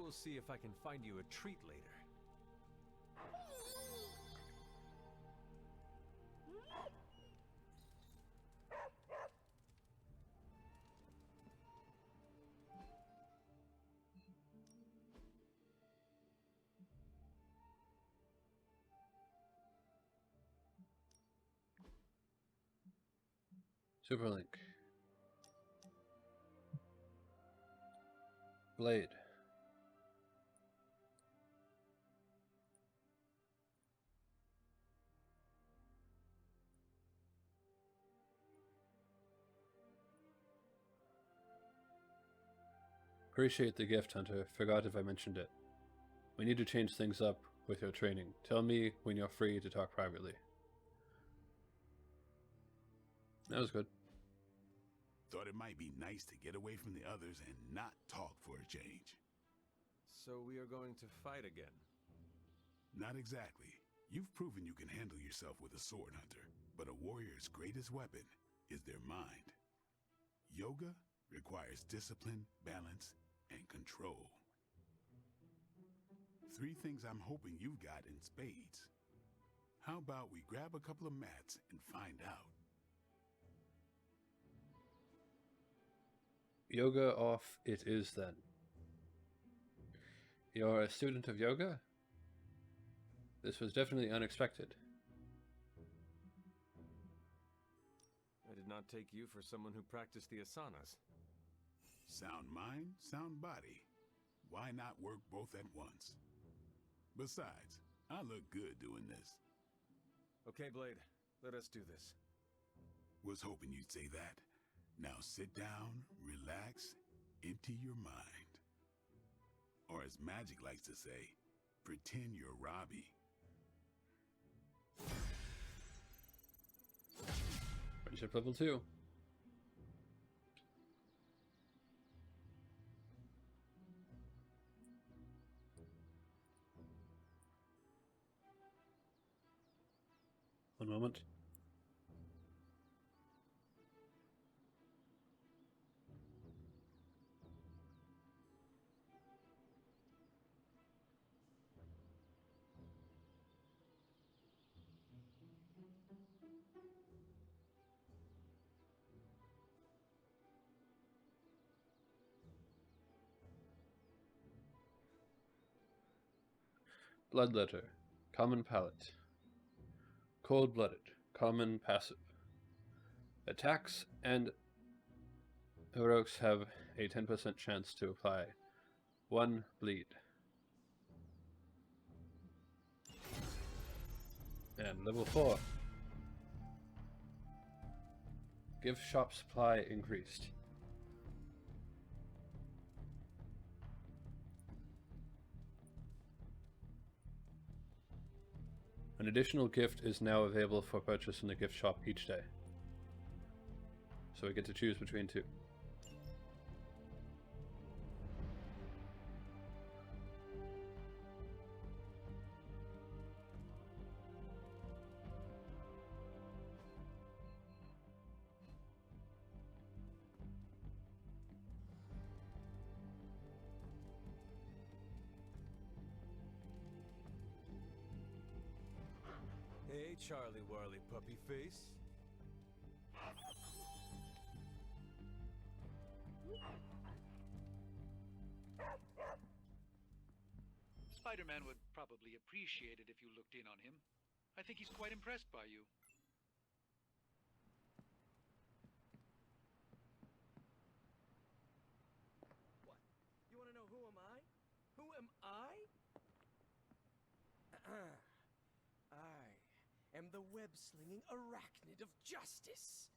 will see if I can find you a treat later. Superlink. Blade. Appreciate the gift, Hunter. Forgot if I mentioned it. We need to change things up with your training. Tell me when you're free to talk privately. That was good. Thought it might be nice to get away from the others and not talk for a change. So we are going to fight again? Not exactly. You've proven you can handle yourself with a sword, Hunter, but a warrior's greatest weapon is their mind. Yoga requires discipline, balance, and control. 3 things I'm hoping you've got in spades. How about we grab a couple of mats and find out? Yoga off it is then. You're a student of yoga? This was definitely unexpected. I did not take you for someone who practiced the asanas. Sound mind, sound body. Why not work both at once? Besides, I look good doing this. Okay, Blade, let us do this. Was hoping you'd say that. Now sit down, relax, empty your mind. Or as Magic likes to say, pretend you're Robbie. Friendship level 2. One moment. Bloodletter. Common palate. Cold-blooded. Common passive. Attacks and heroics have a 10% chance to apply 1 bleed. And level 4. Gift shop supply increased. An additional gift is now available for purchase in the gift shop each day. So we get to choose between 2. Hey, Charlie Warley Puppy Face. Spider-Man would probably appreciate it if you looked in on him. I think he's quite impressed by you. What? You want to know who am I? Who am I? I am the web-slinging arachnid of justice.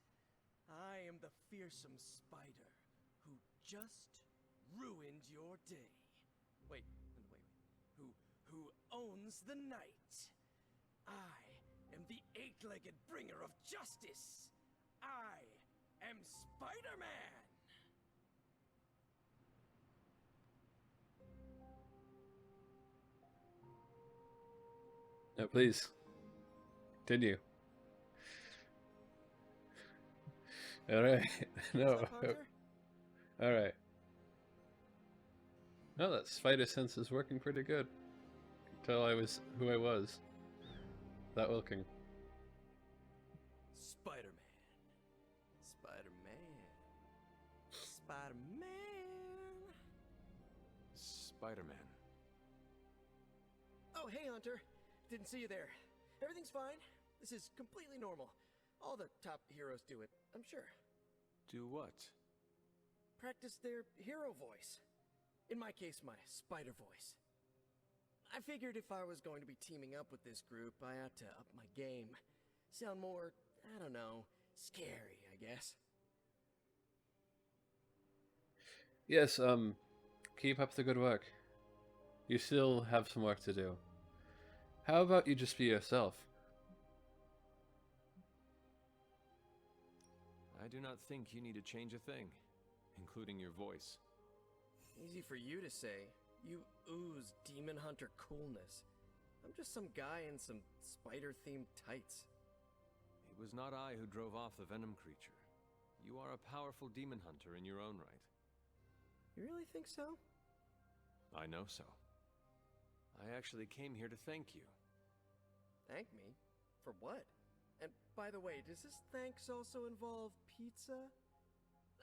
I am the fearsome spider who just ruined your day. Wait. Who owns the night. I am the 8-legged bringer of justice. I am Spider-Man. No, please. Continue. Alright. No. What's up, Hunter? Alright. Oh, that spider sense is working pretty good. Tell I was who I was. That Wilking. Spider-Man. Spider-Man. Spider-Man. Spider-Man. Oh, hey, Hunter. Didn't see you there. Everything's fine. This is completely normal. All the top heroes do it, I'm sure. Do what? Practice their hero voice. In my case, my spider voice. I figured if I was going to be teaming up with this group, I ought to up my game. Sound more, I don't know, scary, I guess. Yes, keep up the good work. You still have some work to do. How about you just be yourself? I do not think you need to change a thing, including your voice. Easy for you to say. You ooze demon hunter coolness. I'm just some guy in some spider-themed tights. It was not I who drove off the venom creature. You are a powerful demon hunter in your own right. You really think so? I know so. I actually came here to thank you. Thank me? For what? And by the way, does this thanks also involve pizza?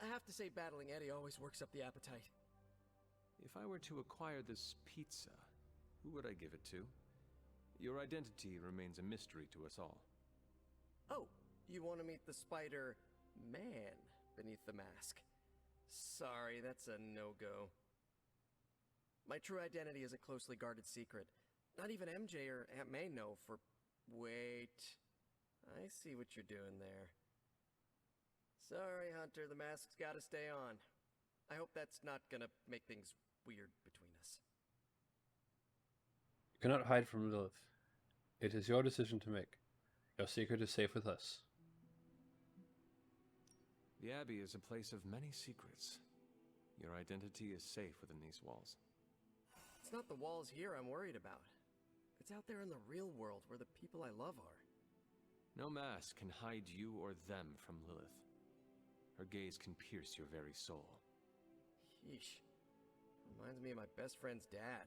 I have to say battling Eddie always works up the appetite. If I were to acquire this pizza, who would I give it to? Your identity remains a mystery to us all. Oh, you want to meet the Spider-Man beneath the mask. Sorry, that's a no-go. My true identity is a closely guarded secret. Not even MJ or Aunt May know for... Wait. I see what you're doing there. Sorry, Hunter, the mask's gotta stay on. I hope that's not gonna make things weird between us. You cannot hide from Lilith. It is your decision to make. Your secret is safe with us. The Abbey is a place of many secrets. Your identity is safe within these walls. It's not the walls here I'm worried about. It's out there in the real world where the people I love are. No mask can hide you or them from Lilith. Her gaze can pierce your very soul. Yeesh. Reminds me of my best friend's dad.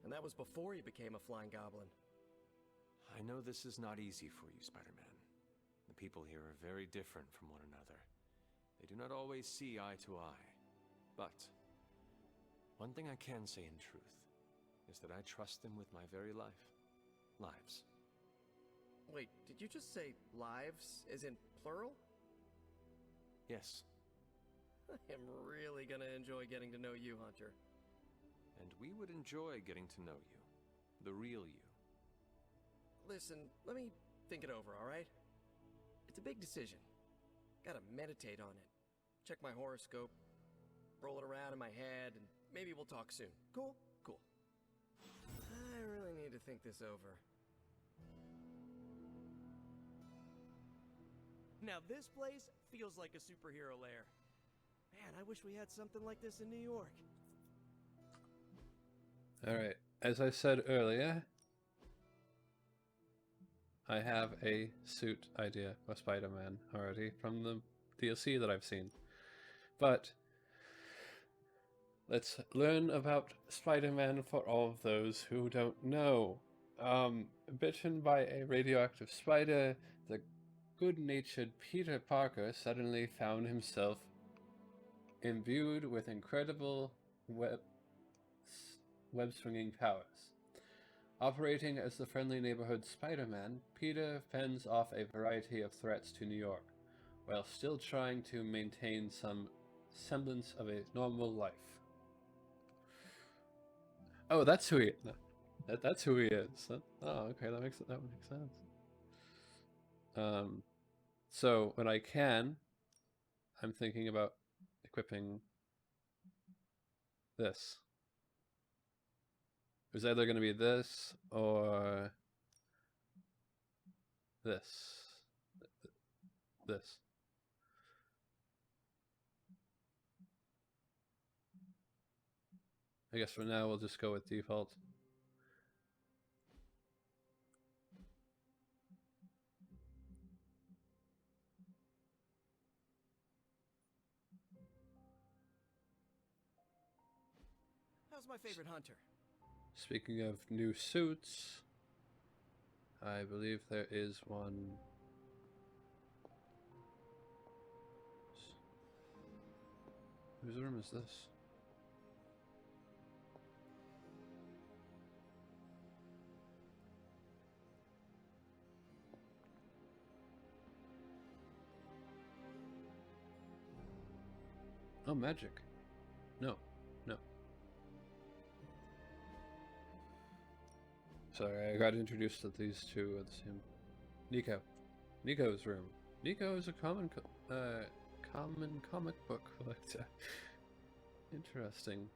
And that was before he became a flying goblin. I know this is not easy for you, Spider-Man. The people here are very different from one another. They do not always see eye to eye. But one thing I can say in truth is that I trust them with my very lives. Wait, did you just say lives, as in plural? Yes, I am really gonna enjoy getting to know you, Hunter. and we would enjoy getting to know you. The real you. Listen, let me think it over, alright? It's a big decision. Gotta meditate on it. Check my horoscope, roll it around in my head, and maybe we'll talk soon. Cool? Cool. I really need to think this over. Now this place feels like a superhero lair. Man, I wish we had something like this in New York. Alright, as I said earlier, I have a suit idea for Spider-Man already from the DLC that I've seen. But let's learn about Spider-Man for all of those who don't know. Bitten by a radioactive spider, the good-natured Peter Parker suddenly found himself imbued with incredible web-swinging powers. Operating as the friendly neighborhood Spider-Man, Peter fends off a variety of threats to New York, while still trying to maintain some semblance of a normal life. Oh, that's who he is. That's who he is. Okay, that makes sense. So when I can, I'm thinking about equipping this. It was either going to be this or this. This. I guess for now we'll just go with default. How's How's my favorite hunter? Speaking of new suits, I believe there is one. Whose room is this? Oh, magic. No, no. Sorry, I got introduced to these two at the same. Nico. Nico's room. Nico is a common comic book collector. Interesting.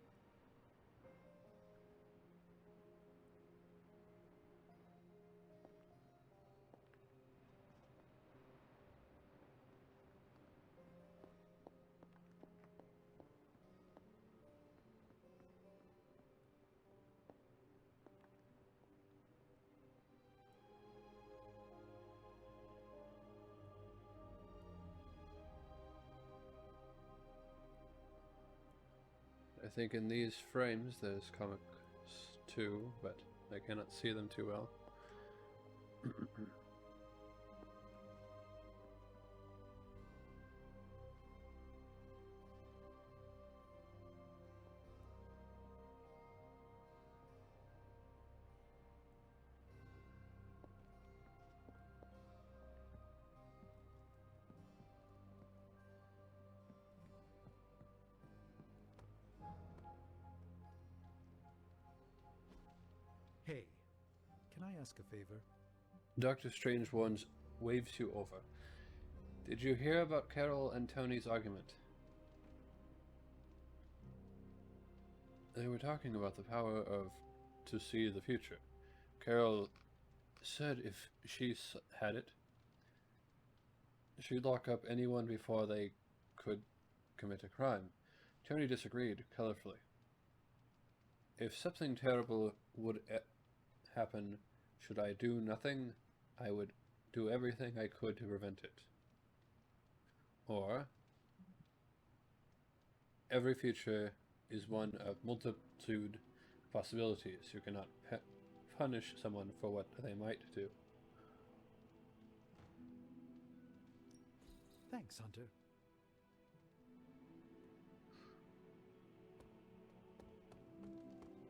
I think in these frames there's comics too, but I cannot see them too well. Hey, can I ask a favor? Doctor Strange Ones waves you over. Did you hear about Carol and Tony's argument? They were talking about the power of to see the future. Carol said if she had it, she'd lock up anyone before they could commit a crime. Tony disagreed colorfully. If something terrible would happen, should I do nothing? I would do everything I could to prevent it. Or, every future is one of multitude possibilities. You cannot punish someone for what they might do. Thanks, Hunter.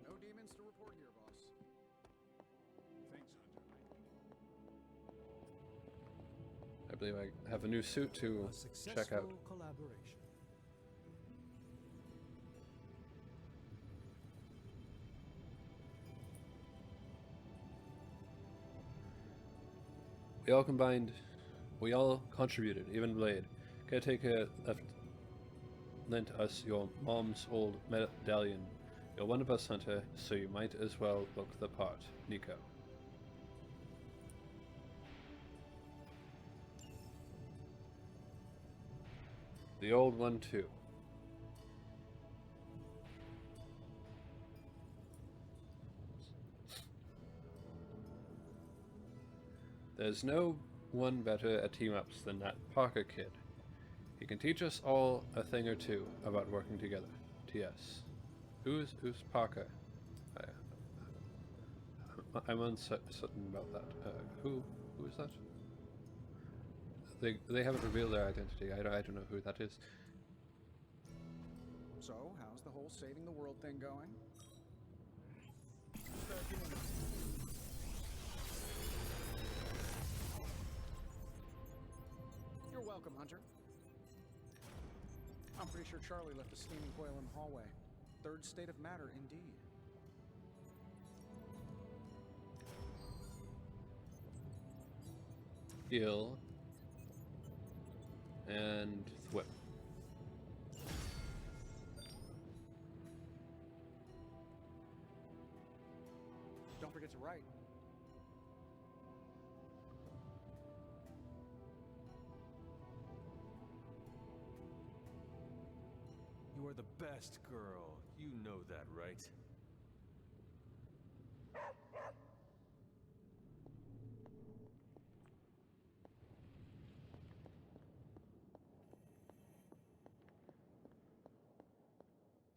No demons to report here, boss. Thanks, Hunter. I believe I have a new suit to A successful check out. collaboration. We all contributed, even Blade. Caretaker lent us your mom's old medallion. You're one of us, Hunter, so you might as well look the part. Nico. The old one, too. There's no one better at team-ups than that Parker kid. He can teach us all a thing or two about working together. T.S. Who's Parker? I'm uncertain about that. Who is that? They haven't revealed their identity. I don't know who that is. So, how's the whole saving the world thing going? You're welcome, Hunter. I'm pretty sure Charlie left a steaming coil in the hallway. Third state of matter, indeed. Heal. And thwip. Don't forget to write. You are the best girl. You know that, right?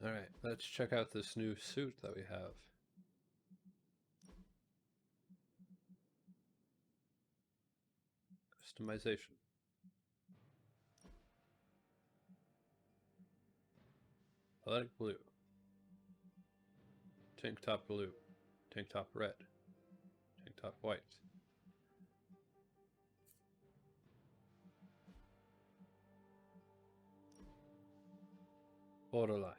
All right. Let's check out this new suit that we have. Customization. Athletic blue. Tank top blue. Tank top red. Tank top white. Borderline.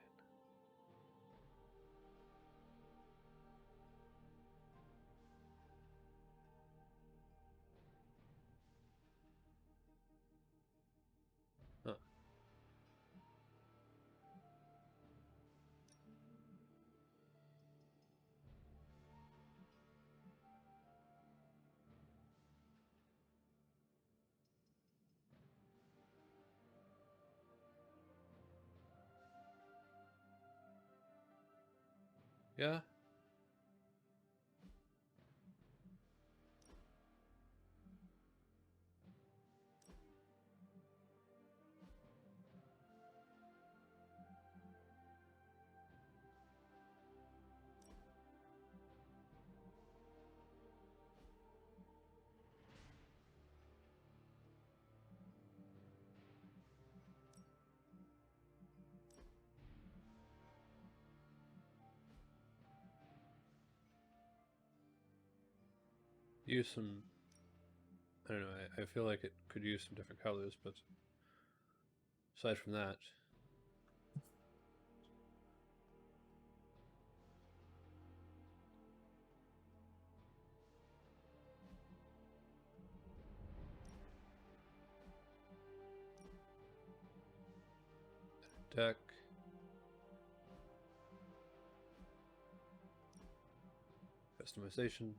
Huh. Yeah. Use some, I don't know, I feel like it could use some different colors, but aside from that, deck, customization,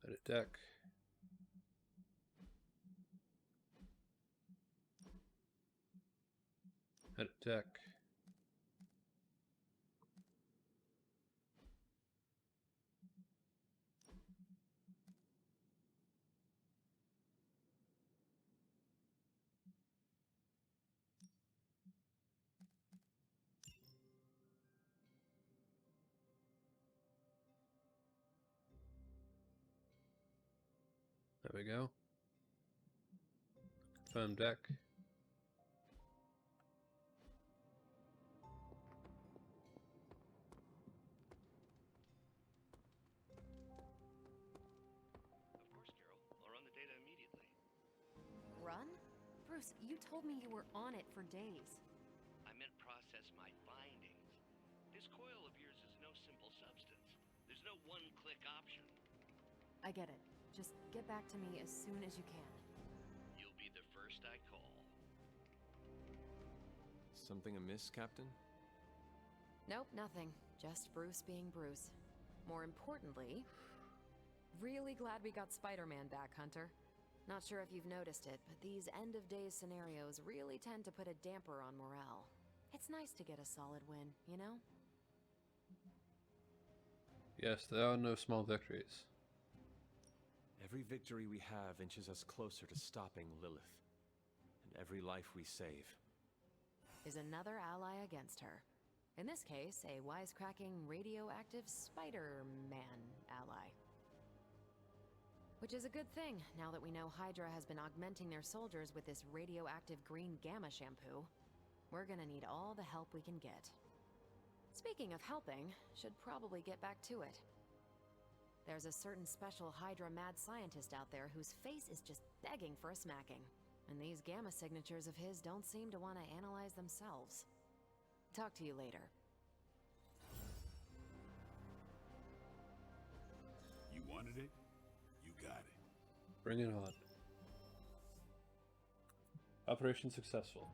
edit deck, edit deck, there we go, confirm deck, Of course, Carol. I'll run the data immediately. Run? Bruce, you told me you were on it for days. I meant process my findings. This coil of yours is no simple substance. There's no one-click option. I get it. Just get back to me as soon as you can. You'll be the first I call. Something amiss, Captain? Nope, nothing. Just Bruce being Bruce. More importantly, really glad we got Spider-Man back, Hunter. Not sure if you've noticed it, but these end-of-days scenarios really tend to put a damper on morale. It's nice to get a solid win, you know? yes, there are no small victories. Every victory we have inches us closer to stopping Lilith. And every life we save is another ally against her. In this case, a wisecracking, radioactive Spider-Man ally. Which is a good thing, now that we know Hydra has been augmenting their soldiers with this radioactive green gamma shampoo. We're gonna need all the help we can get. Speaking of helping, should probably get back to it. There's a certain special Hydra mad scientist out there whose face is just begging for a smacking. And these gamma signatures of his don't seem to want to analyze themselves. Talk to you later. You wanted it, you got it. Bring it on. Operation successful.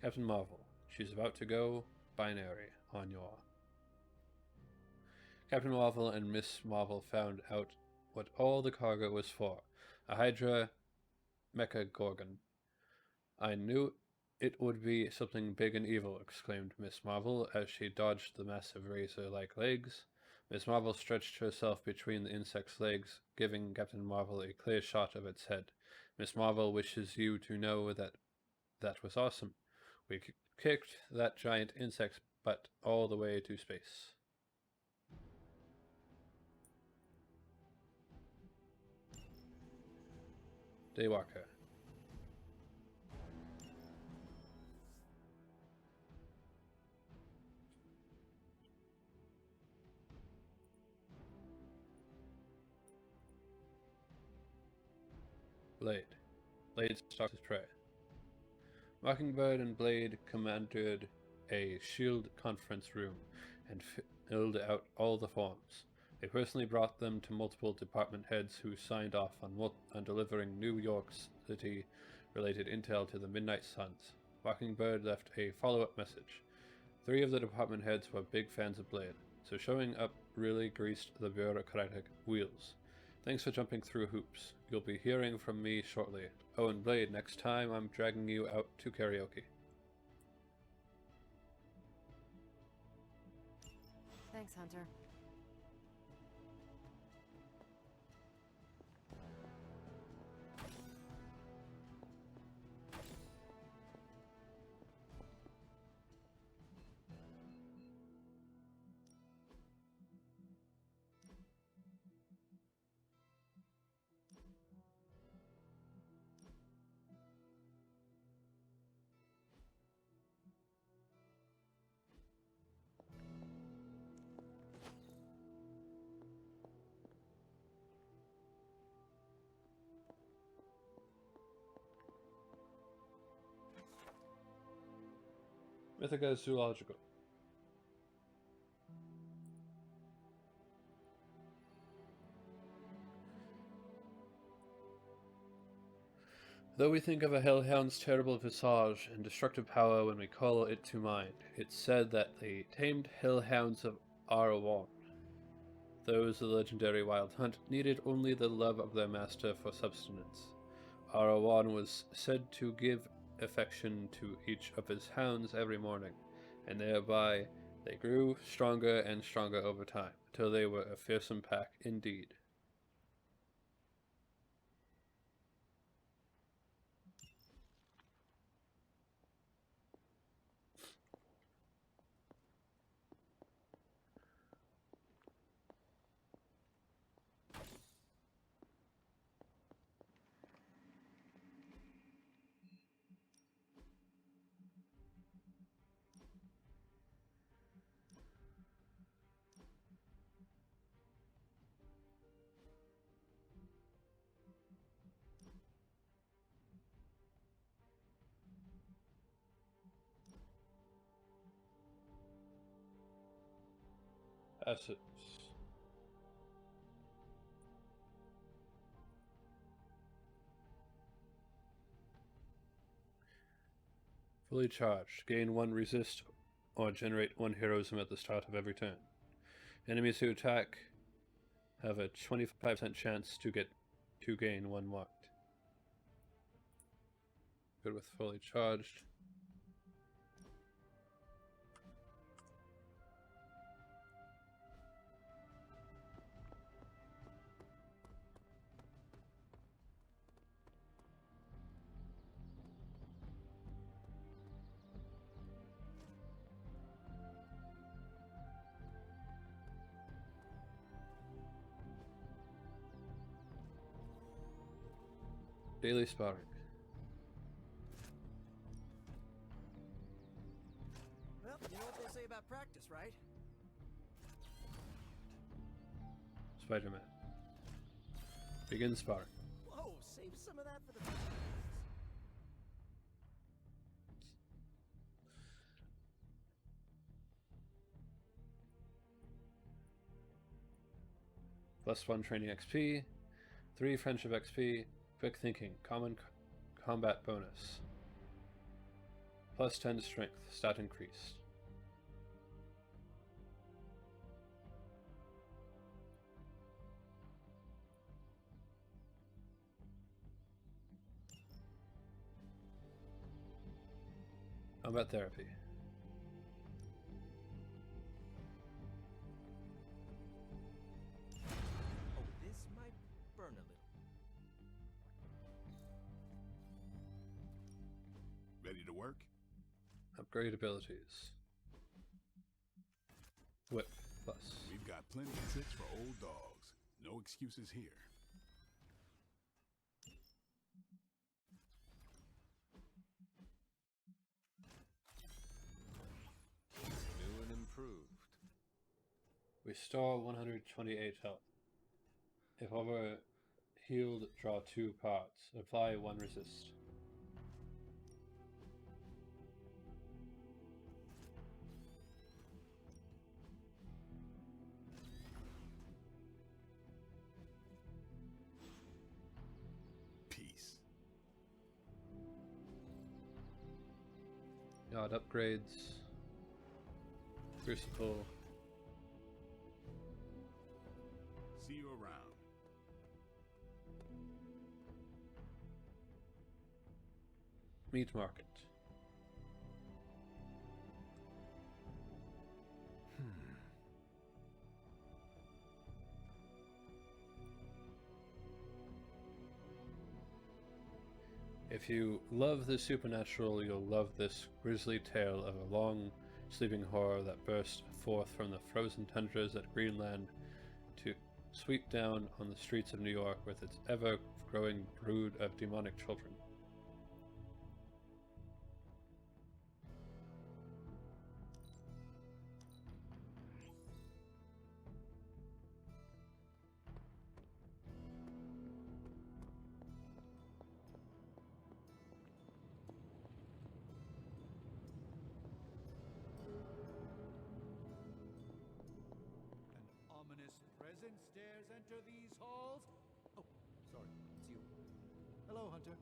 Captain Marvel, she's about to go binary on your Captain Marvel and Miss Marvel found out what all the cargo was for. A Hydra Mecha Gorgon. I knew it would be something big and evil, exclaimed Miss Marvel as she dodged the massive razor-like legs. Miss Marvel stretched herself between the insect's legs, giving Captain Marvel a clear shot of its head. Miss Marvel wishes you to know that that was awesome. We kicked that giant insect's butt all the way to space. Daywalker. Blade. Blade stalks his prey. Mockingbird and Blade commanded a SHIELD conference room and filled out all the forms. They personally brought them to multiple department heads who signed off on delivering New York City-related intel to the Midnight Suns. Mockingbird left a follow-up message. 3 of the department heads were big fans of Blade, so showing up really greased the bureaucratic wheels. Thanks for jumping through hoops. You'll be hearing from me shortly. Oh, and Blade, next time I'm dragging you out to karaoke. Thanks, Hunter. Mythica Zoological. Though we think of a hellhound's terrible visage and destructive power when we call it to mind, it's said that the tamed hellhounds of Arawan, those of the legendary Wild Hunt, needed only the love of their master for sustenance. Arawan was said to give affection to each of his hounds every morning, and thereby they grew stronger and stronger over time, till they were a fearsome pack indeed. Assets. Fully charged. Gain 1 resist or generate 1 heroism at the start of every turn. Enemies who attack have a 25% chance to gain 1 marked. Good with fully charged. Daily sparring. Well, you know what they say about practice, right? Spider-Man. Begin sparring. Whoa, save some of that for the... +1 training XP, 3 friendship XP, quick thinking, common combat bonus. +10 strength, stat increased. Combat therapy. Oh, this might burn a little. Ready to work? Upgrade abilities. Whip plus. We've got plenty of tricks for old dogs. No excuses here. New and improved. Restore 128 health. If over healed, draw 2 cards. Apply 1 resist. Peace. God upgrades. Crucible. See you around. Meat market. If you love the supernatural, you'll love this grisly tale of a long sleeping horror that burst forth from the frozen tundras at Greenland to sweep down on the streets of New York with its ever-growing brood of demonic children. An ominous presence dares enter these halls? Oh, sorry, it's you. Hello, Hunter.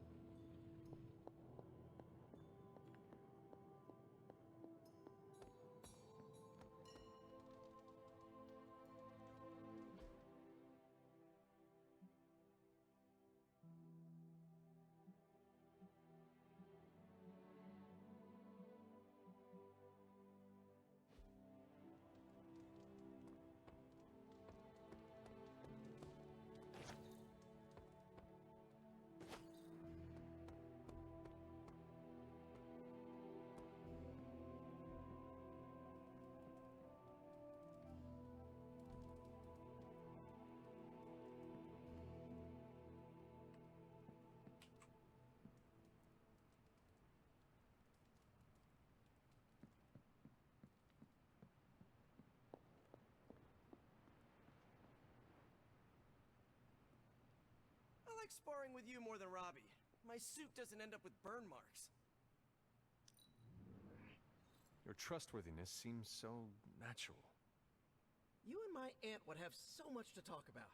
I like sparring with you more than Robbie. My suit doesn't end up with burn marks. Your trustworthiness seems so natural. You and my aunt would have so much to talk about.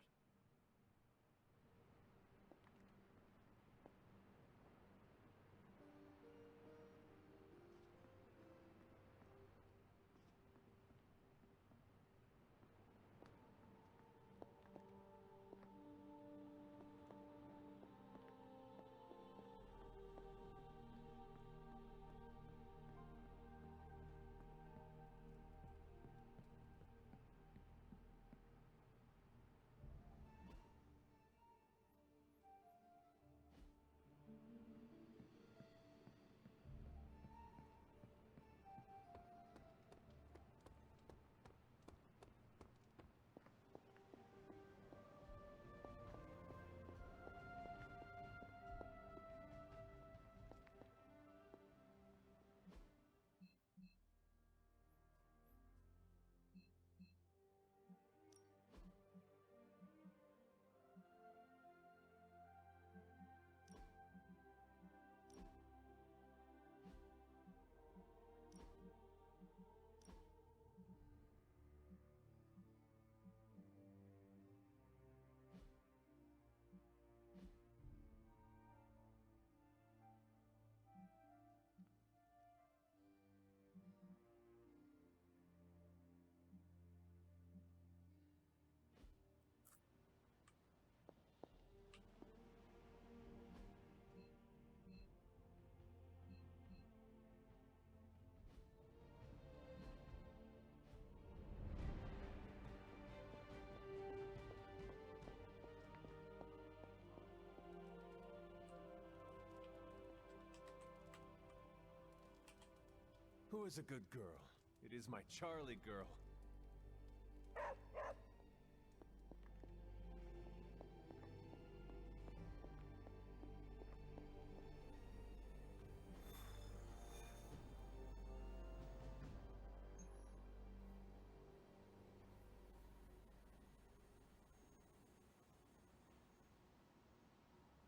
Who is a good girl? It is my Charlie girl.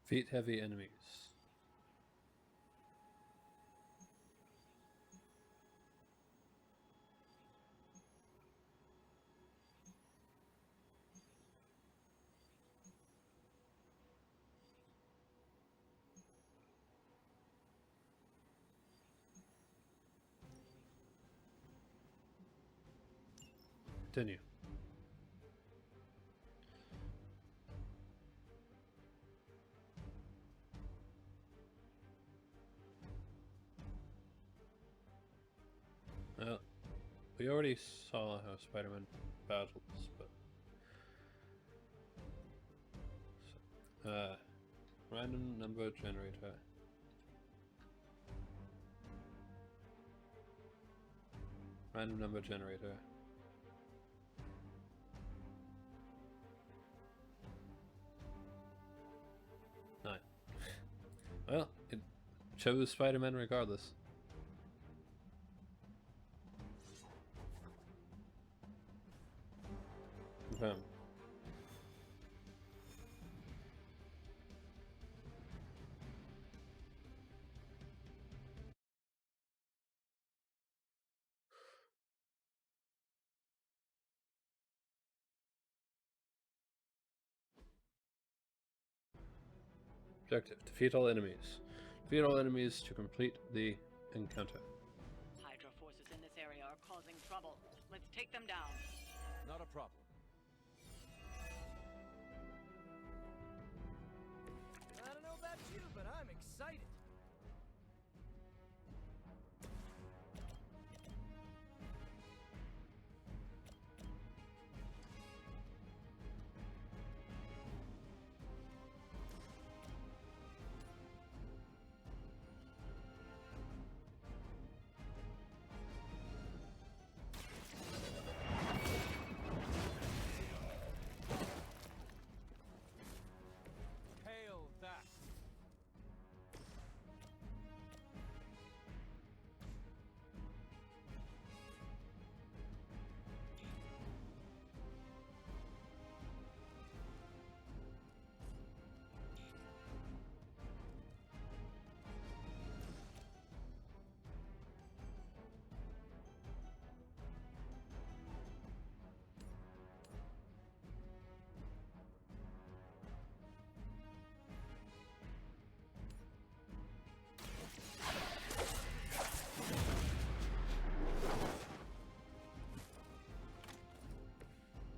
Feet heavy enemies. Continue. Well, we already saw how Spider-Man battles, but random number generator. Random number generator. Nine. Well, it chose Spider-Man regardless. Confirm. Objective: defeat all enemies. Defeat all enemies to complete the encounter. Hydra forces in this area are causing trouble. Let's take them down. Not a problem. I don't know about you, but I'm excited. Hail that!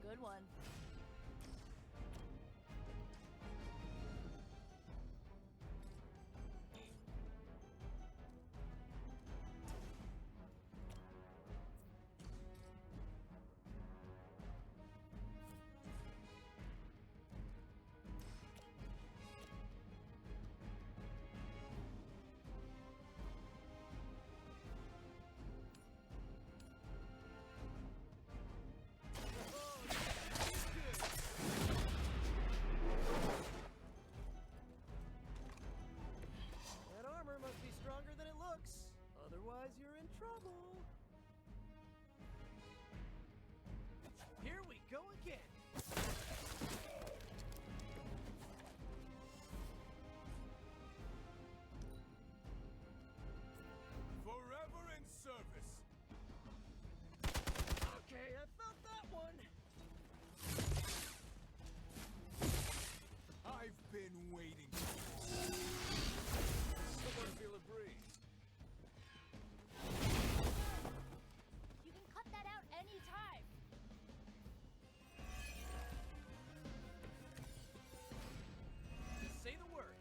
Good one. That armor must be stronger than it looks. Otherwise, you're in trouble. Here we go again. Forever in service. Okay, I felt that one. I've been waiting. Someone feel a breeze. You can cut that out anytime. Just say the word.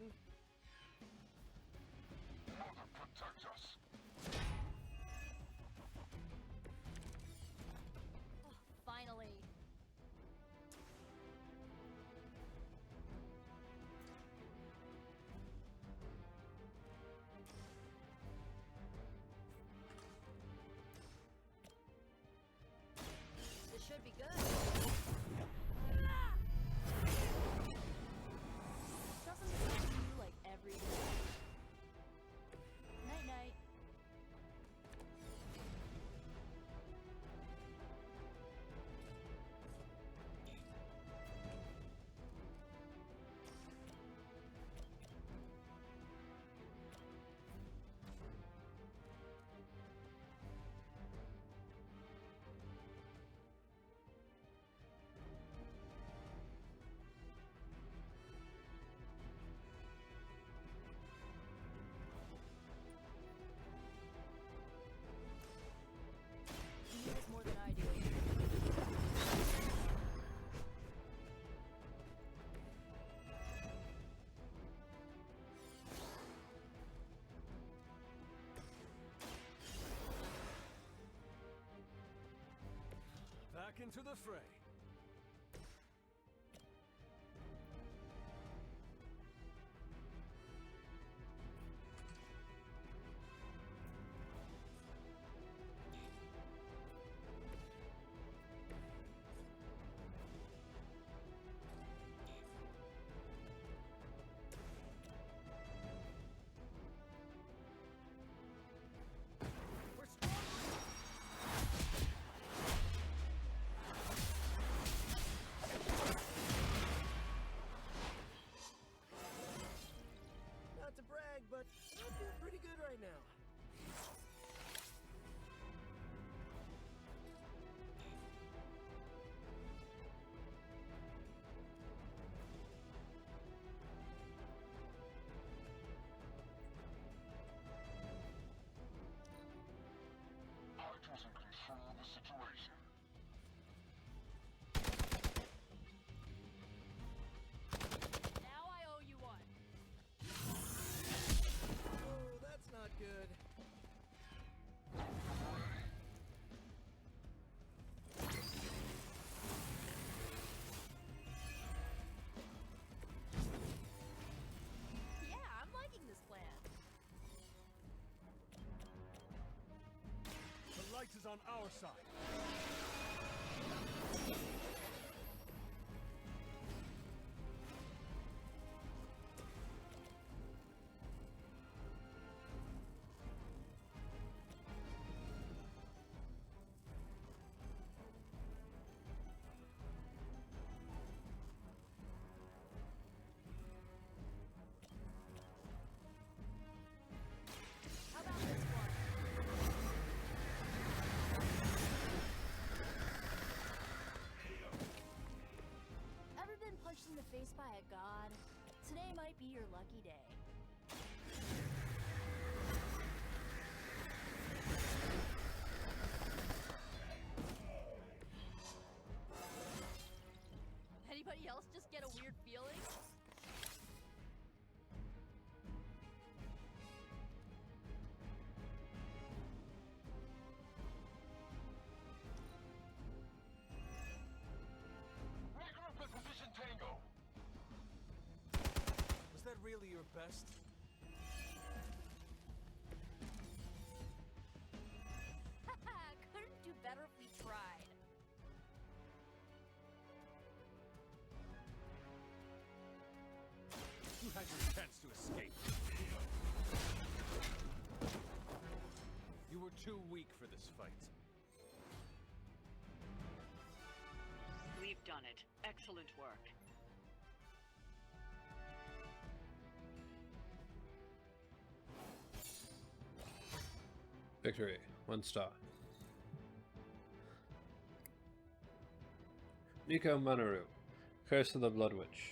button. Mother, protect us. Finally. This should be good. Doesn't this happen to you like every day? Night night. You know this more than I do. Back into the fray. We're stronger. Not to brag, but I'm doing pretty good right now. I was in control of the situation. Now I owe you one. Oh, that's not good. Yeah, I'm liking this plan. The light is on our side. How about this one? Ever been punched in the face by a god? Today might be your lucky day. Anybody else just get a weird feeling? Regroup at position Tango. Was that really your best? Haha, couldn't do better if we tried. You had your chance to escape. You were too weak for this fight. We've done it. Excellent work. Victory. 1 star. Nico Manaru. Curse of the Blood Witch.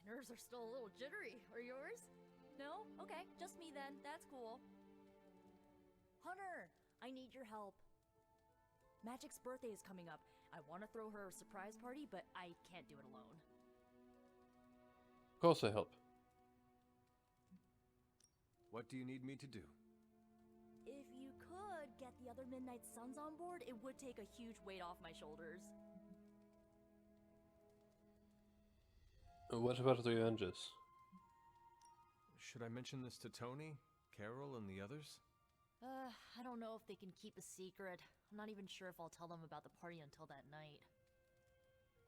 nerves are still a little jittery. Are yours? No? Okay, just me then. That's cool. Hunter, I need your help. Magic's birthday is coming up. I want to throw her a surprise party, but I can't do it alone. Of course I help. What do you need me to do? If you could get the other Midnight Suns on board, it would take a huge weight off my shoulders. What about the Avengers? Should I mention this to Tony, Carol, and the others? I don't know if they can keep a secret. I'm not even sure if I'll tell them about the party until that night.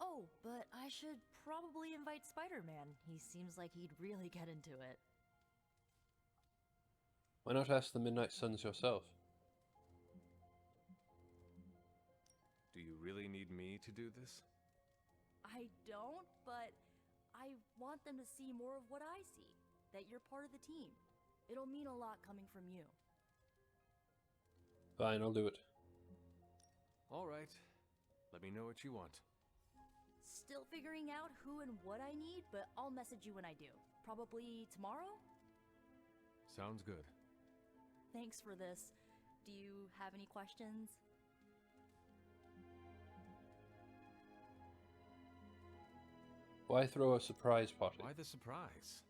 Oh, but I should probably invite Spider-Man. He seems like he'd really get into it. Why not ask the Midnight Suns yourself? Do you really need me to do this? I don't, but I want them to see more of what I see. That you're part of the team. It'll mean a lot coming from you. Fine, I'll do it. All right. Let me know what you want. Still figuring out who and what I need, but I'll message you when I do. Probably tomorrow? Sounds good. Thanks for this. Do you have any questions? Why throw a surprise party? Why the surprise?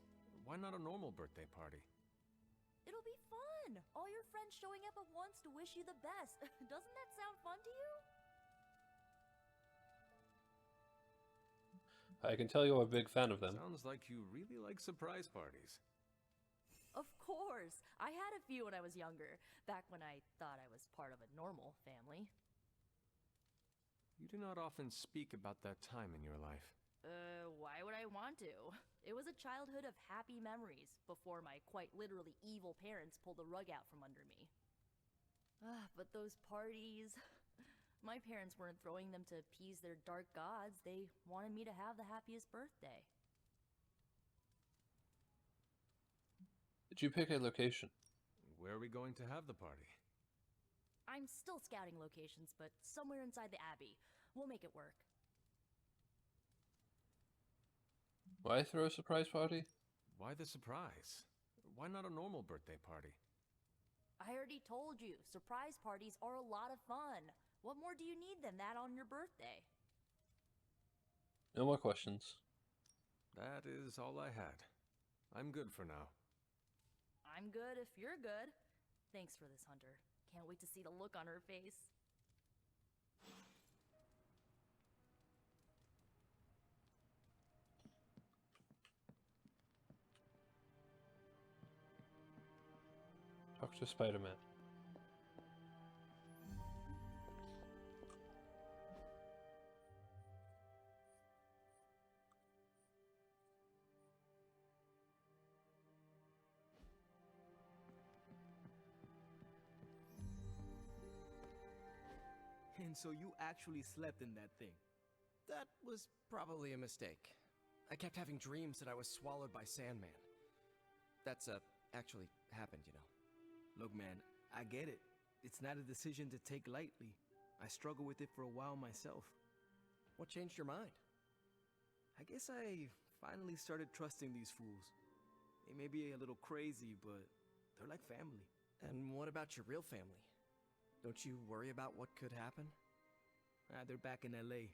Why not a normal birthday party? It'll be fun! All your friends showing up at once to wish you the best. Doesn't that sound fun to you? I can tell you're a big fan of them. Sounds like you really like surprise parties. Of course! I had a few when I was younger, back when I thought I was part of a normal family. You do not often speak about that time in your life. Why would I want to? It was a childhood of happy memories, before my quite literally evil parents pulled the rug out from under me. But those parties... My parents weren't throwing them to appease their dark gods, they wanted me to have the happiest birthday. Did you pick a location? Where are we going to have the party? I'm still scouting locations, but somewhere inside the Abbey. We'll make it work. Why throw a surprise party? Why the surprise? Why not a normal birthday party? I already told you, surprise parties are a lot of fun. What more do you need than that on your birthday? No more questions. That is all I had. I'm good for now. I'm good if you're good. Thanks for this, Hunter. Can't wait to see the look on her face. Talk to Spider-Man. And so you actually slept in that thing. That was probably a mistake. I kept having dreams that I was swallowed by Sandman. That's, actually happened, you know. Look, man, I get it. It's not a decision to take lightly. I struggled with it for a while myself. What changed your mind? I guess I finally started trusting these fools. They may be a little crazy, but they're like family. And what about your real family? Don't you worry about what could happen? They're back in LA.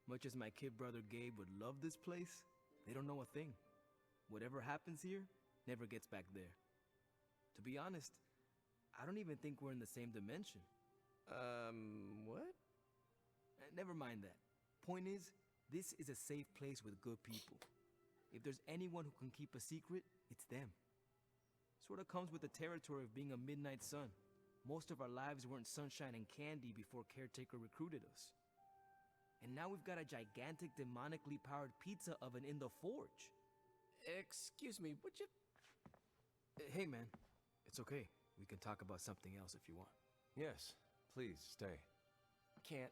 Much as my kid brother Gabe would love this place, they don't know a thing. Whatever happens here, never gets back there. To be honest, I don't even think we're in the same dimension. What? Never mind that. Point is, this is a safe place with good people. If there's anyone who can keep a secret, it's them. Sorta comes with the territory of being a Midnight Sun. Most of our lives weren't sunshine and candy before Caretaker recruited us. And now we've got a gigantic demonically powered pizza oven in the forge. Excuse me, would you... Hey man, it's okay. We can talk about something else if you want. Yes, please, stay. Can't.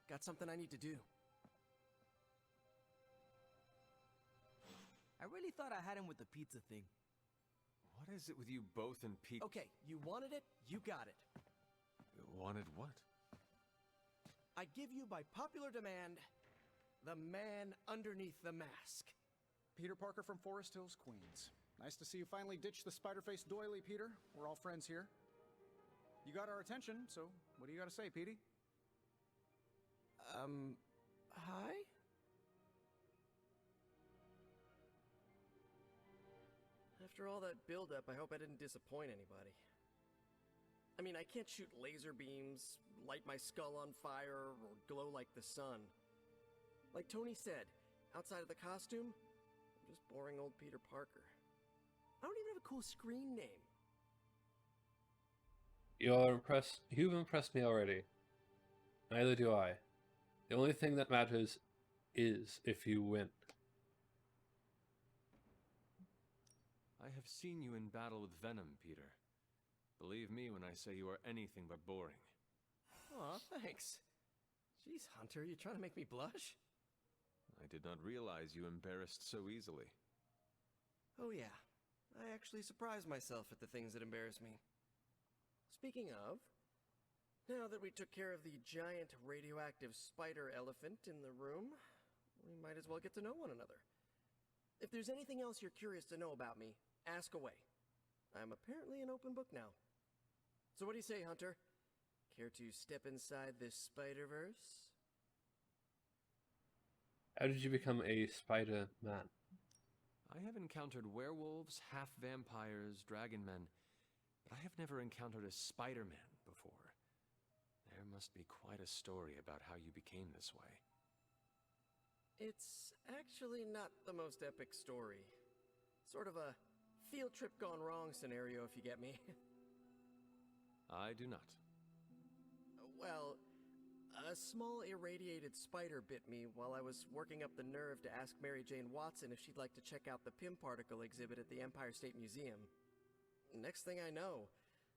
Got something I need to do. I really thought I had him with the pizza thing. What is it with you both and Pete? Okay, you wanted it, you got it. Wanted what? I give you by popular demand, the man underneath the mask. Peter Parker from Forest Hills, Queens. Nice to see you finally ditched the spider-faced doily, Peter. We're all friends here. You got our attention, so what do you got to say, Petey? Hi? After all that build-up, I hope I didn't disappoint anybody. I mean, I can't shoot laser beams, light my skull on fire, or glow like the sun. Like Tony said, outside of the costume, I'm just boring old Peter Parker. I don't even have a cool screen name. You've impressed me already. Neither do I. The only thing that matters is if you win. I have seen you in battle with Venom, Peter. Believe me when I say you are anything but boring. Aw, thanks. Jeez, Hunter, you trying to make me blush? I did not realize you embarrassed so easily. Oh yeah, I actually surprise myself at the things that embarrass me. Speaking of, now that we took care of the giant radioactive spider elephant in the room, we might as well get to know one another. If there's anything else you're curious to know about me, ask away. I'm apparently an open book now. So what do you say, Hunter? Care to step inside this Spider-Verse? How did you become a Spider-Man? I have encountered werewolves, half-vampires, dragon men, but I have never encountered a Spider-Man before. There must be quite a story about how you became this way. It's actually not the most epic story. Sort of a field trip gone wrong scenario, if you get me. I do not. Well, a small irradiated spider bit me while I was working up the nerve to ask Mary Jane Watson if she'd like to check out the Pym particle exhibit at the Empire State Museum. Next thing I know,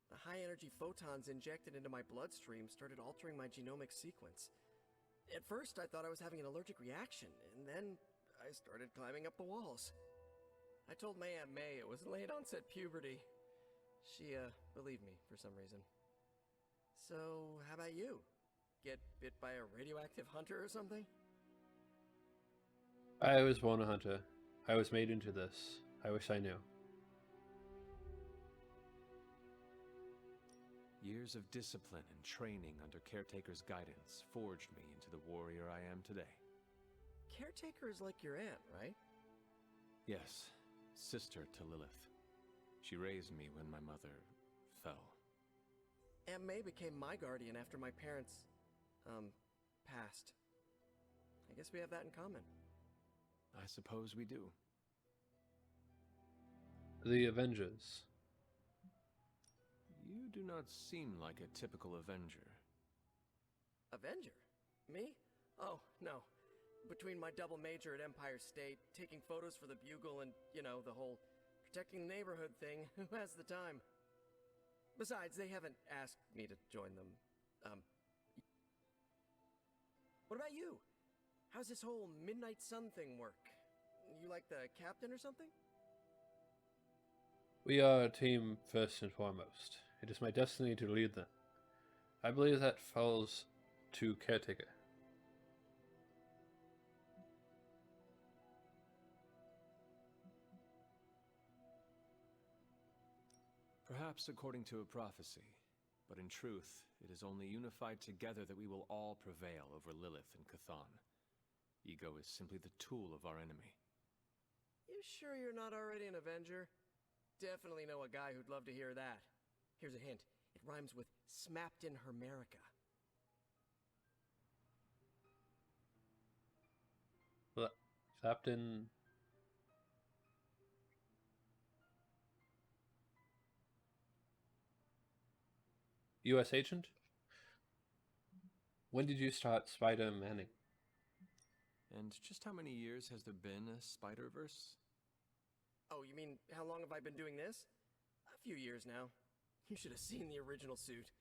the high-energy photons injected into my bloodstream started altering my genomic sequence. At first, I thought I was having an allergic reaction, and then I started climbing up the walls. I told my Aunt May it was late-onset puberty. She, believed me for some reason. So, how about you? Get bit by a radioactive hunter or something? I was born a hunter. I was made into this. I wish I knew. Years of discipline and training under Caretaker's guidance forged me into the warrior I am today. Caretaker is like your aunt, right? Yes, sister to Lilith. She raised me when my mother fell. Aunt May became my guardian after my parents, passed. I guess we have that in common. I suppose we do. The Avengers. You do not seem like a typical Avenger. Avenger? Me? Oh, no. Between my double major at Empire State, taking photos for the Bugle, and, the whole protecting the neighborhood thing, who has the time? Besides, they haven't asked me to join them. What about you? How's this whole Midnight Sun thing work? You like the captain or something? We are a team first and foremost. It is my destiny to lead them. I believe that falls to Caretaker. Perhaps according to a prophecy, but in truth, it is only unified together that we will all prevail over Lilith and Chthon. Ego is simply the tool of our enemy. You sure you're not already an Avenger? Definitely know a guy who'd love to hear that. Here's a hint. It rhymes with smapped in Hermerica. Captain... U.S. agent? When did you start Spider-Manning? And just how many years has there been a Spider-Verse? Oh, you mean how long have I been doing this? A few years now. You should have seen the original suit.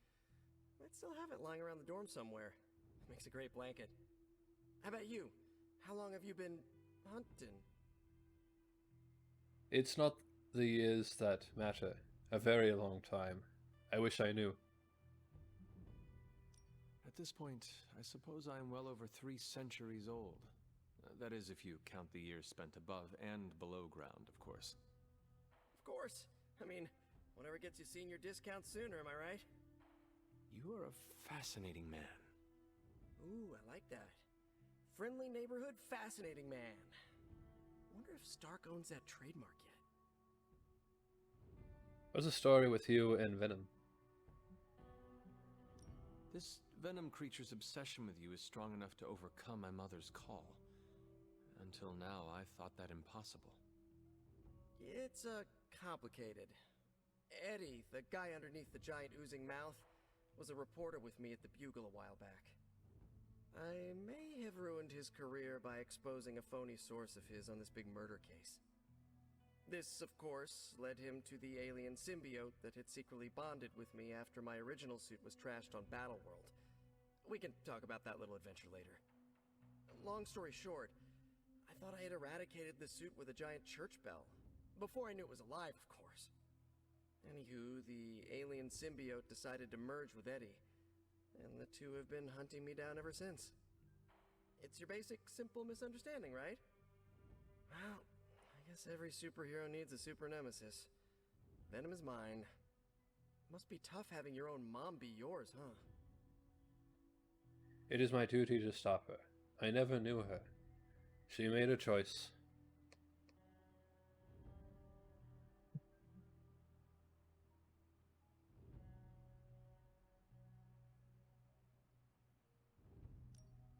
I'd still have it lying around the dorm somewhere. Makes a great blanket. How about you? How long have you been hunting? It's not the years that matter. A very long time. I wish I knew. At this point, I suppose I am well over 3 centuries old. That is, if you count the years spent above and below ground, of course. Of course. I mean, whatever gets you senior discount sooner, am I right? You are a fascinating man. Ooh, I like that. Friendly neighborhood, fascinating man. Wonder if Stark owns that trademark yet. What's the story with you and Venom? This Venom creature's obsession with you is strong enough to overcome my mother's call. Until now, I thought that impossible. It's, complicated. Eddie, the guy underneath the giant oozing mouth, was a reporter with me at the Bugle a while back. I may have ruined his career by exposing a phony source of his on this big murder case. This, of course, led him to the alien symbiote that had secretly bonded with me after my original suit was trashed on Battleworld. We can talk about that little adventure later. Long story short, I thought I had eradicated the suit with a giant church bell. Before I knew it was alive, of course. Anywho, the alien symbiote decided to merge with Eddie, and the two have been hunting me down ever since. It's your basic, simple misunderstanding, right? Well, I guess every superhero needs a super nemesis. Venom is mine. Must be tough having your own mom be yours, huh? It is my duty to stop her. I never knew her. She made a choice.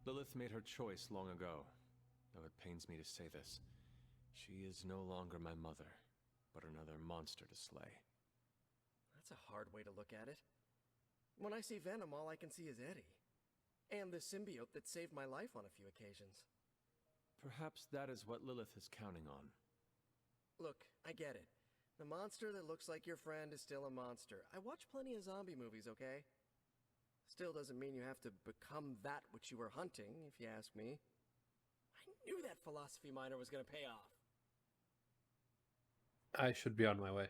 Lilith made her choice long ago, though it pains me to say this. She is no longer my mother, but another monster to slay. That's a hard way to look at it. When I see Venom, all I can see is Eddie. And the symbiote that saved my life on a few occasions. Perhaps that is what Lilith is counting on. Look, I get it. The monster that looks like your friend is still a monster. I watch plenty of zombie movies, okay? Still doesn't mean you have to become that which you were hunting, if you ask me. I knew that philosophy minor was gonna pay off. I should be on my way.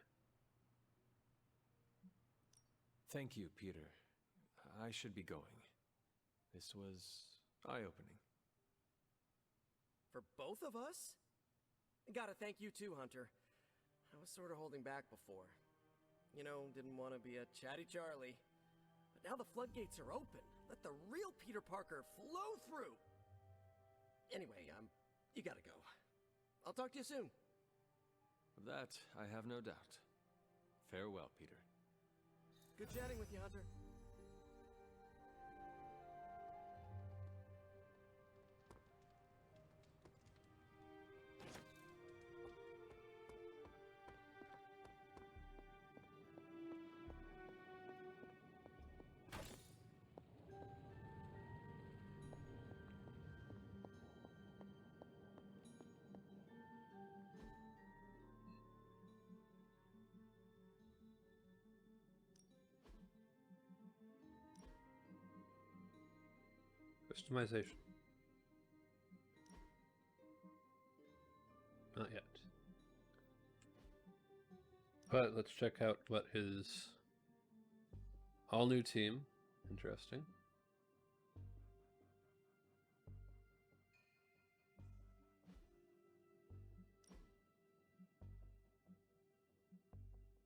Thank you, Peter. I should be going. This was eye-opening. For both of us? Gotta thank you too, Hunter. I was sort of holding back before. You know, didn't want to be a chatty Charlie. But now the floodgates are open. Let the real Peter Parker flow through. Anyway, you gotta go. I'll talk to you soon. Of that, I have no doubt. Farewell, Peter. Good chatting with you, Hunter. Customization. Not yet. But let's check out what his all new team. Interesting.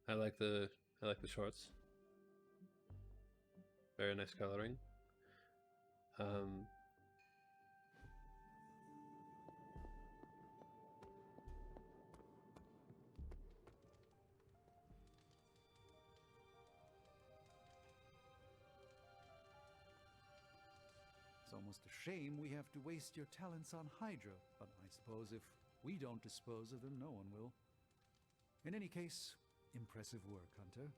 I like the shorts. Very nice coloring. It's almost a shame we have to waste your talents on Hydra, but I suppose if we don't dispose of them, no one will. In any case, impressive work, Hunter.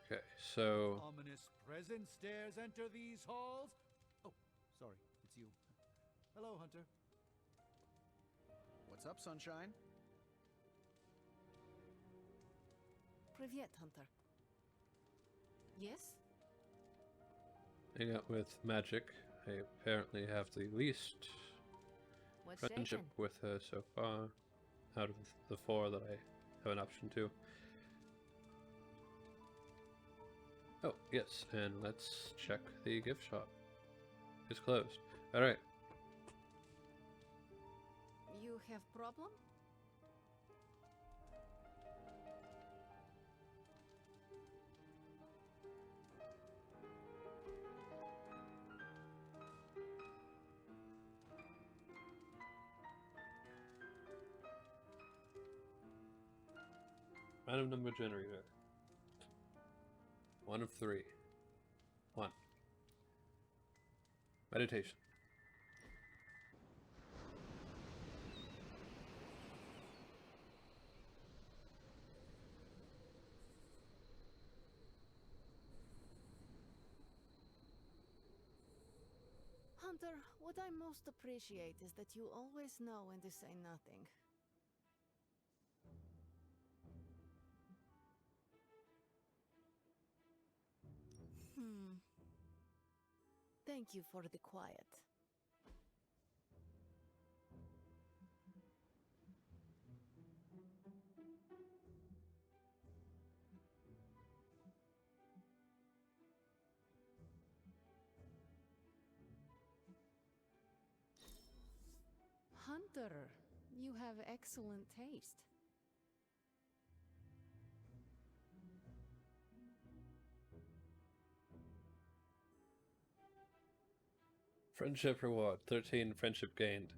Okay, so Ominous presence dares enter these halls. Oh, sorry, it's you. Hello, Hunter. What's up, Sunshine? Привет, Hunter. Yes? hang out with Magic. I apparently have the least What's friendship shaking? with her so far, out of the 4 that I have an option to. Oh, yes, and let's check the gift shop. is closed. Alright. You have problem? Random number generator. 1 of 3. 1. Meditation. Hunter, what I most appreciate is that you always know when to say nothing. Thank you for the quiet. Hunter, you have excellent taste. Friendship reward. 13 friendship gained.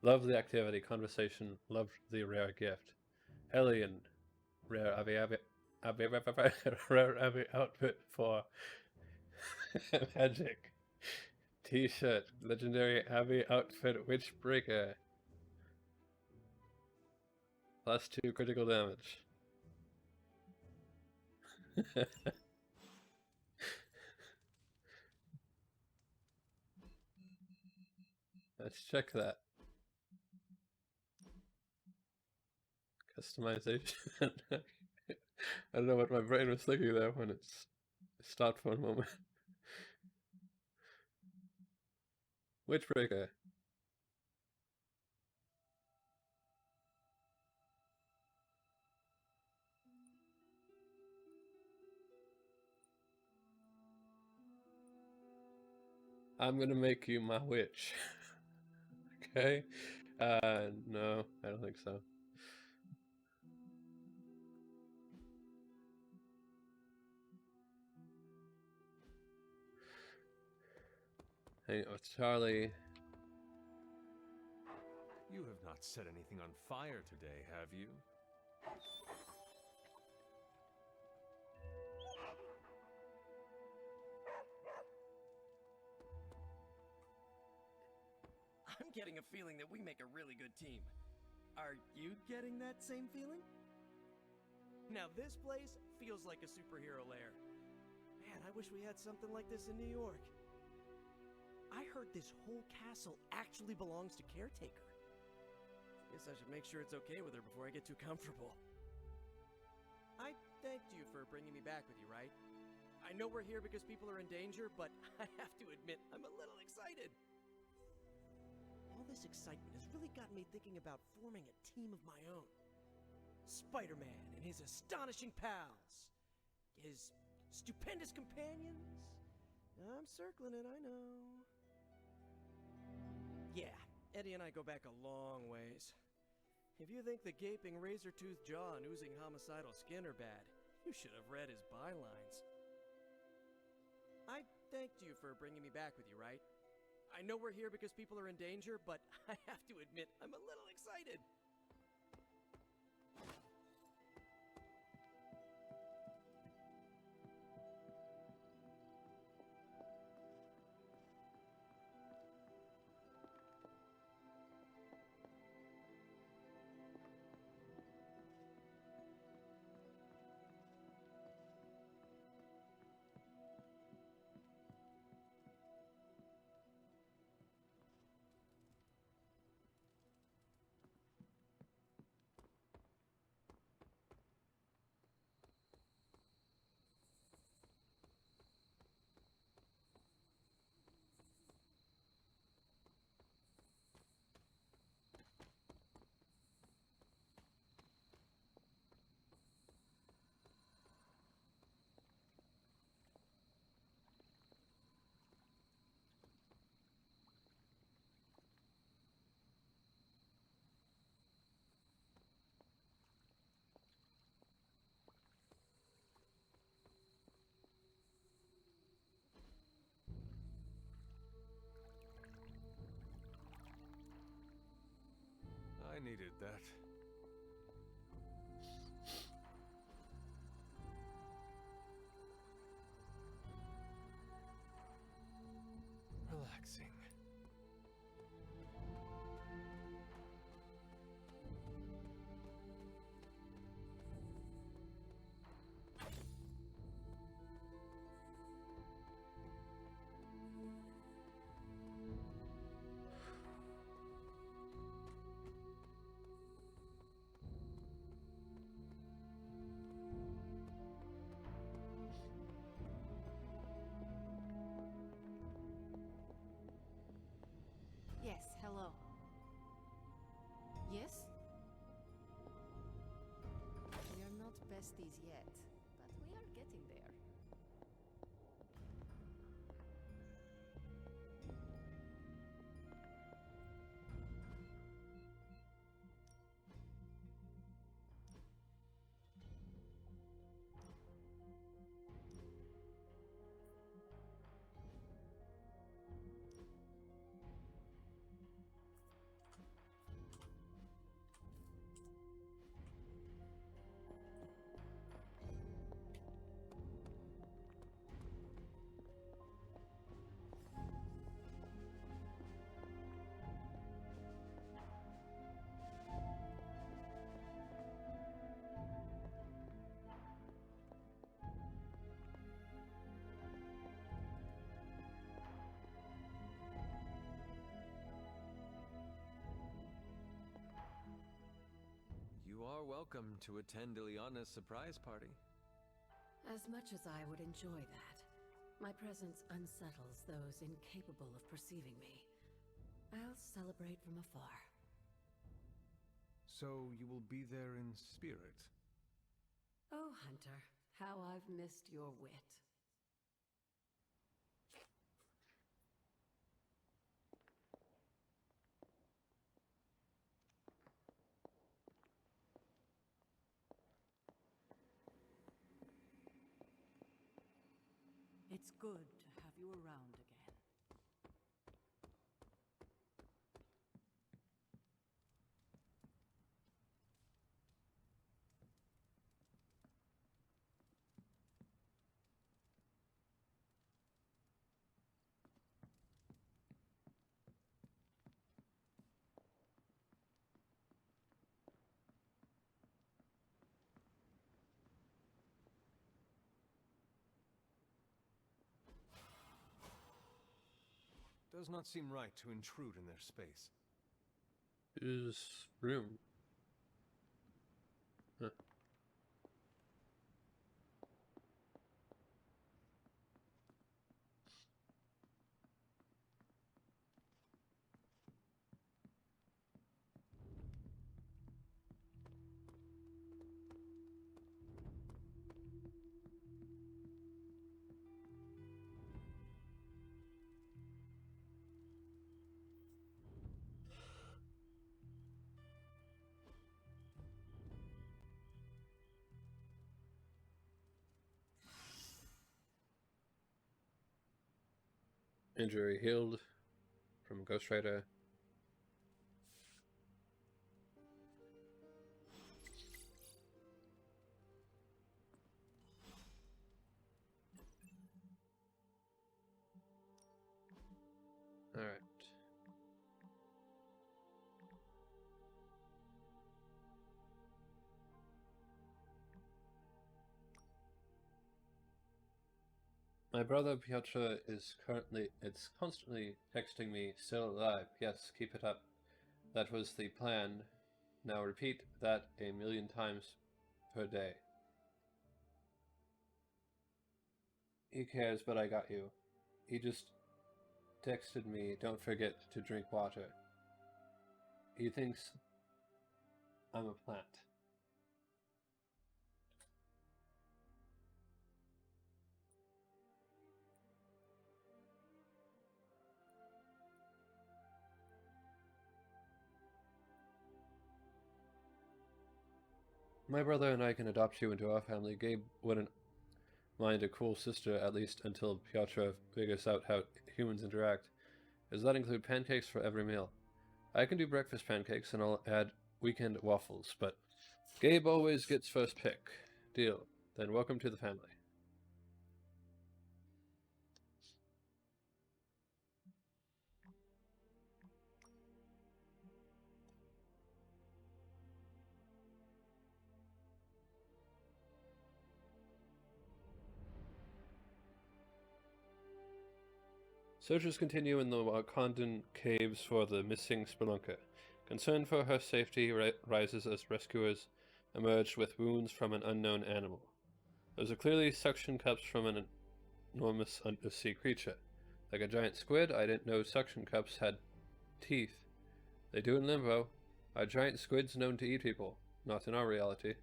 Love the activity, conversation, loved the rare gift. Hellion, rare rare outfit for magic. T-shirt, legendary Abbey outfit, Witchbreaker. +2 critical damage. Let's check that. Customization. I don't know what my brain was thinking there when it stopped for a moment. Witchbreaker. I'm gonna make you my witch. Okay? No, I don't think so. Hang on, Charlie. You have not set anything on fire today, have you? I'm getting a feeling that we make a really good team. Are you getting that same feeling? Now this place feels like a superhero lair. Man, I wish we had something like this in New York. I heard this whole castle actually belongs to Caretaker. Guess I should make sure it's okay with her before I get too comfortable. I thanked you for bringing me back with you, right? I know we're here because people are in danger, but I have to admit, I'm a little excited. All this excitement has really got me thinking about forming a team of my own. Spider-Man and his astonishing pals. His stupendous companions. I'm circling it, I know. Yeah, Eddie and I go back a long ways. If you think the gaping razor-toothed jaw and oozing homicidal skin are bad, you should have read his bylines. I thanked you for bringing me back with you, right? I know we're here because people are in danger, but I have to admit, I'm a little excited. needed that. Relaxing. Yes, hello. Yes? We are not besties yet, but we are getting there. You are welcome to attend Ileana's surprise party. As much as I would enjoy that, my presence unsettles those incapable of perceiving me. I'll celebrate from afar. So you will be there in spirit? Oh, Hunter, how I've missed your wit. It's good to have you around again. Does not seem right to intrude in their space. His room. Huh. Injury healed from Ghost Rider. All right. My brother Piotr is constantly texting me, still alive. Yes, keep it up. That was the plan. Now repeat that 1,000,000 times per day. He cares, but I got you. He just texted me, don't forget to drink water. He thinks I'm a plant. My brother and I can adopt you into our family. Gabe wouldn't mind a cool sister, at least until Piotr figures out how humans interact. Does that include pancakes for every meal? I can do breakfast pancakes, and I'll add weekend waffles, but Gabe always gets first pick. Deal. Then welcome to the family. Searches continue in the Wakandan caves for the missing spelunker. Concern for her safety rises as rescuers emerge with wounds from an unknown animal. Those are clearly suction cups from an enormous undersea creature. Like a giant squid, I didn't know suction cups had teeth. They do in Limbo. Are giant squids known to eat people? Not in our reality.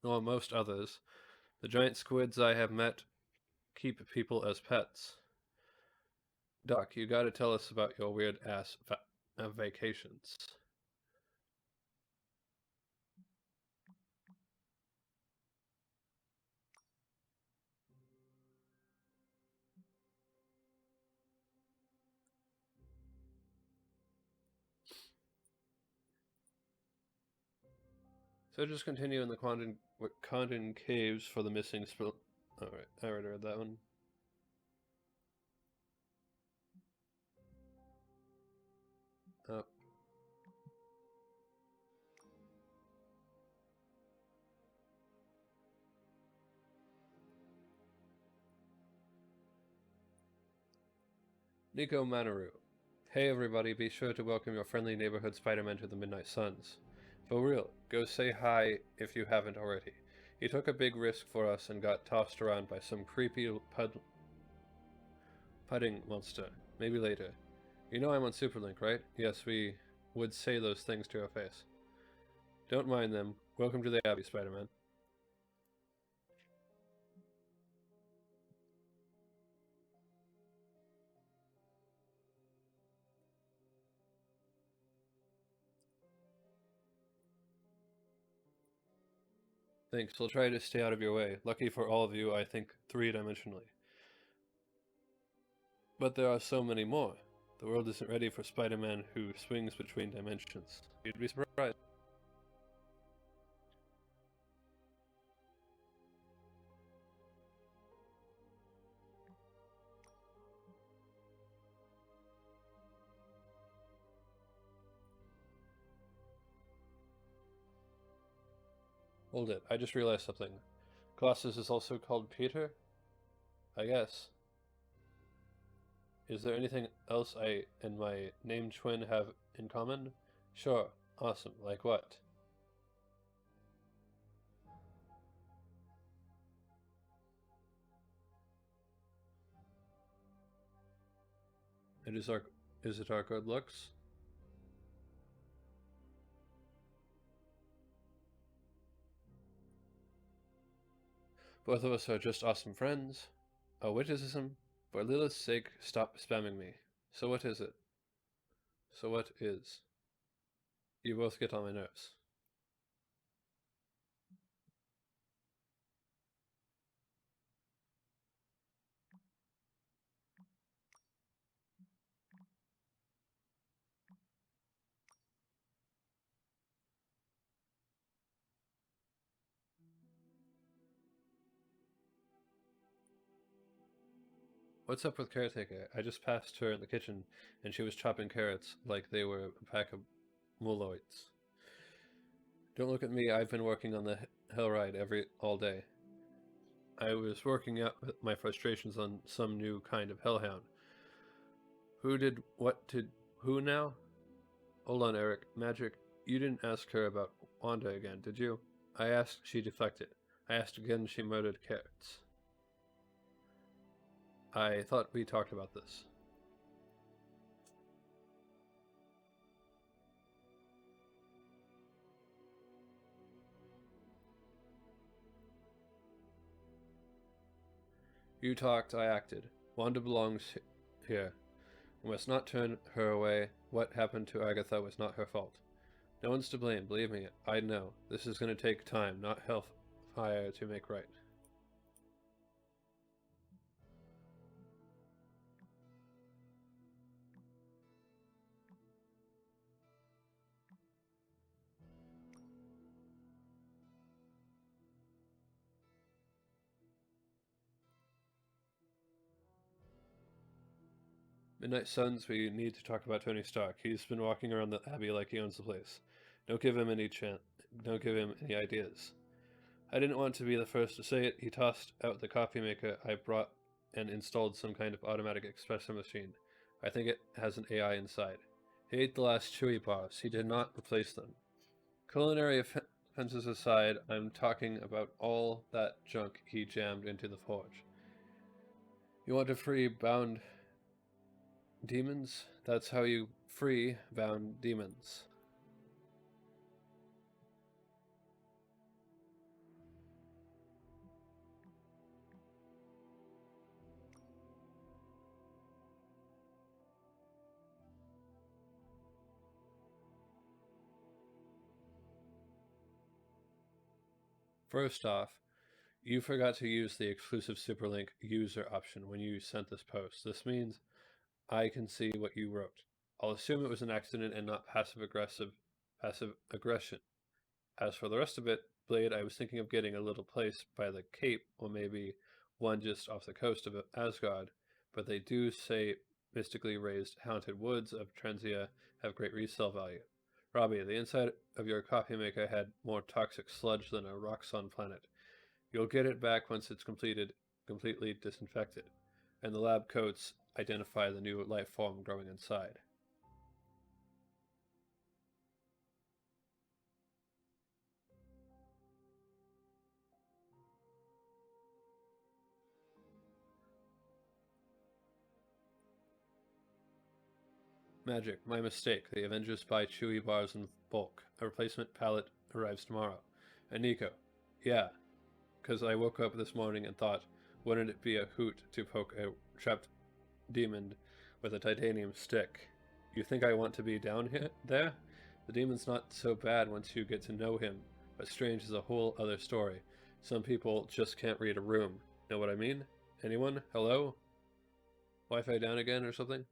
Nor most others. The giant squids I have met keep people as pets. Doc, you gotta tell us about your weird-ass vacations. Searches continue in the Wakandan caves for the missing Alright, I already read that one. Up. Nico Manaru. Hey everybody, be sure to welcome your friendly neighborhood Spider-Man to the Midnight Suns. For real, go say hi if you haven't already. He took a big risk for us and got tossed around by some creepy pudding monster. Maybe later. You know I'm on Superlink, right? Yes, we would say those things to your face. Don't mind them. Welcome to the Abbey, Spider-Man. Thanks, we'll try to stay out of your way. Lucky for all of you, I think three-dimensionally. But there are so many more. The world isn't ready for Spider-Man who swings between dimensions. You'd be surprised. Hold it, I just realized something. Colossus is also called Peter? I guess. Is there anything else I and my named twin have in common? Sure. Awesome. Like what? Is it our good looks? Both of us are just awesome friends. A witticism? For Lilith's sake, stop spamming me. So what is it? So what is? You both get on my nerves. What's up with Caretaker? I just passed her in the kitchen, and she was chopping carrots like they were a pack of muloids. Don't look at me, I've been working on the hell ride all day. I was working out my frustrations on some new kind of hellhound. Who did what to who now? Hold on, Eric. Magic, you didn't ask her about Wanda again, did you? I asked, she deflected. I asked again, she murdered carrots. I thought we talked about this. You talked, I acted. Wanda belongs here. We must not turn her away. What happened to Agatha was not her fault. No one's to blame, believe me, I know. This is going to take time, not ire to make right. Midnight Suns, we need to talk about Tony Stark. He's been walking around the Abbey like he owns the place. Don't give him any Don't give him any ideas. I didn't want to be the first to say it. He tossed out the coffee maker I brought and installed some kind of automatic espresso machine. I think it has an AI inside. He ate the last chewy bars. He did not replace them. Culinary offenses aside, I'm talking about all that junk he jammed into the forge. You want to free bound demons? That's how you free bound demons. First off, you forgot to use the exclusive Superlink user option when you sent this post. This means I can see what you wrote. I'll assume it was an accident and not passive aggression. As for the rest of it, Blade, I was thinking of getting a little place by the Cape, or maybe one just off the coast of Asgard, but they do say mystically raised haunted woods of Transia have great resale value. Robbie, the inside of your coffee maker had more toxic sludge than a Roxxon planet. You'll get it back once it's completely disinfected, and the lab coats identify the new life form growing inside. Magic, my mistake. The Avengers buy chewy bars in bulk. A replacement pallet arrives tomorrow. And Nico, yeah, because I woke up this morning and thought, wouldn't it be a hoot to poke a trapped demon with a titanium stick? You think I want to be down there? The demon's not so bad once you get to know him, but Strange is a whole other story. Some people just can't read a room. Know what I mean? Anyone? Hello? Wi-Fi down again or something?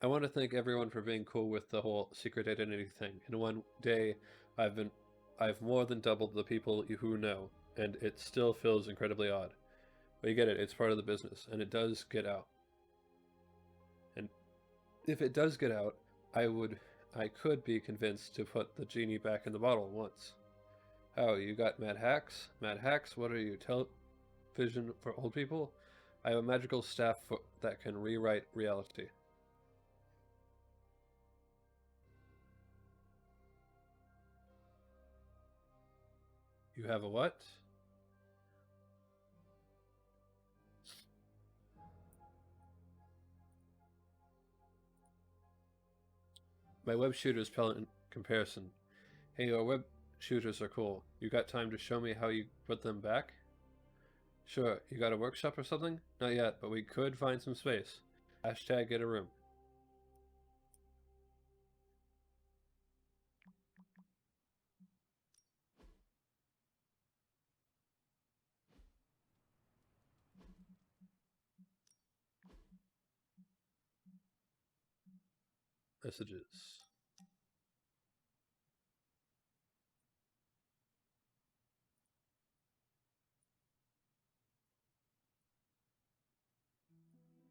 I want to thank everyone for being cool with the whole secret identity thing. In one day, I've more than doubled the people who know, and it still feels incredibly odd. But you get it, it's part of the business, and it does get out. And if it does get out, I could be convinced to put the genie back in the bottle once. Oh, you got mad hacks? Mad hacks? What are you, television for old people? I have a magical staff that can rewrite reality. You have a what? My web shooters pale in comparison. Hey, your web shooters are cool. You got time to show me how you put them back? Sure, you got a workshop or something? Not yet, but we could find some space. Hashtag get a room. Messages.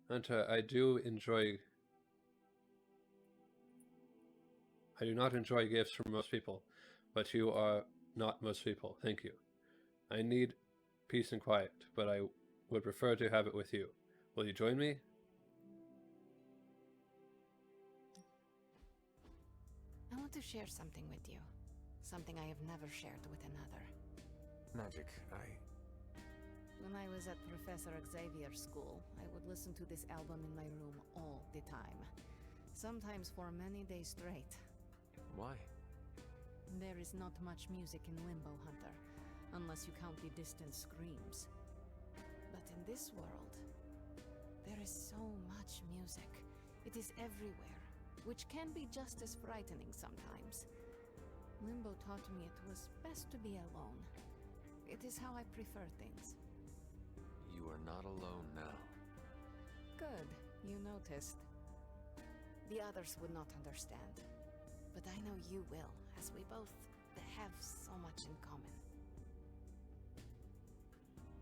Hunter, I do not enjoy gifts from most people, but you are not most people. Thank you. I need peace and quiet, but I would prefer to have it with you. Will you join me? I want to share something with you. Something I have never shared with another. Magic, When I was at Professor Xavier's school, I would listen to this album in my room all the time. Sometimes for many days straight. Why? There is not much music in Limbo, Hunter, unless you count the distant screams. But in this world, there is so much music. It is everywhere, which can be just as frightening sometimes. Limbo taught me it was best to be alone. It is how I prefer things. You are not alone now. Good, you noticed. The others would not understand, but I know you will, as we both have so much in common.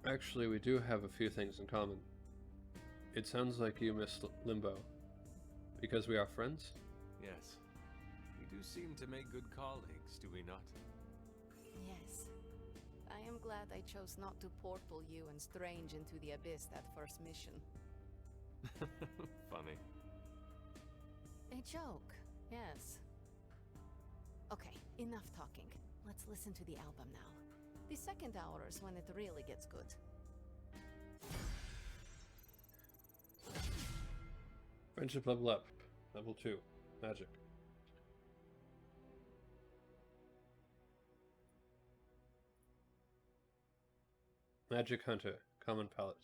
Actually, we do have a few things in common. It sounds like you miss Limbo. Because we are friends? Yes. We do seem to make good colleagues, do we not? Yes. I am glad I chose not to portal you and Strange into the abyss that first mission. Funny. A joke, yes. Okay, enough talking. Let's listen to the album now. The second hour is when it really gets good. Friendship level up. Level 2. Magic. Magic Hunter. Common palette.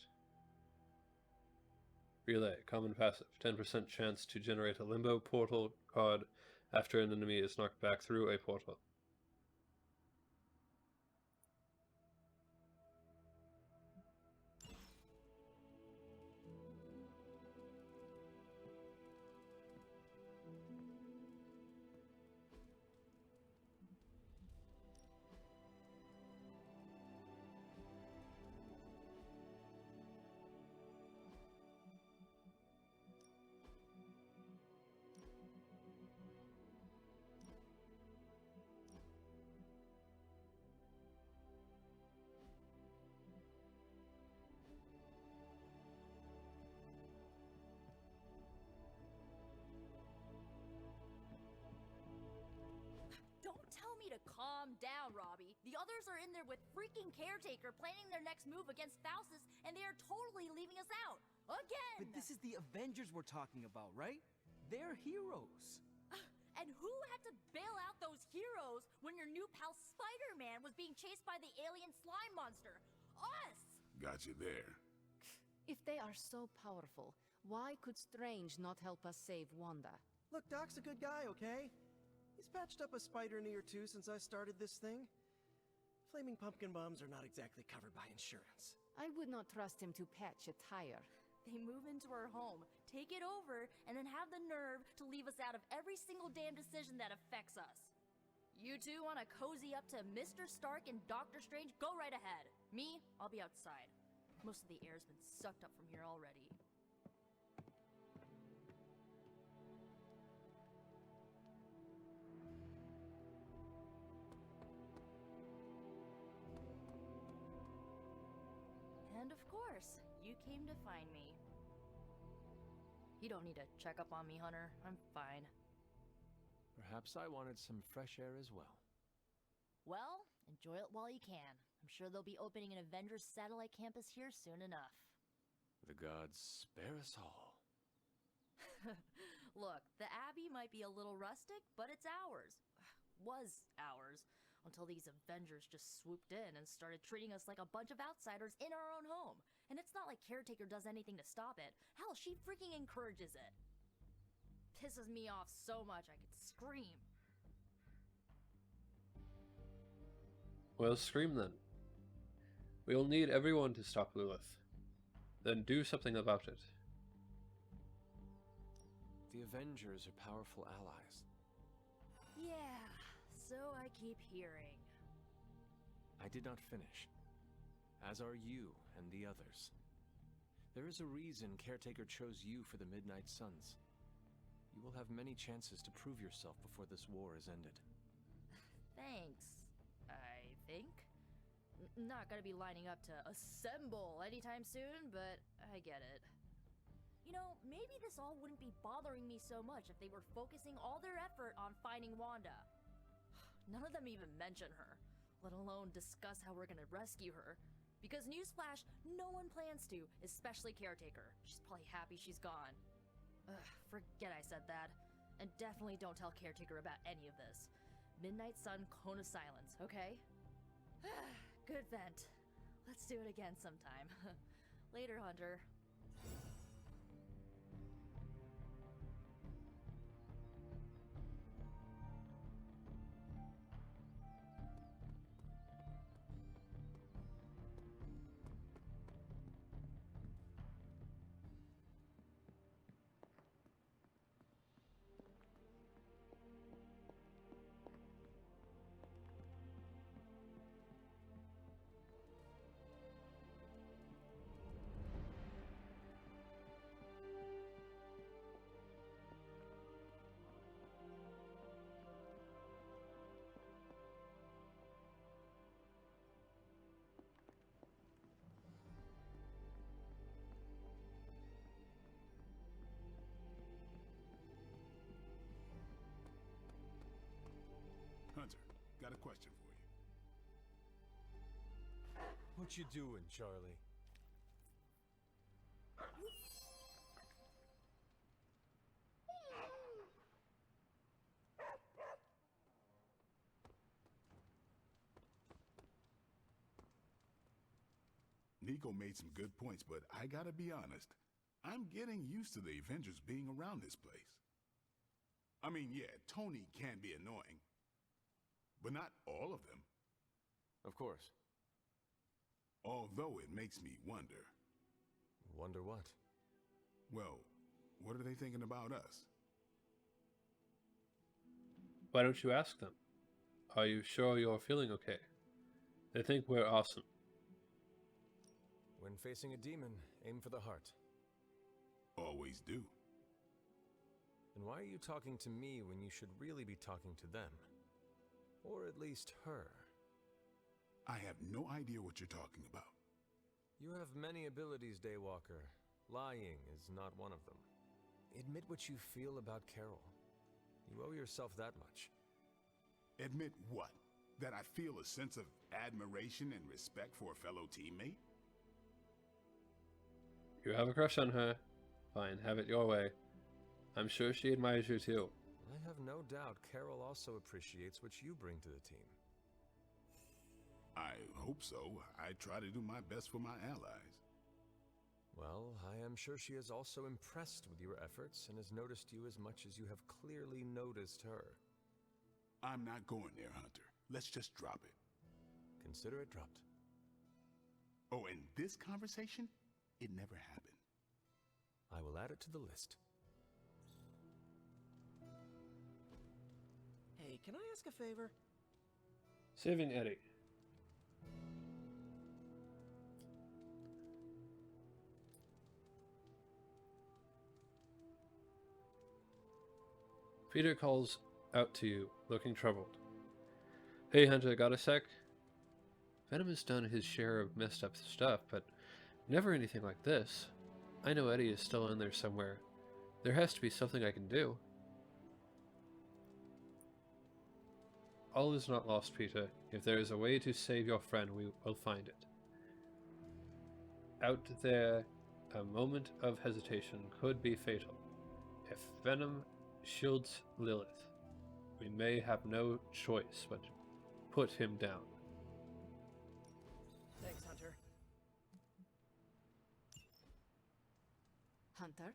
Relay. Common passive. 10% chance to generate a Limbo portal card after an enemy is knocked back through a portal. Don't tell me to calm down, Robbie. The others are in there with freaking Caretaker planning their next move against Faustus, and they are totally leaving us out. Again! But this is the Avengers we're talking about, right? They're heroes. And who had to bail out those heroes when your new pal Spider-Man was being chased by the alien slime monster? Us! Got you there. If they are so powerful, why could Strange not help us save Wanda? Look, Doc's a good guy, okay? He's patched up a spider knee or two since I started this thing. Flaming pumpkin bombs are not exactly covered by insurance. I would not trust him to patch a tire. They move into our home, take it over, and then have the nerve to leave us out of every single damn decision that affects us. You two want to cozy up to Mr. Stark and Doctor Strange? Go right ahead. Me, I'll be outside. Most of the air's been sucked up from here already. And of course, you came to find me. You don't need to check up on me, Hunter. I'm fine. Perhaps I wanted some fresh air as well. Well, enjoy it while you can. I'm sure they'll be opening an Avengers satellite campus here soon enough. The gods spare us all. Look, the Abbey might be a little rustic, but it's ours. Was ours. Until these Avengers just swooped in and started treating us like a bunch of outsiders in our own home. And it's not like Caretaker does anything to stop it. Hell, she freaking encourages it. Pisses me off so much I could scream. Well, scream then. We'll need everyone to stop Lilith. Then do something about it. The Avengers are powerful allies. Yeah, so I keep hearing. I did not finish. As are you and the others. There is a reason Caretaker chose you for the Midnight Suns. You will have many chances to prove yourself before this war is ended. Thanks, I think. Not gonna be lining up to assemble anytime soon, but I get it. You know, maybe this all wouldn't be bothering me so much if they were focusing all their effort on finding Wanda. None of them even mention her, let alone discuss how we're gonna rescue her. Because newsflash, no one plans to, especially Caretaker. She's probably happy she's gone. Ugh, forget I said that. And definitely don't tell Caretaker about any of this. Midnight Sun, Cone of Silence, okay? Good vent. Let's do it again sometime. Later, Hunter. Hunter, got a question for you. What you doing, Charlie? Nico made some good points, but I gotta be honest. I'm getting used to the Avengers being around this place. I mean, yeah, Tony can be annoying, but not all of them. Of course. Although it makes me wonder. Wonder what? Well, what are they thinking about us? Why don't you ask them? Are you sure you're feeling okay? They think we're awesome. When facing a demon, aim for the heart. Always do. Then why are you talking to me when you should really be talking to them? Or at least her? I have no idea what you're talking about. You have many abilities, Daywalker. Lying is not one of them. Admit what you feel about Carol. You owe yourself that much. Admit what? That I feel a sense of admiration and respect for a fellow teammate? You have a crush on her. Fine, have it your way. I'm sure she admires you too. I have no doubt Carol also appreciates what you bring to the team. I hope so. I try to do my best for my allies. Well, I am sure she is also impressed with your efforts and has noticed you as much as you have clearly noticed her. I'm not going there, Hunter. Let's just drop it. Consider it dropped. Oh, and this conversation? It never happened. I will add it to the list. Hey, can I ask a favor? Saving Eddie. Peter calls out to you, looking troubled. Hey Hunter, got a sec? Venom has done his share of messed up stuff, but never anything like this. I know Eddie is still in there somewhere. There has to be something I can do. All is not lost, Peter. If there is a way to save your friend, we will find it. Out there, a moment of hesitation could be fatal. If Venom shields Lilith, we may have no choice but to put him down. Thanks, Hunter. Hunter?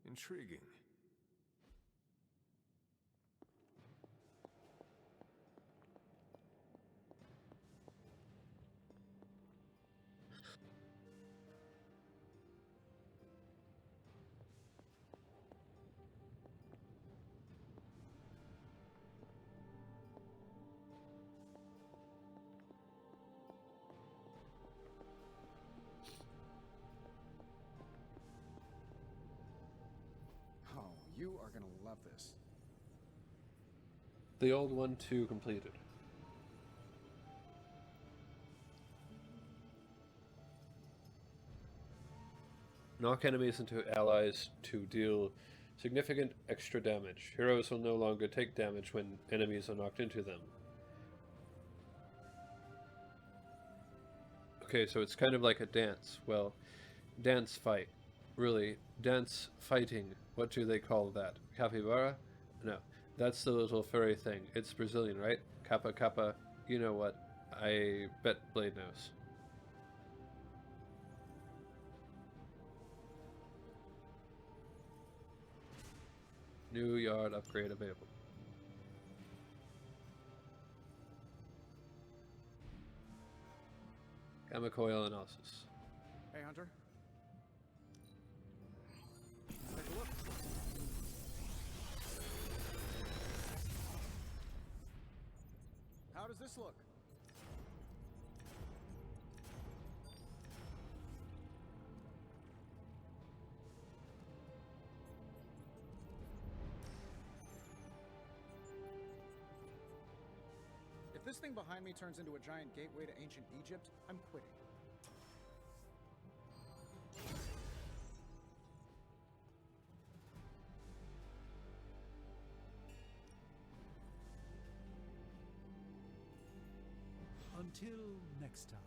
Intriguing. Oh, you are gonna love this. The old one too completed. Knock enemies into allies to deal Significant extra damage. Heroes will no longer take damage when enemies are knocked into them. Okay, so it's kind of like a dance. Well, dance fight. Really, dance fighting. What do they call that? Capybara? No, that's the little furry thing. It's Brazilian, right? Kappa kappa. You know what? I bet Blade knows. New yard upgrade available. Gamma coil analysis. Hey, Hunter. Take a look. How does this look? If this thing behind me turns into a giant gateway to ancient Egypt, I'm quitting. Until next time.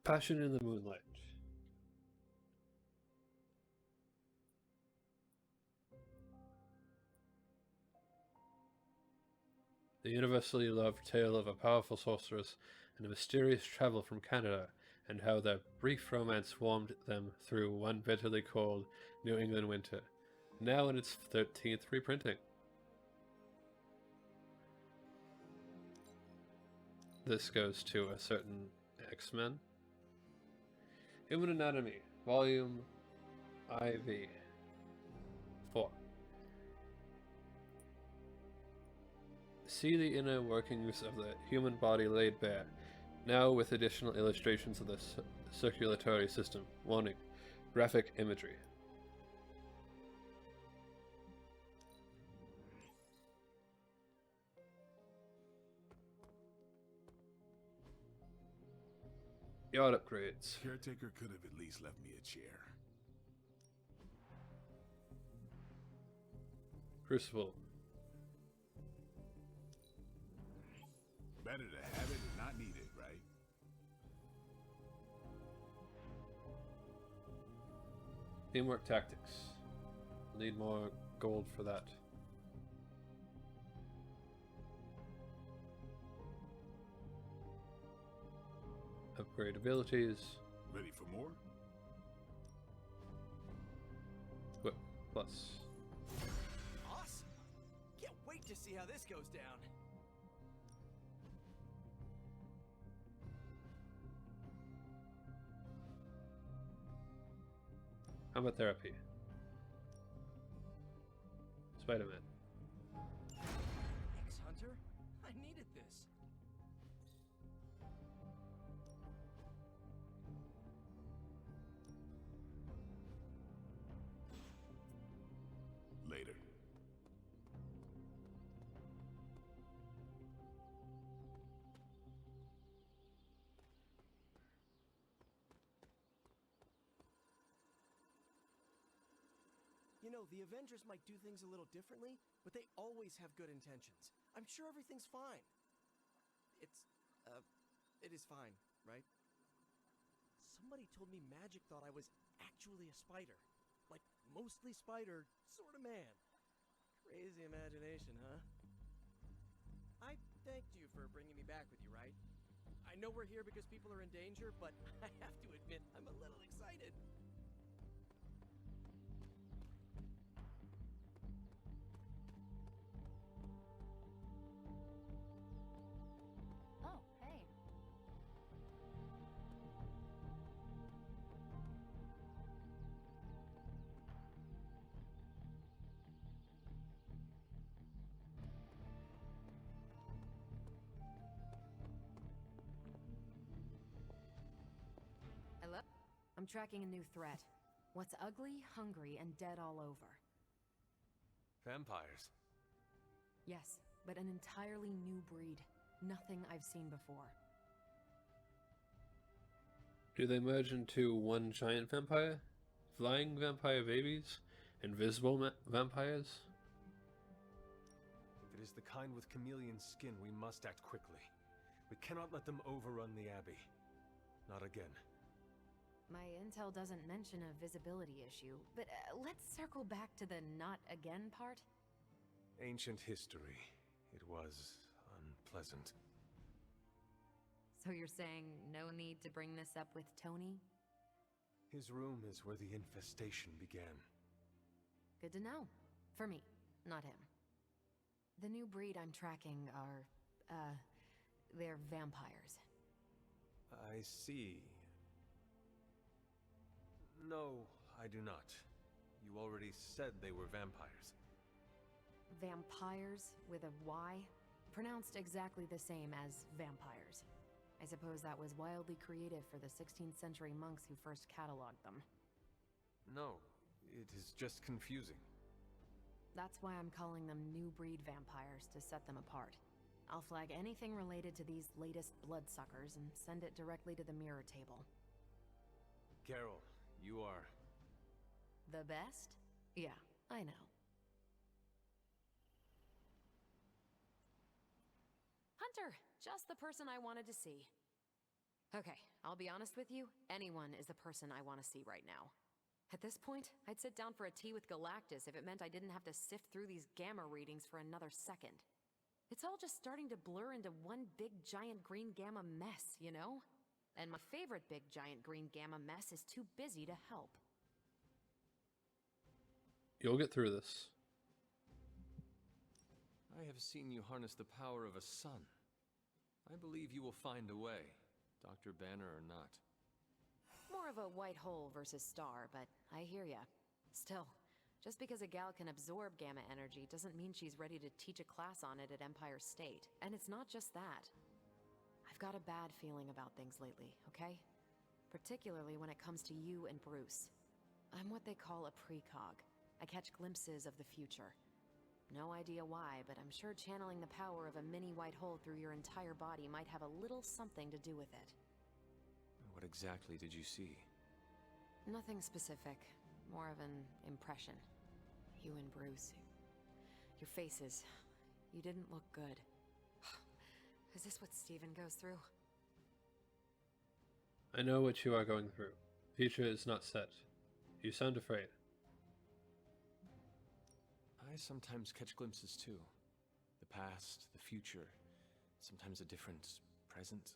Passion in the Moonlight. The universally loved tale of a powerful sorceress and a mysterious travel from Canada, and how their brief romance warmed them through one bitterly cold New England winter, now in its 13th reprinting. This goes to a certain X-Men. Human Anatomy, Volume IV 4. See the inner workings of the human body laid bare, now with additional illustrations of the circulatory system. Warning, graphic imagery. Yard upgrades. Caretaker could have at least left me a chair. Crucible. Better to have it and not need it, right? Teamwork tactics. Need more gold for that. Upgrade abilities. Ready for more? Whip plus. Awesome! Can't wait to see how this goes down. Combat therapy. Spider-Man. Thanks, Hunter. I needed this. Later. You know, the Avengers might do things a little differently, but they always have good intentions. I'm sure everything's fine. It is fine, right? Somebody told me Magic thought I was actually a spider. Like, mostly spider, sort of man. Crazy imagination, huh? I thanked you for bringing me back with you, right? I know we're here because people are in danger, but I have to admit, I'm a little excited. Oh, hey. I'm tracking a new threat. What's ugly, hungry, and dead all over. Vampires. Yes, but an entirely new breed. Nothing I've seen before. Do they merge into one giant vampire? Flying vampire babies? Invisible vampires? If it is the kind with chameleon skin, we must act quickly. We cannot let them overrun the Abbey. Not again. My intel doesn't mention a visibility issue, but let's circle back to the not again part. Ancient history. It was unpleasant. So you're saying no need to bring this up with Tony? His room is where the infestation began. Good to know. For me, not him. The new breed I'm tracking are, they're vampires. I see. No, I do not. You already said they were vampires. Vampires with a Y? Pronounced exactly the same as vampires. I suppose that was wildly creative for the 16th century monks who first cataloged them. No, it is just confusing. That's why I'm calling them new breed vampires, to set them apart. I'll flag anything related to these latest bloodsuckers and send it directly to the mirror table. Carol, you are... The best? Yeah, I know. Hunter, just the person I wanted to see. Okay, I'll be honest with you, anyone is the person I want to see right now. At this point, I'd sit down for a tea with Galactus if it meant I didn't have to sift through these gamma readings for another second. It's all just starting to blur into one big giant green gamma mess, you know? And my favorite big giant green gamma mess is too busy to help. You'll get through this. I have seen you harness the power of a sun. I believe you will find a way, Dr. Banner or not. More of a white hole versus star, but I hear ya. Still, just because a gal can absorb gamma energy doesn't mean she's ready to teach a class on it at Empire State. And it's not just that. I've got a bad feeling about things lately, okay? Particularly when it comes to you and Bruce. I'm what they call a precog. I catch glimpses of the future. No idea why, but I'm sure channeling the power of a mini white hole through your entire body might have a little something to do with it. What exactly did you see? Nothing specific. More of an impression. You and Bruce. Your faces. You didn't look good. Is this what Steven goes through? I know what you are going through. Future is not set. You sound afraid. I sometimes catch glimpses too. The past, the future, sometimes a different present.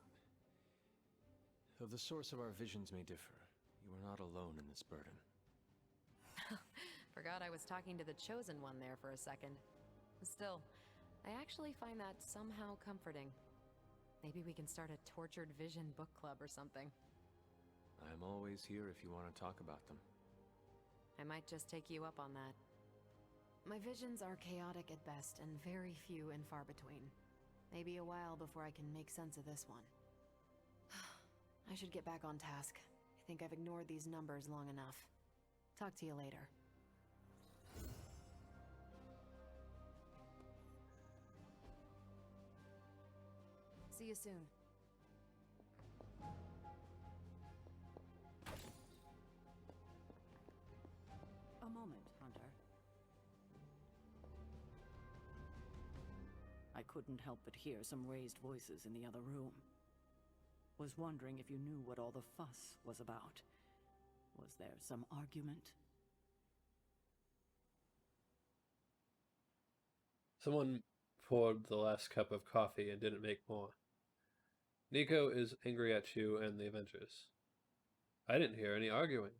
Though the source of our visions may differ, you are not alone in this burden. Forgot I was talking to the Chosen One there for a second. Still, I actually find that somehow comforting. Maybe we can start a Tortured Vision book club or something. I'm always here if you want to talk about them. I might just take you up on that. My visions are chaotic at best and very few and far between. Maybe a while before I can make sense of this one. I should get back on task. I think I've ignored these numbers long enough. Talk to you later. See you soon. A moment, Hunter. I couldn't help but hear some raised voices in the other room. Was wondering if you knew what all the fuss was about. Was there some argument? Someone poured the last cup of coffee and didn't make more. Nico is angry at you and the Avengers. I didn't hear any arguing.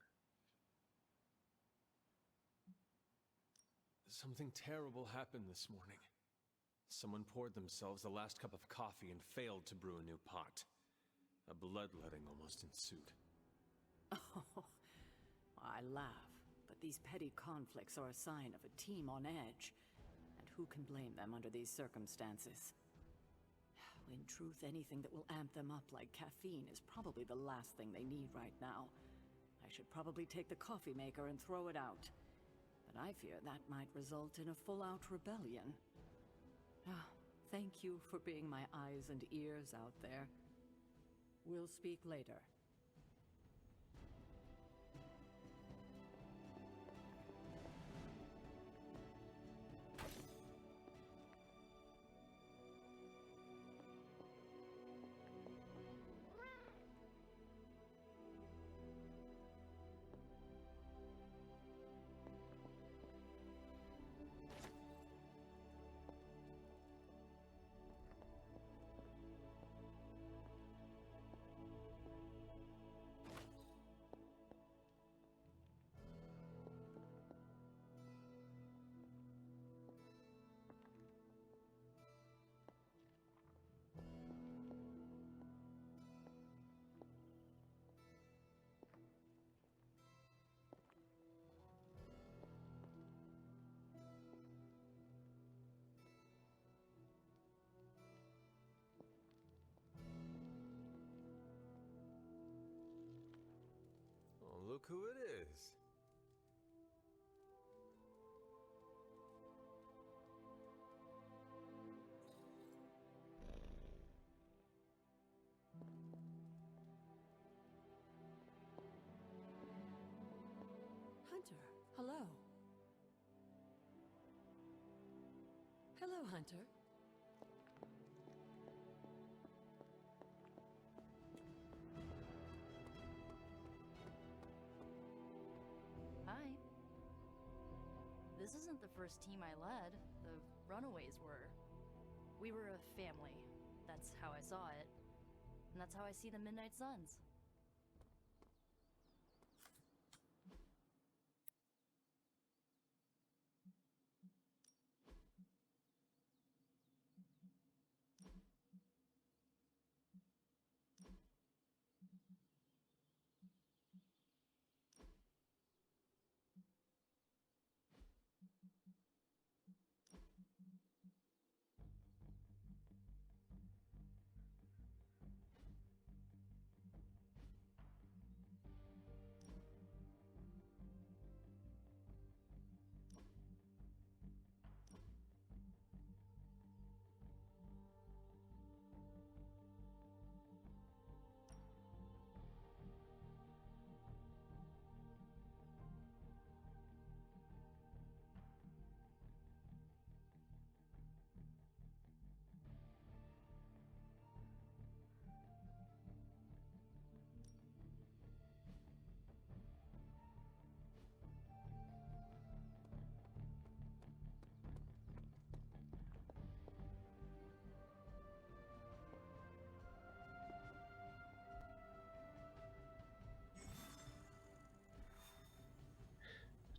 Something terrible happened this morning. Someone poured themselves the last cup of coffee and failed to brew a new pot. A bloodletting almost ensued. Oh, I laugh, but these petty conflicts are a sign of a team on edge. And who can blame them under these circumstances? In truth, anything that will amp them up like caffeine is probably the last thing they need right now. I should probably take the coffee maker and throw it out. But I fear that might result in a full-out rebellion. Ah, thank you for being my eyes and ears out there. We'll speak later. Oh, look who it is. Hunter, hello. Hello, Hunter. Hi. This isn't the first team I led. The Runaways were. We were a family. That's how I saw it. And that's how I see the Midnight Suns.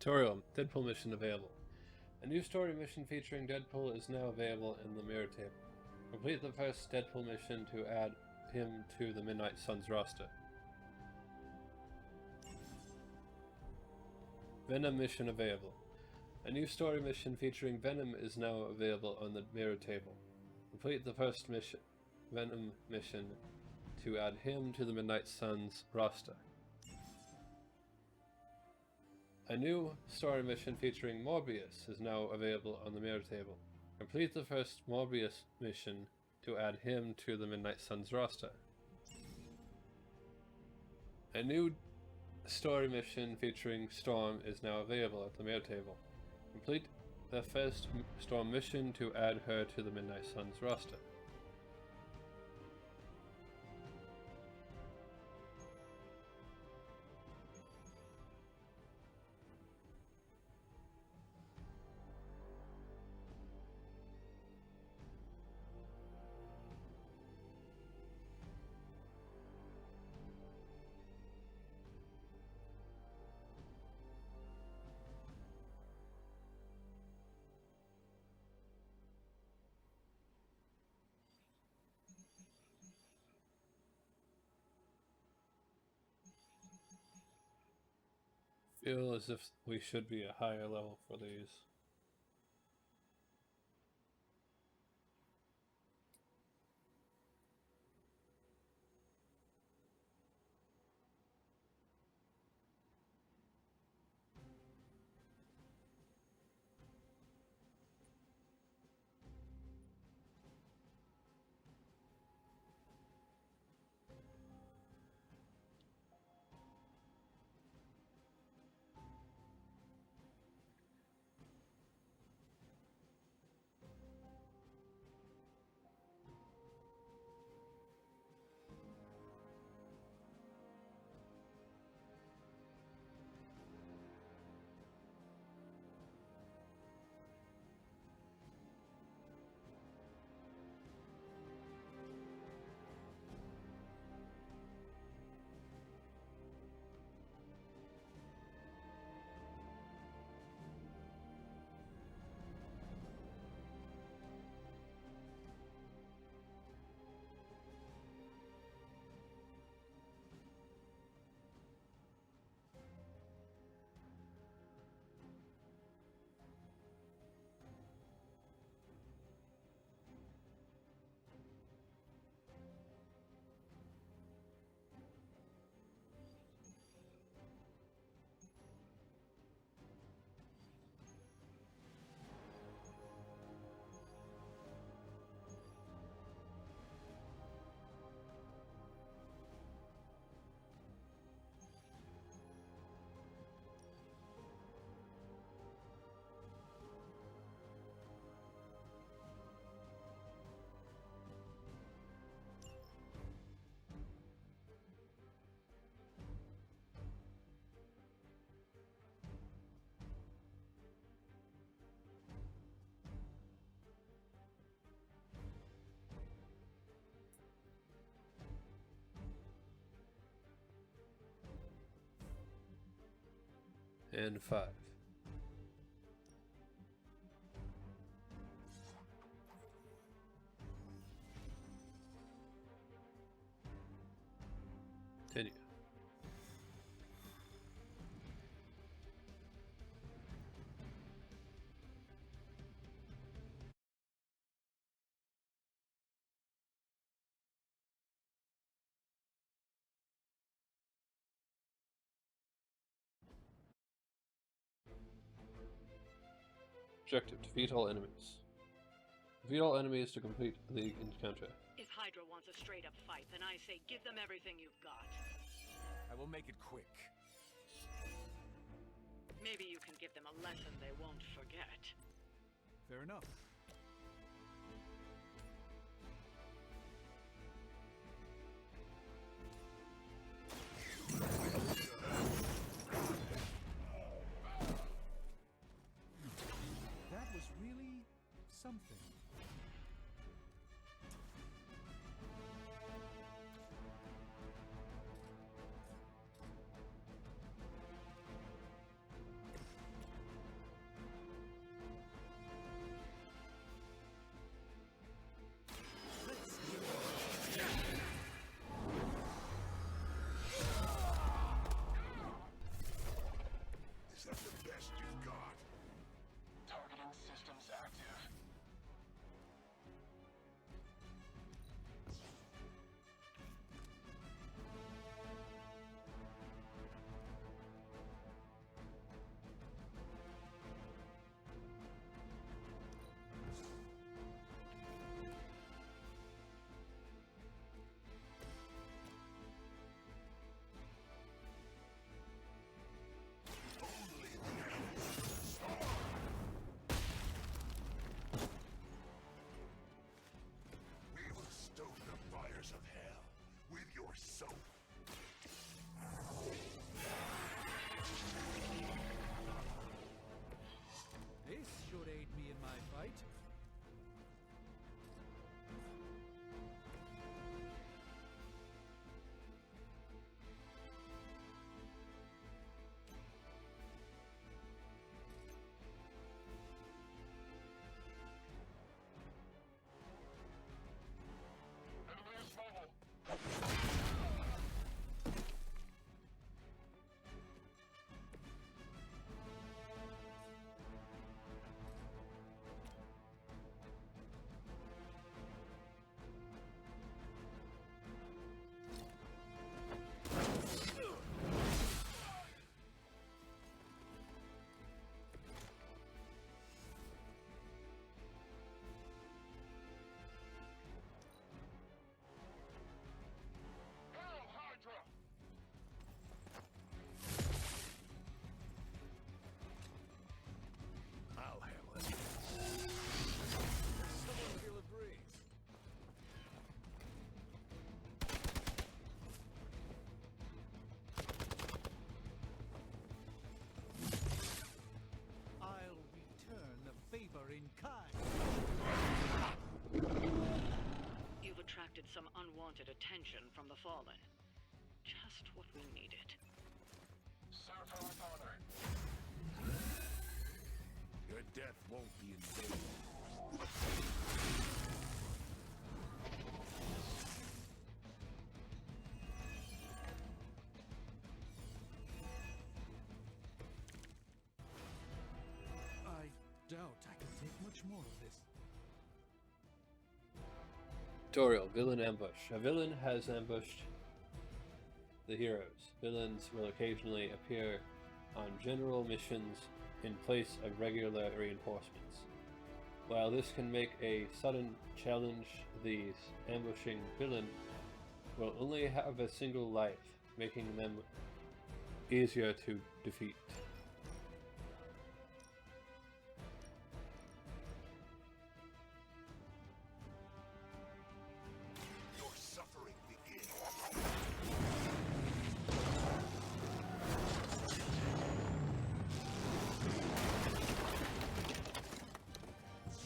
Tutorial, Deadpool mission available. A new story mission featuring Deadpool is now available in the mirror table. Complete the first Deadpool mission to add him to the Midnight Suns roster. Venom mission available. A new story mission featuring Venom is now available on the mirror table. Complete the first Venom mission to add him to the Midnight Suns roster. A new story mission featuring Morbius is now available on the mirror table. Complete the first Morbius mission to add him to the Midnight Suns roster. A new story mission featuring Storm is now available at the mirror table. Complete the first Storm mission to add her to the Midnight Suns roster. Feel as if we should be a higher level for these. and 5. Continue. Objective: defeat all enemies. Defeat all enemies to complete the encounter. If Hydra wants a straight-up fight, then I say give them everything you've got. I will make it quick. Maybe you can give them a lesson they won't forget. Fair enough. That was really something. Is that the best you've got? Targeting systems active. We will stoke the fires of hell with your soap. This should aid me in my fight. Enemy is mobile. Hail Hydra! I'll handle it. Someone feel a breeze. I'll return the favor in kind. You've attracted some unwanted attention from the Fallen. Just what we needed. Serve her with honor. Your death won't be in vain. I doubt I can take much more of this. Tutorial: Villain ambush. A villain has ambushed the heroes. Villains will occasionally appear on general missions in place of regular reinforcements. While this can make a sudden challenge, the ambushing villain will only have a single life, making them easier to defeat. Your suffering begins.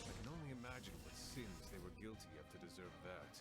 I can only imagine what sins they were guilty of to deserve that.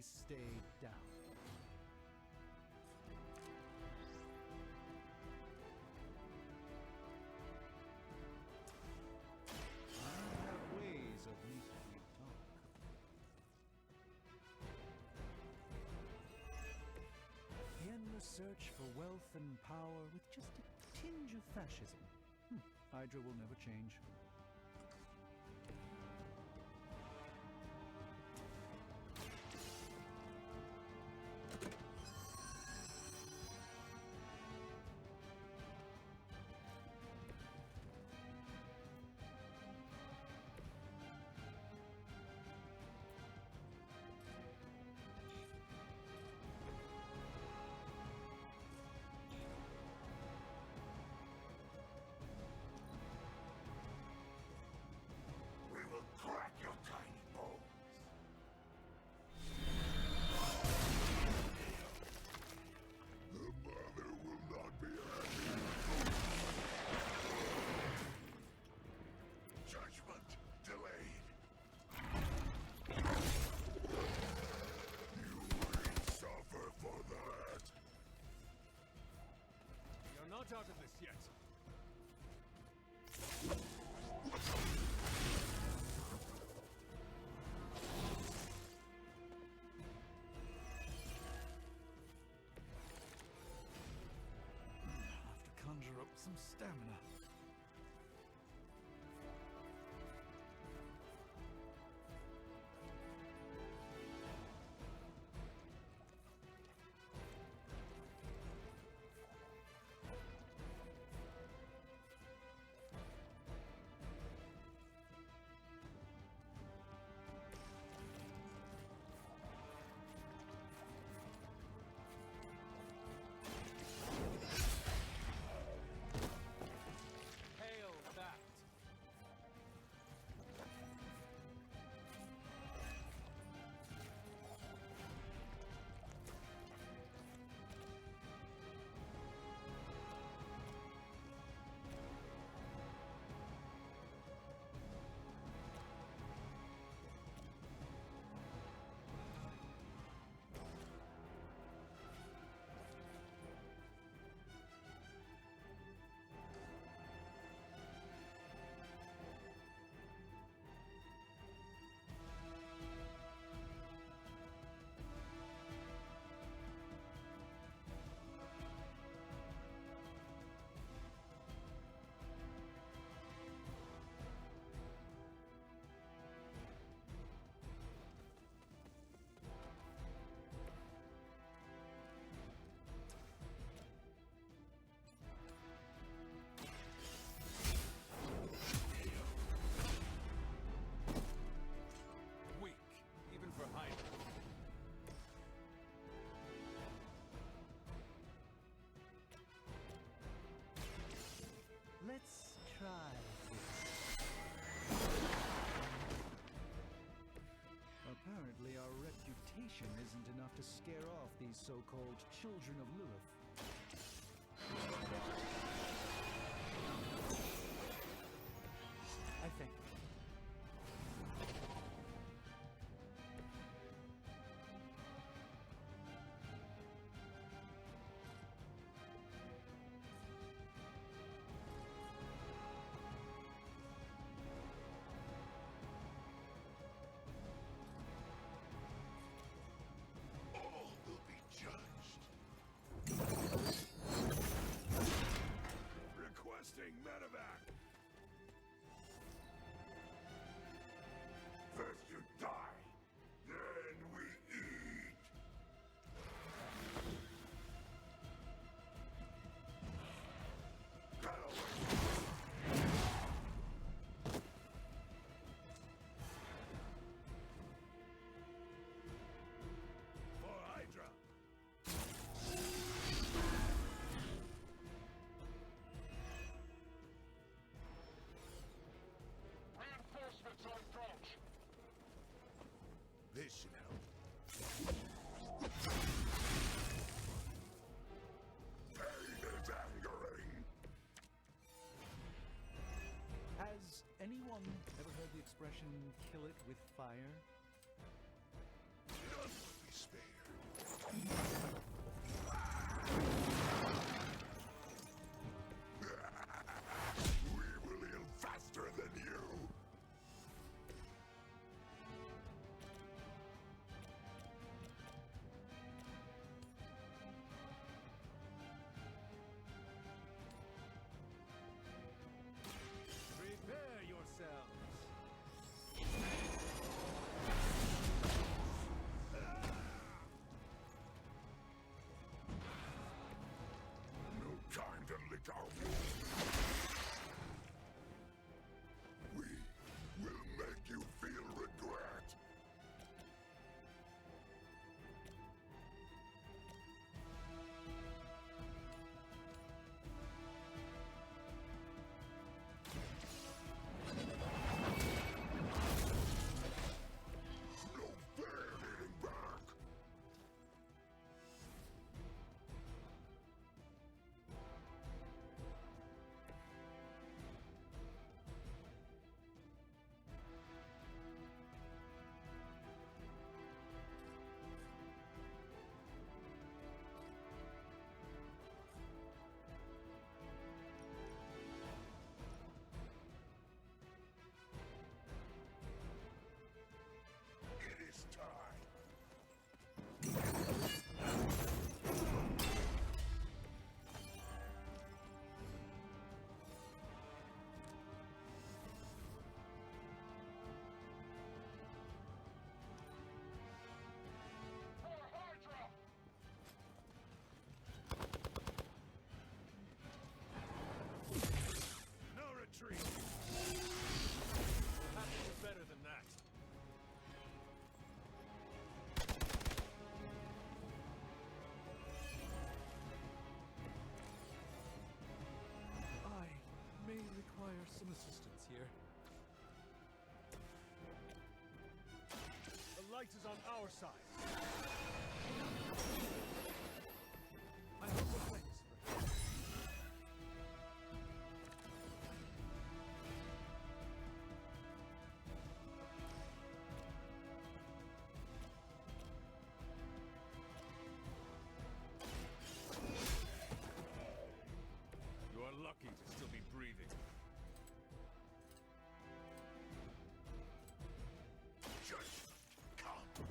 stay down. I have ways of making you talk. The endless search for wealth and power with just a tinge of fascism. Hydra will never change. We will crack your tiny bones. The mother will not be happy. Judgment delayed. You will suffer for that. You're not out of this yet. I'll have to conjure up some stamina. Hail that! Weak, even for Hydra. Let's try this. Apparently our reputation isn't enough to scare off these so-called children of Lilith. I thank you. All will be judged. Requesting medevac. First you die, then we eat. Battle. For Hydra. Reinforcements on approach. This should help. Pain is angering. Has anyone ever heard the expression, kill it with fire? None will be spare. We will heal faster than you! Prepare yourselves! No time to lick our wounds. We will make you feel regret. No fair hitting back. It is time. No retreat! Happened better than that. I may require some assistance here. The light is on our side. I hope the flames for You are lucky to still be breathing. Just comes.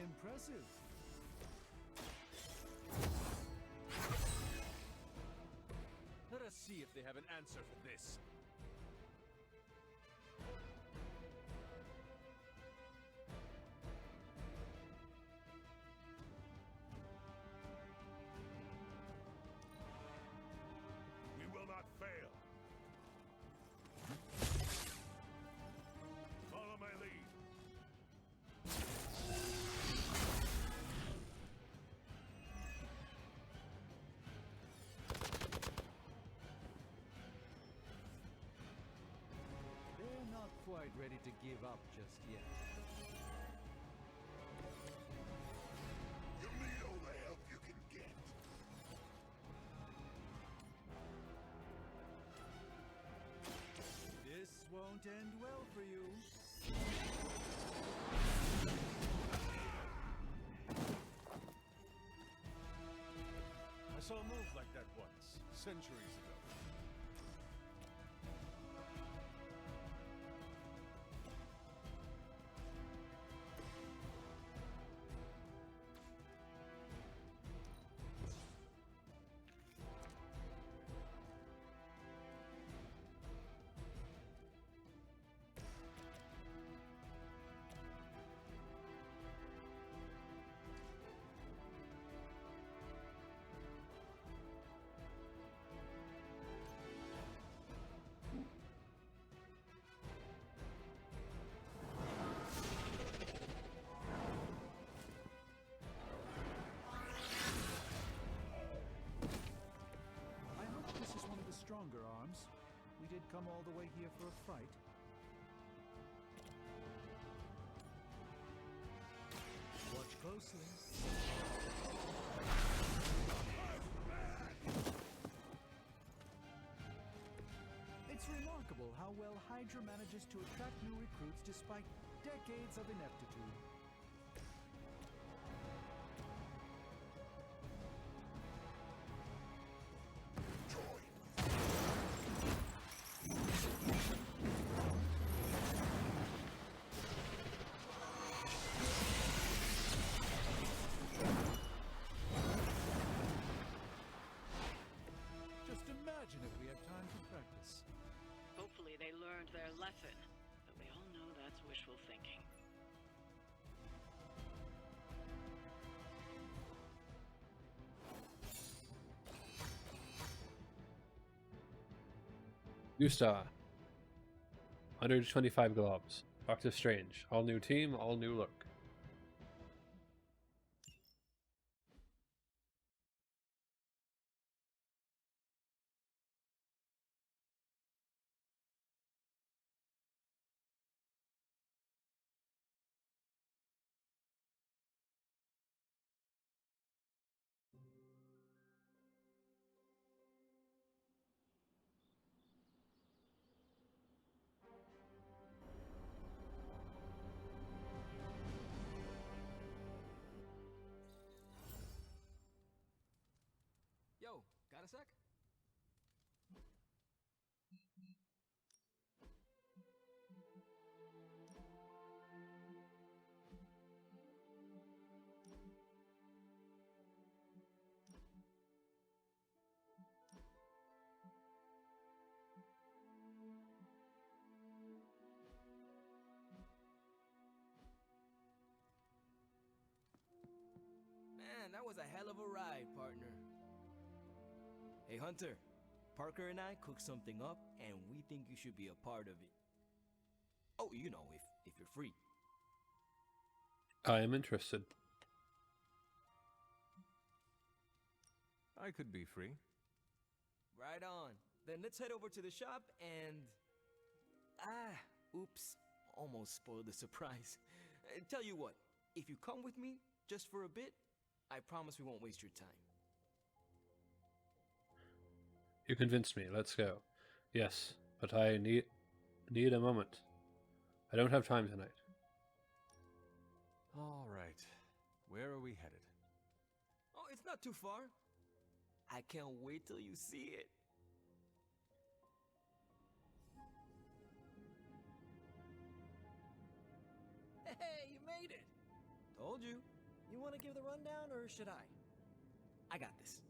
impressive. Let us see if they have an answer for this. We will not fail. Follow my lead. They're not quite ready to give up just yet. You'll need all the help you can get. This won't end well for you. I saw a move like that once, centuries ago. I hope this is one of the stronger arms. We did come all the way here for a fight. Watch closely. It's remarkable. remarkable how well Hydra manages to attract new recruits despite decades of ineptitude. Just imagine if we had time for practice. Hopefully they learned their lesson, but we all know that's wishful thinking. New star. 125 globs. Doctor Strange. All new team, all new look. Yo, got a sec? Man, that was a hell of a ride, partner. Hey, Hunter. Parker and I cooked something up, and we think you should be a part of it. Oh, you know, if you're free. I am interested. I could be free. Right on. Then let's head over to the shop and... oops. Almost spoiled the surprise. Tell you what, if you come with me, just for a bit, I promise we won't waste your time. You convinced me. Let's go. Yes, but I need a moment. I don't have time tonight. All right. Where are we headed? Oh, it's not too far. I can't wait till you see it. Hey, you made it! Told you. You want to give the rundown, or should I? I got this.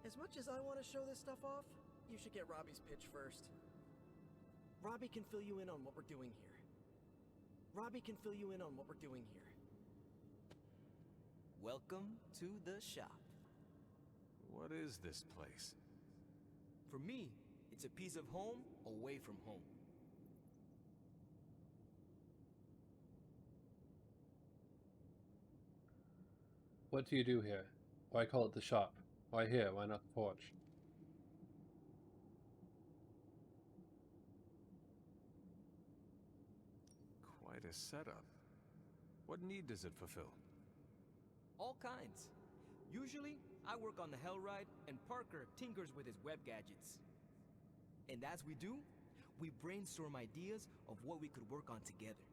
As much as I want to show this stuff off, you should get Robbie's pitch first. Robbie can fill you in on what we're doing here. Welcome to the shop. What is this place? For me, it's a piece of home away from home. What do you do here? Why call it the shop? Why here? Why not the porch? Quite a setup. What need does it fulfill? All kinds. Usually, I work on the Hellride, and Parker tinkers with his web gadgets. And as we do, we brainstorm ideas of what we could work on together.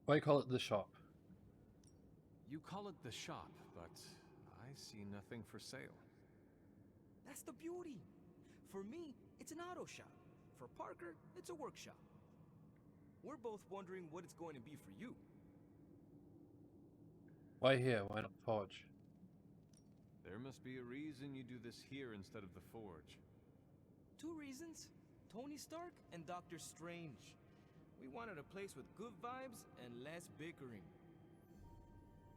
Why call it the shop? You call it the shop, but I see nothing for sale. That's the beauty. For me, it's an auto shop. For Parker, it's a workshop. We're both wondering what it's going to be for you. Why here? Why not the forge? There must be a reason you do this here instead of the forge. 2 reasons. Tony Stark and Doctor Strange. We wanted a place with good vibes and less bickering.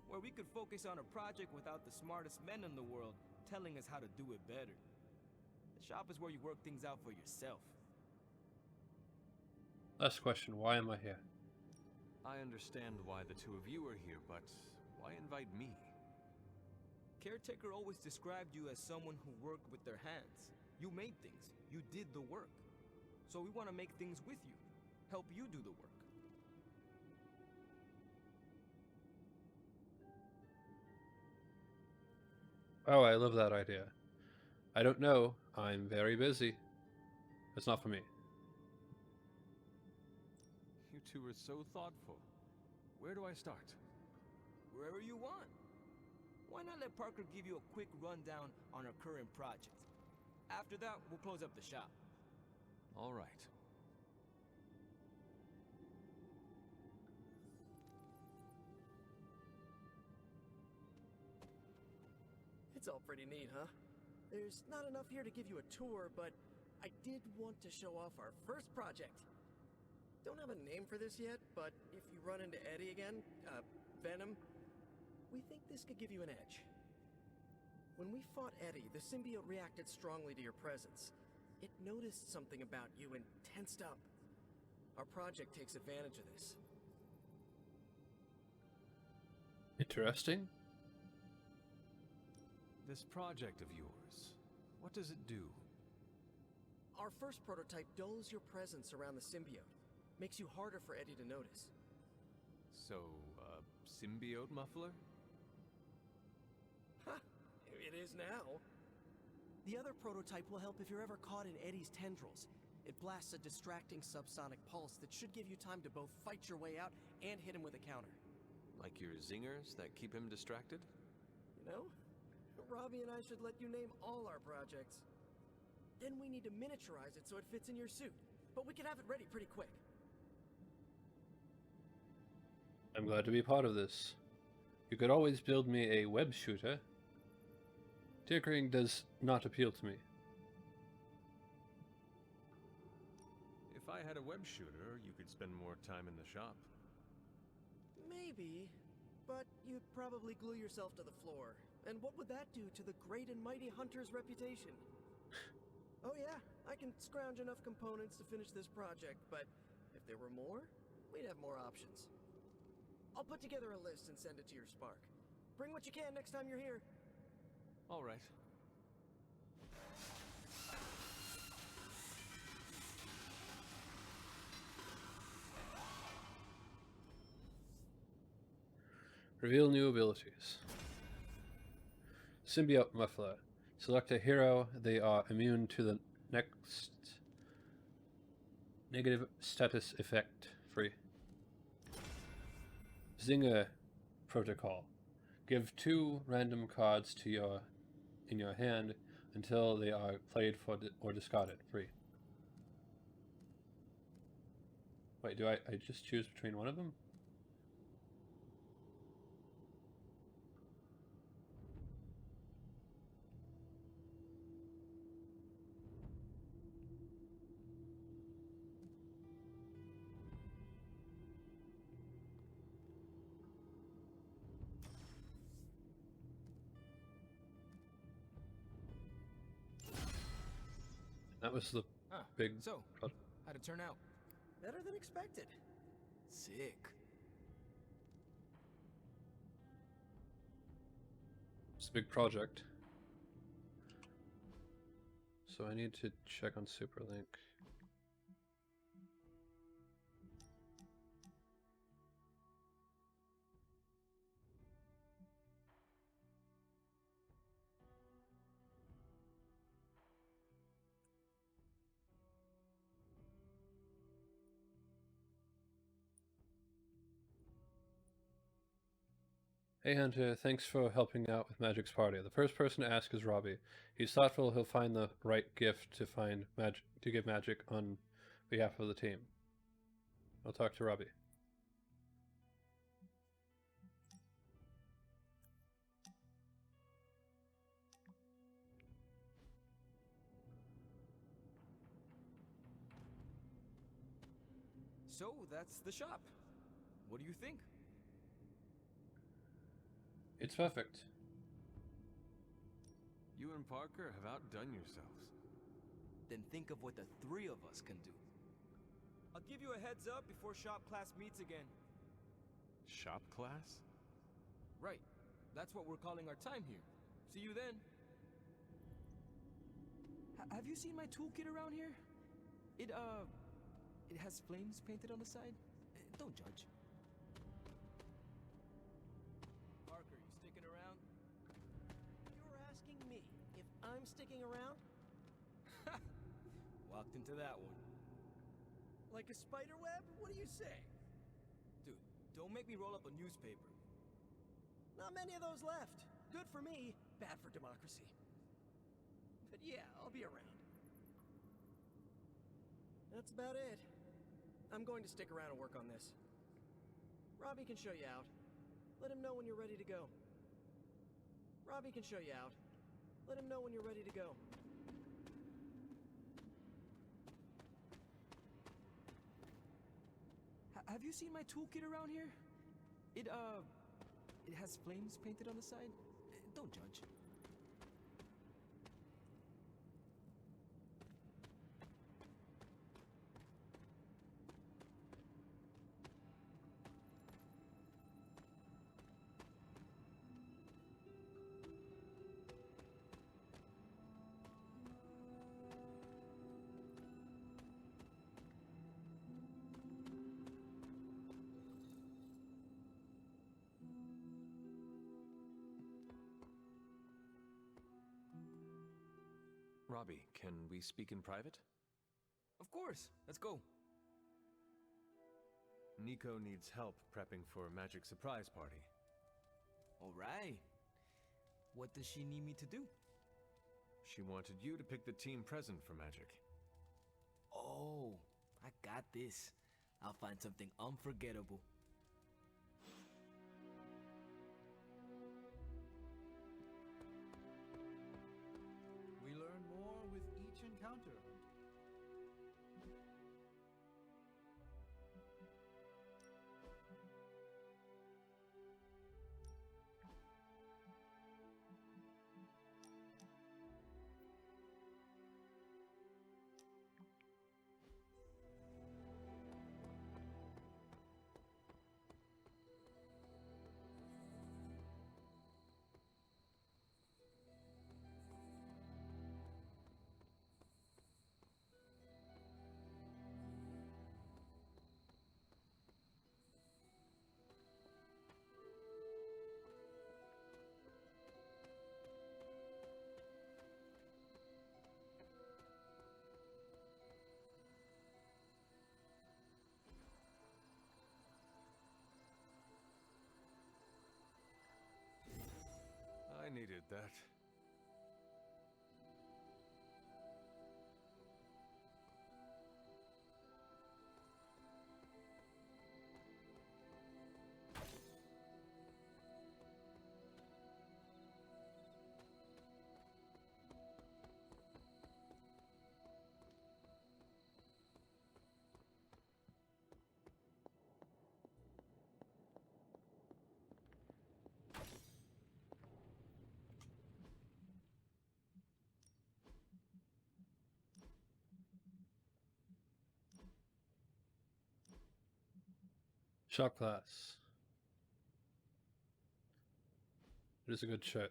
Where we could focus on a project without the smartest men in the world telling us how to do it better. The shop is where you work things out for yourself. Last question, why am I here? I understand why the two of you are here, but why invite me? Caretaker always described you as someone who worked with their hands. You made things. You did the work. So we want to make things with you. Help you do the work. Oh, I love that idea. I don't know. I'm very busy. It's not for me. You two are so thoughtful. Where do I start? Wherever you want. Why not let Parker give you a quick rundown on our current project? After that, we'll close up the shop. All right. It's all pretty neat, huh? There's not enough here to give you a tour, but I did want to show off our first project. Don't have a name for this yet, but if you run into Eddie again, Venom, we think this could give you an edge. When we fought Eddie, the symbiote reacted strongly to your presence. It noticed something about you and tensed up. Our project takes advantage of this. Interesting. This project of yours, what does it do? Our first prototype dulls your presence around the symbiote. Makes you harder for Eddie to notice. So, symbiote muffler? Ha! It is now. The other prototype will help if you're ever caught in Eddie's tendrils. It blasts a distracting subsonic pulse that should give you time to both fight your way out and hit him with a counter. Like your zingers that keep him distracted? You know, Robbie and I should let you name all our projects. Then we need to miniaturize it so it fits in your suit. But we can have it ready pretty quick. I'm glad to be part of this. You could always build me a web shooter. Tinkering does not appeal to me. If I had a web shooter, you could spend more time in the shop. Maybe, but you'd probably glue yourself to the floor. And what would that do to the great and mighty Hunter's reputation? Oh yeah, I can scrounge enough components to finish this project, but if there were more, we'd have more options. I'll put together a list and send it to your Spark. Bring what you can next time you're here. All right. Reveal new abilities. Symbiote Muffler. Select a hero. They are immune to the next negative status effect. Free. Zinger Protocol. Give 2 random cards to in your hand until they are played for or discarded. Free. Wait, do I just choose between one of them? That was the big... So, how'd it turn out? Better than expected. Sick. It's a big project. So I need to check on Superlink. Hey Hunter, thanks for helping out with Magic's party. The first person to ask is Robbie. He's thoughtful he'll find the right gift to give Magic on behalf of the team. I'll talk to Robbie. So, that's the shop. What do you think? It's perfect. You and Parker have outdone yourselves. Then think of what the 3 of us can do. I'll give you a heads up before shop class meets again. Shop class? Right. That's what we're calling our time here. See you then. Have you seen my toolkit around here? It has flames painted on the side. Don't judge. Parker, you sticking around? You're asking me if I'm sticking around? Walked into that one. Like a spider web? What do you say? Dude, don't make me roll up a newspaper. Not many of those left. Good for me, bad for democracy. But yeah, I'll be around. That's about it. I'm going to stick around and work on this. Robbie can show you out. Let him know when you're ready to go. Robbie can show you out. Let him know when you're ready to go. Have you seen my toolkit around here? It has flames painted on the side. Don't judge. Robbie, can we speak in private? Of course. Let's go. Nico needs help prepping for a magic surprise party. All right. What does she need me to do? She wanted you to pick the team present for magic. Oh, I got this. I'll find something unforgettable. We learn more with each encounter. I needed that. Shop class. It is a good shirt.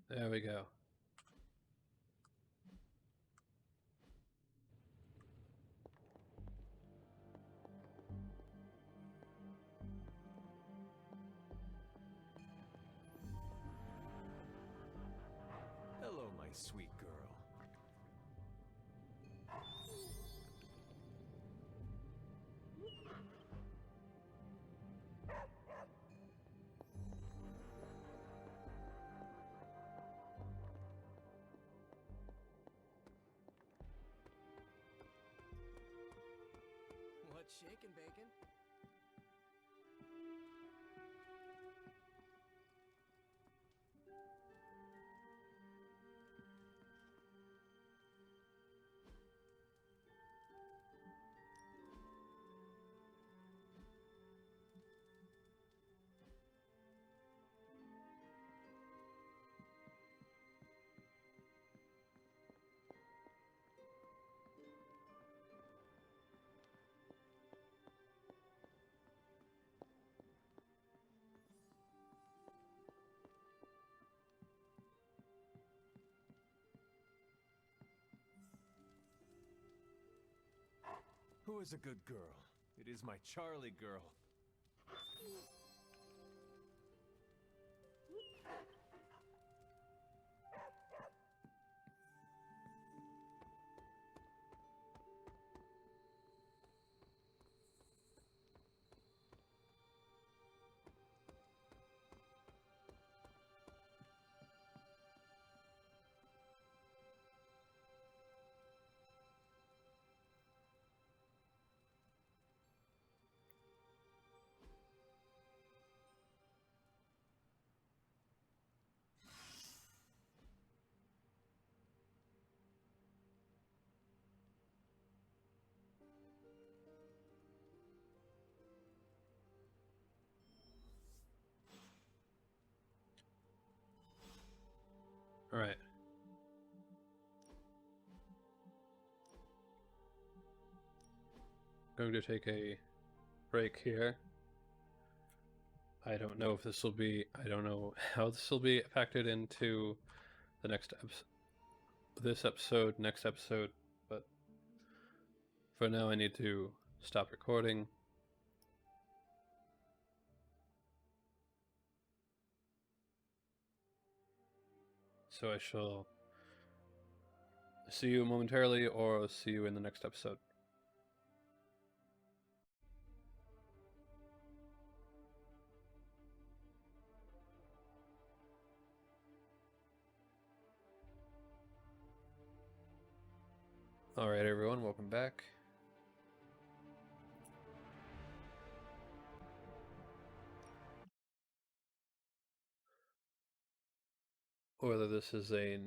There we go. Hello, my sweet girl. What's shaking, Bacon? Who is a good girl? It is my Charlie girl. All right. Going to take a break here. I don't know if this will be, I don't know how this will be factored into the next episode, next episode, but for now I need to stop recording. So I shall see you momentarily, or I'll see you in the next episode. Alright everyone, welcome back. Whether this is a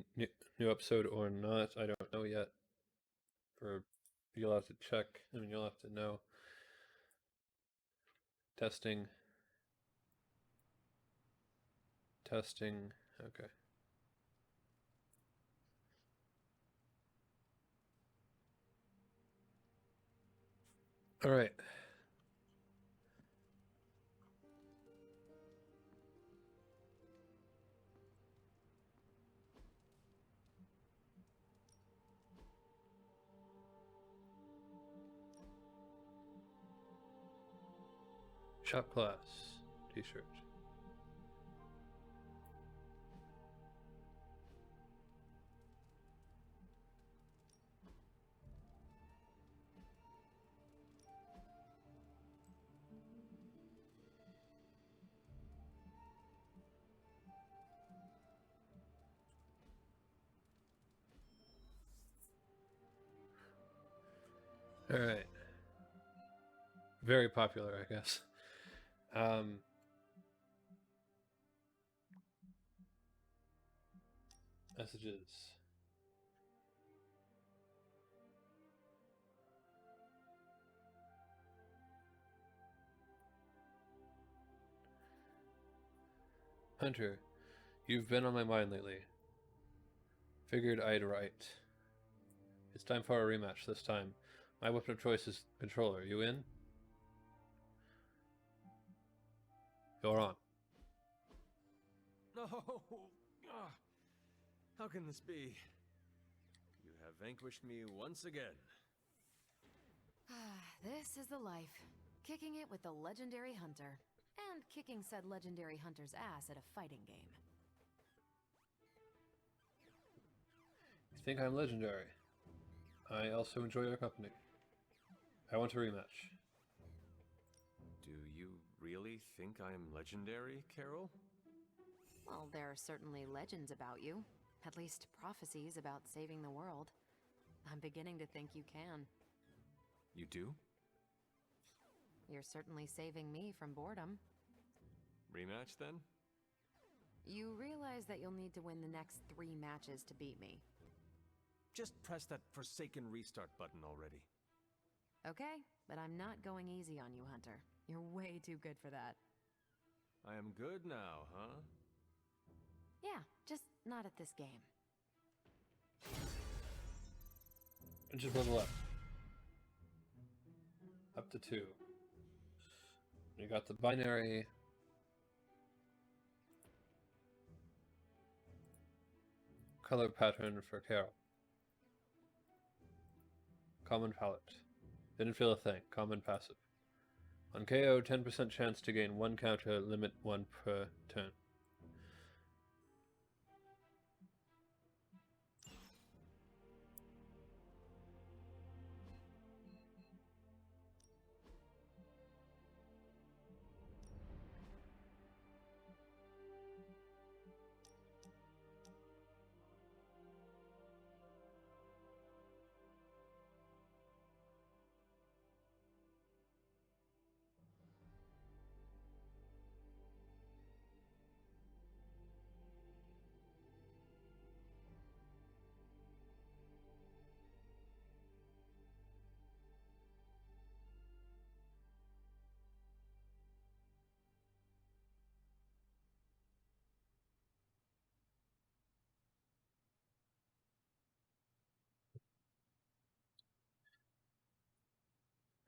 new episode or not, I don't know yet. You'll have to check, you'll have to know. Testing. Testing, okay. Alright. Shop class, t-shirt. Alright. Very popular, I guess. Messages. Hunter, you've been on my mind lately. Figured I'd write. It's time for a rematch this time. My weapon of choice is controller. You in? You're on. No! How can this be? You have vanquished me once again. This is the life. Kicking it with the legendary hunter. And kicking said legendary hunter's ass at a fighting game. You think I'm legendary? I also enjoy your company. I want a rematch. Do you really think I am legendary, Carol? Well, there are certainly legends about you. At least prophecies about saving the world. I'm beginning to think you can. You do? You're certainly saving me from boredom. Rematch, then? You realize that you'll need to win the next 3 matches to beat me. Just press that forsaken restart button already. Okay, but I'm not going easy on you, Hunter. You're way too good for that. I am good now, huh? Yeah, just not at this game. Just level up. Up to 2. You got the binary. Color pattern for Carol. Common palette. Didn't feel a thing. Common passive. On KO, 10% chance to gain 1 counter, limit 1 per turn.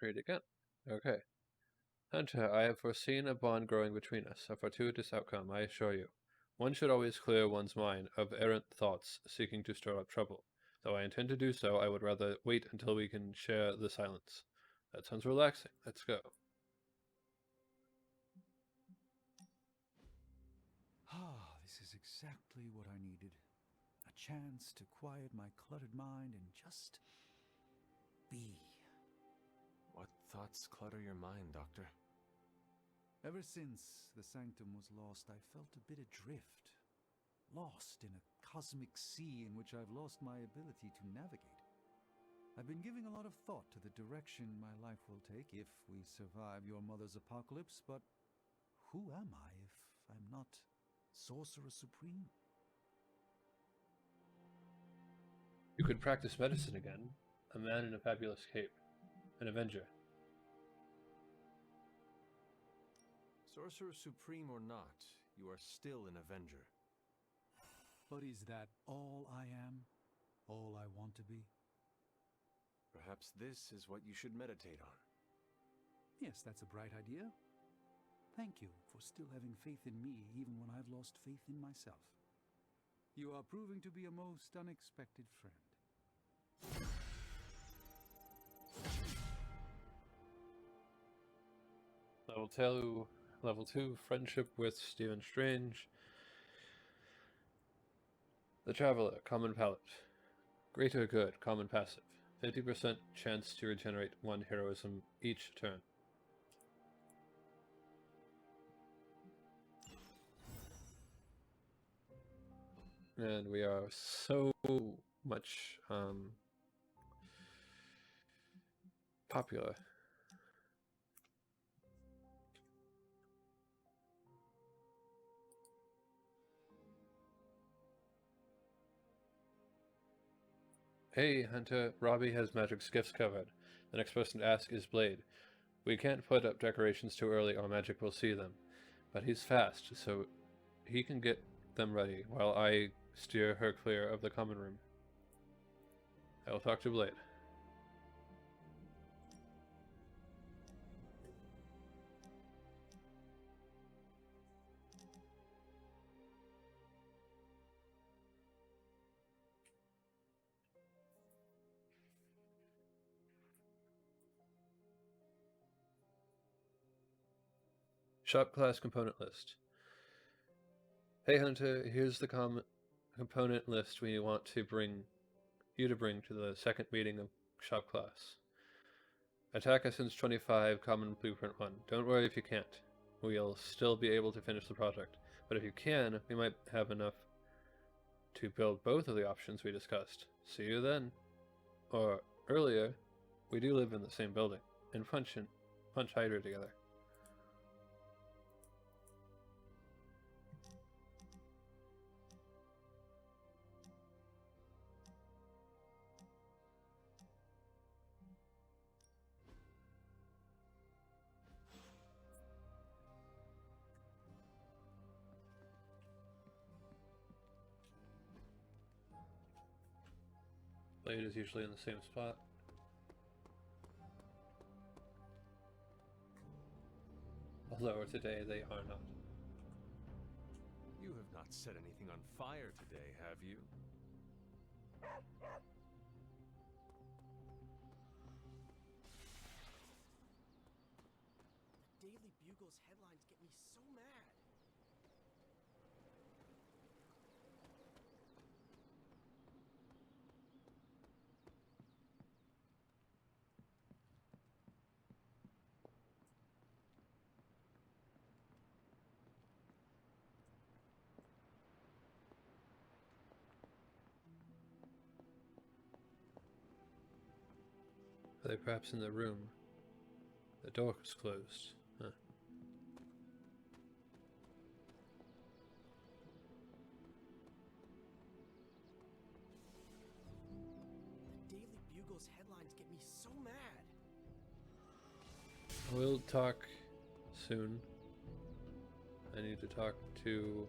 Read again. Okay. Hunter, I have foreseen a bond growing between us, a fortuitous outcome, I assure you. One should always clear one's mind of errant thoughts seeking to stir up trouble. Though I intend to do so, I would rather wait until we can share the silence. That sounds relaxing. Let's go. Ah, this is exactly what I needed. A chance to quiet my cluttered mind and just be. What thoughts clutter your mind, Doctor? Ever since the sanctum was lost, I felt a bit adrift. Lost in a cosmic sea in which I've lost my ability to navigate. I've been giving a lot of thought to the direction my life will take if we survive your mother's apocalypse, but who am I if I'm not Sorcerer Supreme? You could practice medicine again. A man in a fabulous cape. An Avenger. Sorcerer Supreme or not, you are still an Avenger. But is that all I am? All I want to be? Perhaps this is what you should meditate on. Yes, that's a bright idea. Thank you for still having faith in me even when I've lost faith in myself. You are proving to be a most unexpected friend. Level 2, Friendship with Stephen Strange. The Traveler, Common Palette. Greater Good, Common Passive. 50% chance to regenerate 1 heroism each turn. And we are so much popular. Hey, Hunter, Robbie has magic's gifts covered. The next person to ask is Blade. We can't put up decorations too early or magic will see them. But he's fast, so he can get them ready while I steer her clear of the common room. I will talk to Blade. Shop class component list. Hey Hunter, here's the component list we want to bring to the second meeting of shop class. Attack Essence 25, Common Blueprint 1. Don't worry if you can't. We'll still be able to finish the project. But if you can, we might have enough to build both of the options we discussed. See you then. Or earlier, we do live in the same building. And punch Hydra together. Blade is usually in the same spot. Although today they are not. You have not set anything on fire today, have you? Are they perhaps in the room? The door was closed. Huh. The Daily Bugle's headlines get me so mad. We'll talk soon. I need to talk to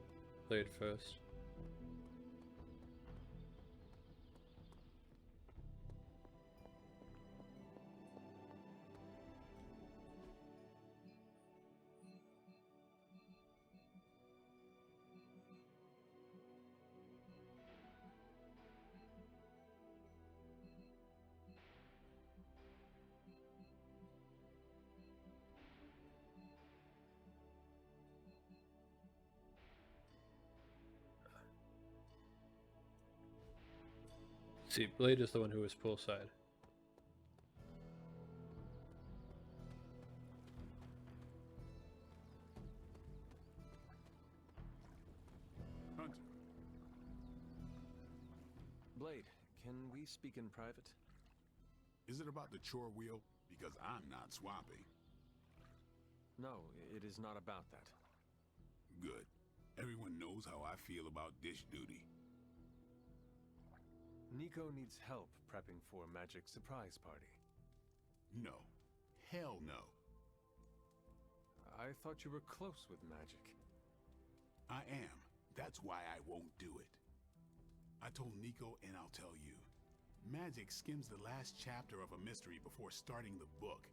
Blade first. See, Blade is the one who was poolside. Hunter. Blade, can we speak in private? Is it about the chore wheel? Because I'm not swapping. No, it is not about that. Good. Everyone knows how I feel about dish duty. Nico needs help prepping for a magic surprise party. No. Hell no. I thought you were close with magic. I am. That's why I won't do it. I told Nico, and I'll tell you. Magic skims the last chapter of a mystery before starting the book.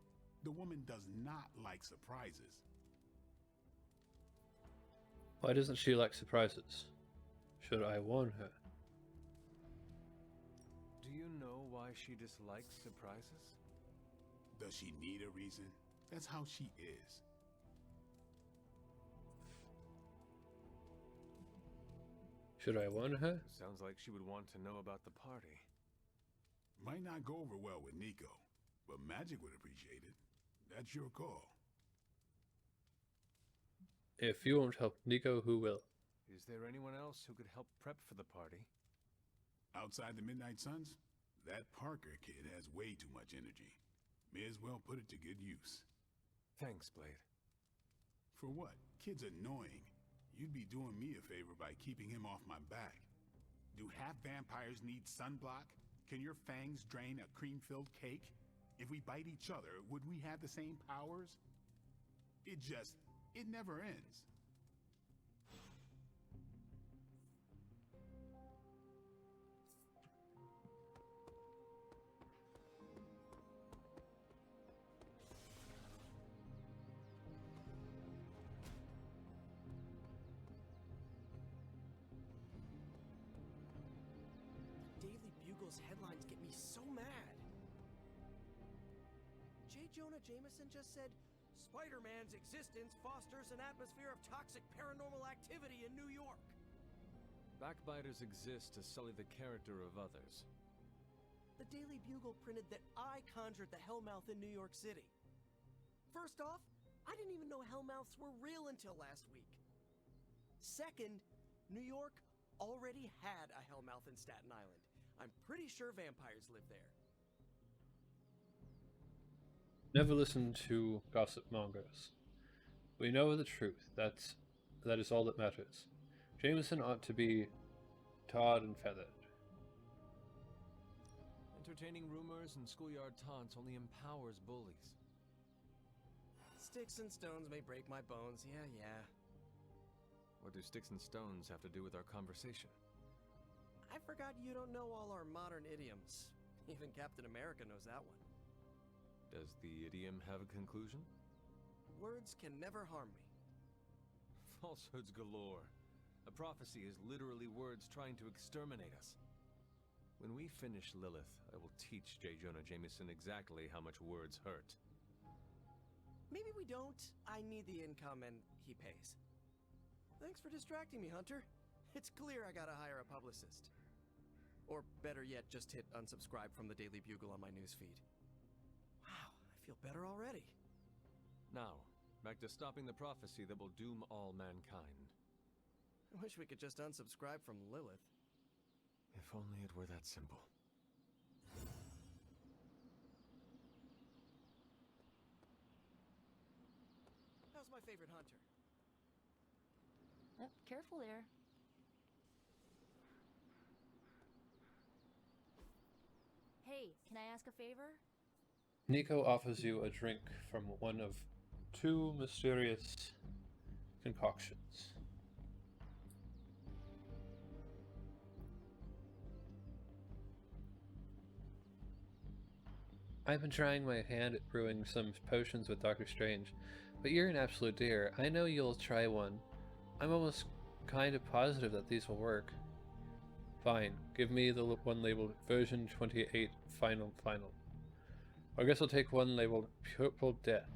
The woman does not like surprises. Why doesn't she like surprises? Should I warn her? Do you know why she dislikes surprises? Does she need a reason? That's how she is. Should I warn her? Sounds like she would want to know about the party. Might not go over well with Nico, but Magic would appreciate it. That's your call. If you won't help Nico, who will? Is there anyone else who could help prep for the party? Outside the Midnight Suns, that Parker kid has way too much energy. May as well put it to good use. Thanks, Blade. For what? Kid's annoying. You'd be doing me a favor by keeping him off my back. Do half vampires need sunblock? Can your fangs drain a cream-filled cake? If we bite each other, would we have the same powers? It never ends. Bugle's headlines get me so mad. J. Jonah Jameson just said, Spider-Man's existence fosters an atmosphere of toxic paranormal activity in New York. Backbiters exist to sully the character of others. The Daily Bugle printed that I conjured the Hellmouth in New York City. First off, I didn't even know Hellmouths were real until last week. Second, New York already had a Hellmouth in Staten Island. I'm pretty sure vampires live there. Never listen to gossip mongers. We know the truth. That is all that matters. Jameson ought to be tarred and feathered. Entertaining rumors and schoolyard taunts only empowers bullies. Sticks and stones may break my bones, yeah. What do sticks and stones have to do with our conversation? I forgot you don't know all our modern idioms. Even Captain America knows that one. Does the idiom have a conclusion? Words can never harm me. Falsehoods galore. A prophecy is literally words trying to exterminate us. When we finish Lilith, I will teach J. Jonah Jameson exactly how much words hurt. Maybe we don't. I need the income and he pays. Thanks for distracting me, Hunter. It's clear I gotta hire a publicist. Or better yet, just hit unsubscribe from the Daily Bugle on my newsfeed. Wow, I feel better already. Now, back to stopping the prophecy that will doom all mankind. I wish we could just unsubscribe from Lilith. If only it were that simple. How's my favorite hunter? Careful there. Hey, can I ask a favor? Nico offers you a drink from one of two mysterious concoctions. I've been trying my hand at brewing some potions with Doctor Strange, but you're an absolute dear. I know you'll try one. I'm almost kind of positive that these will work. Fine, give me the one labeled version 28 final. I guess I'll take one labeled Purple Death.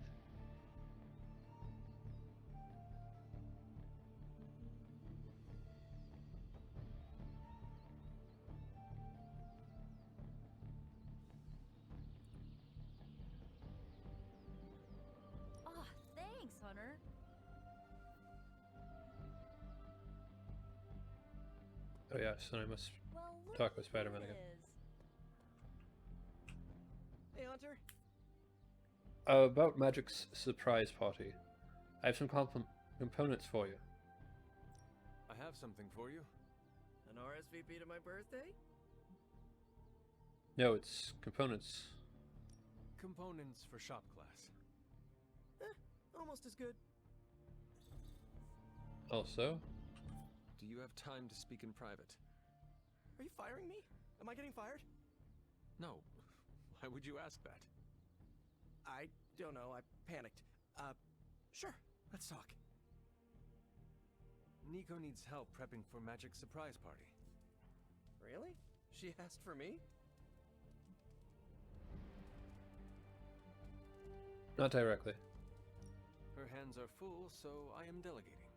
Oh, thanks, Hunter. Oh yes, and I must Well, look talk with who Spider-Man it again. is. Hey, Hunter. About Magic's surprise party. I have some components for you. I have something for you. An RSVP to my birthday? No, it's components. Components for shop class. Almost as good. Also, Do you have time to speak in private? Are you firing me? Am I getting fired? No. Why would you ask that? I don't know. I panicked. Sure. Let's talk. Nico needs help prepping for Magic's surprise party. Really? She asked for me? not directly. Her hands are full, so I am delegating.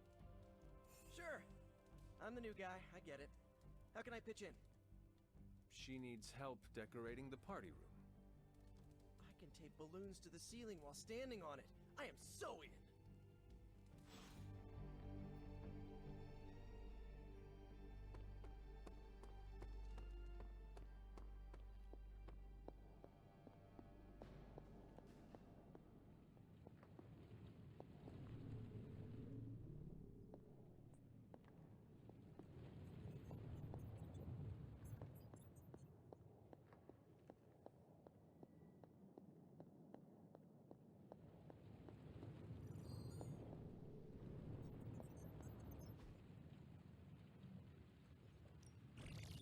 Sure. I'm the new guy. I get it. How can I pitch in? She needs help decorating the party room. I can tape balloons to the ceiling while standing on it. I am so in.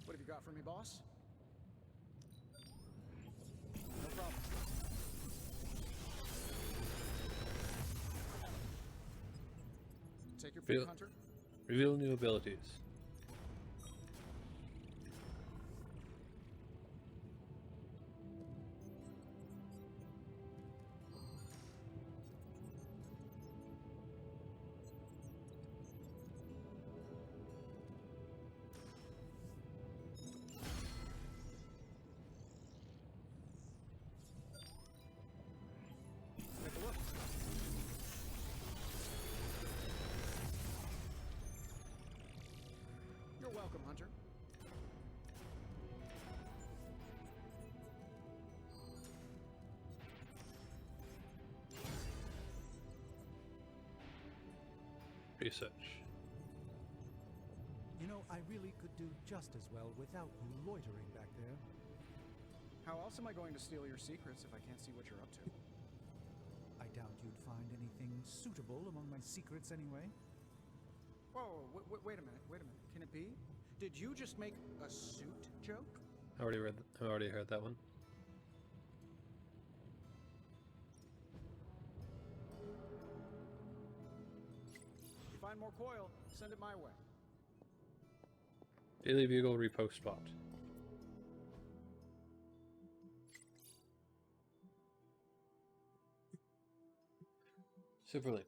What have you got for me, boss? No problem. Take your pick, Hunter. Reveal new abilities. Take a look. You're welcome, Hunter. Research. You know, I really could do just as well without you loitering back there. How else am I going to steal your secrets if I can't see what you're up to? I doubt you'd find anything suitable among my secrets anyway. Whoa, wait a minute, wait a minute. Can it be? Did you just make a suit joke? I already heard that one. If you find more coil, send it my way. Daily Bugle repost spot. Superlink.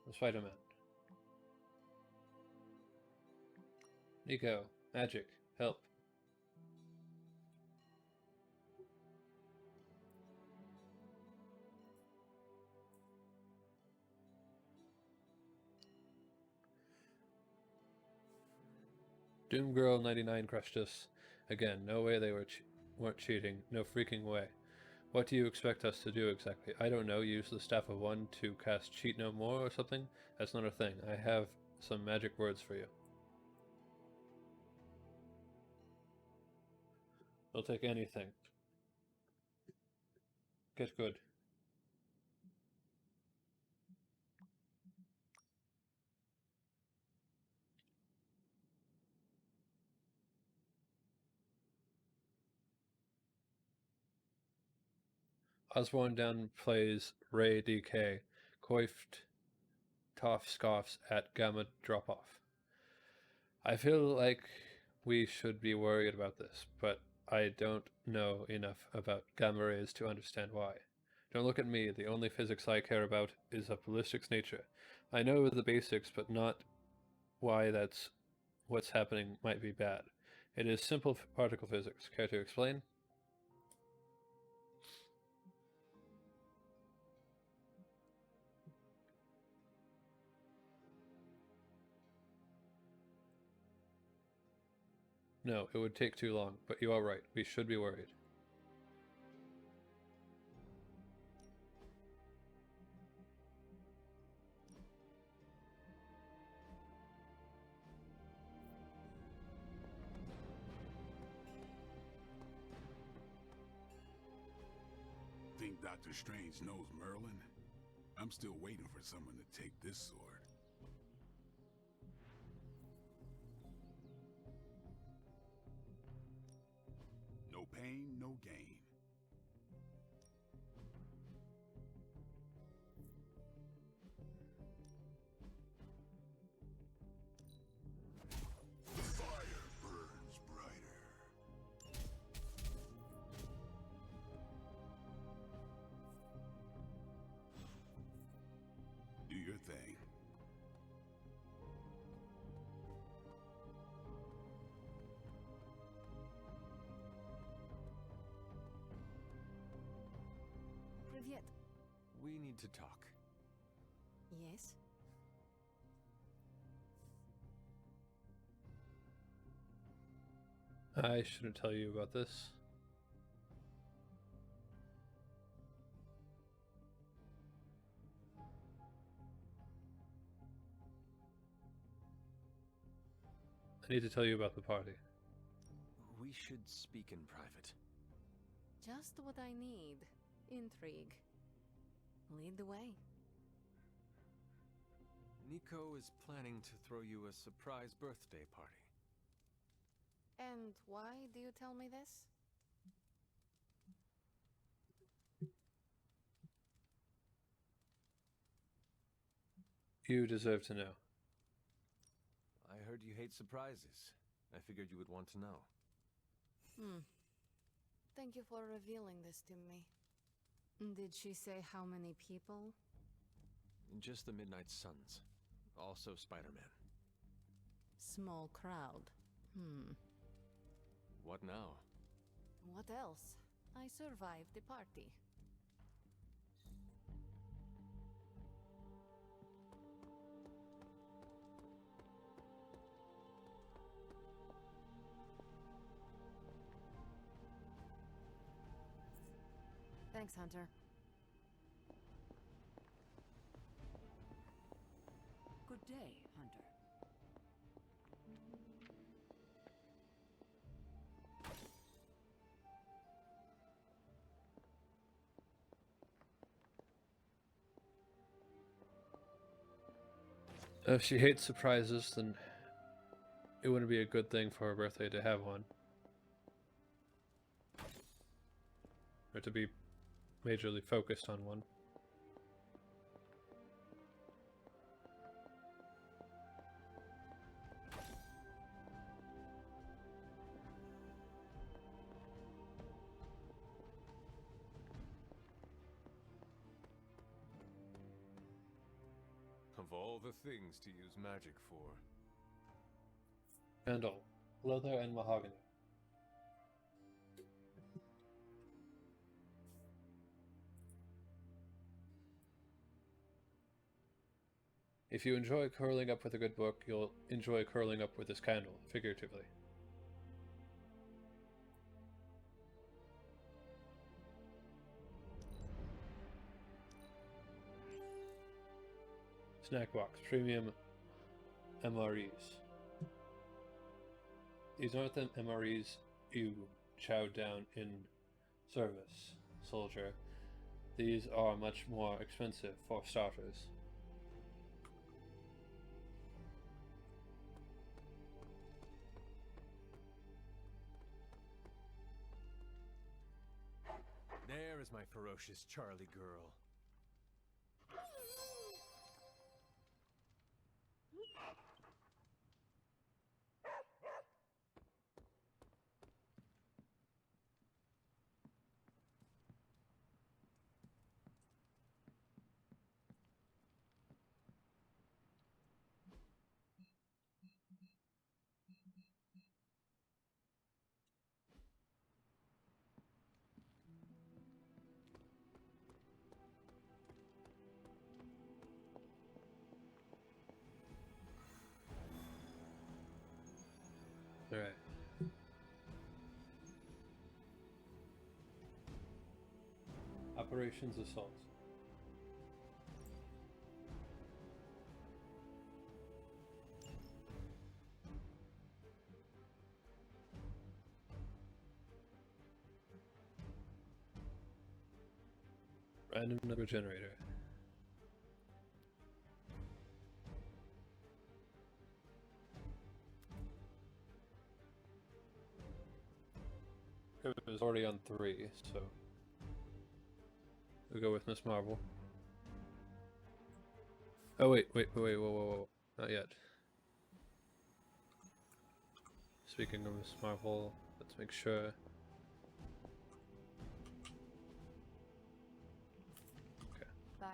The Spider-Man. Nico. Magic. Help. Doomgirl 99 crushed us. Again, no way they weren't cheating. No freaking way. What do you expect us to do exactly? I don't know, use the Staff of One to cast Cheat No More or something? That's not a thing. I have some magic words for you. I'll take anything. Get good. Osborne downplays Ray DK. Coiffed Toff scoffs at Gamma drop-off. I feel like we should be worried about this, but I don't know enough about gamma rays to understand why. Don't look at me. The only physics I care about is of ballistics nature. I know the basics, but not why what's happening might be bad. It is simple particle physics. Care to explain? No, it would take too long, but you are right. We should be worried. Think Dr. Strange knows Merlin? I'm still waiting for someone to take this sword. No pain, no gain. The fire burns brighter. Do your thing. Привет. We need to talk. Yes? I shouldn't tell you about this. I need to tell you about the party. We should speak in private. Just what I need. Intrigue. Lead the way. Nico is planning to throw you a surprise birthday party. And why do you tell me this? You deserve to know. I heard you hate surprises. I figured you would want to know. Thank you for revealing this to me. Did she say how many people? Just the Midnight Suns. Also Spider-Man. Small crowd. What now? What else? I survived the party. Thanks, Hunter. Good day, Hunter. If she hates surprises, then it wouldn't be a good thing for her birthday to have one. Or to be majorly focused on one. Of all the things to use magic for. Candle, leather and mahogany. If you enjoy curling up with a good book, you'll enjoy curling up with this candle, figuratively. Snack box, premium MREs. These aren't the MREs you chow down in service, soldier. These are much more expensive for starters. There is my ferocious Charlie girl. Alright. Operations Assault. Random number generator. It was already on 3, so we'll go with Miss Marvel. Oh wait, whoa, not yet. Speaking of Miss Marvel, let's make sure. Okay. Bye.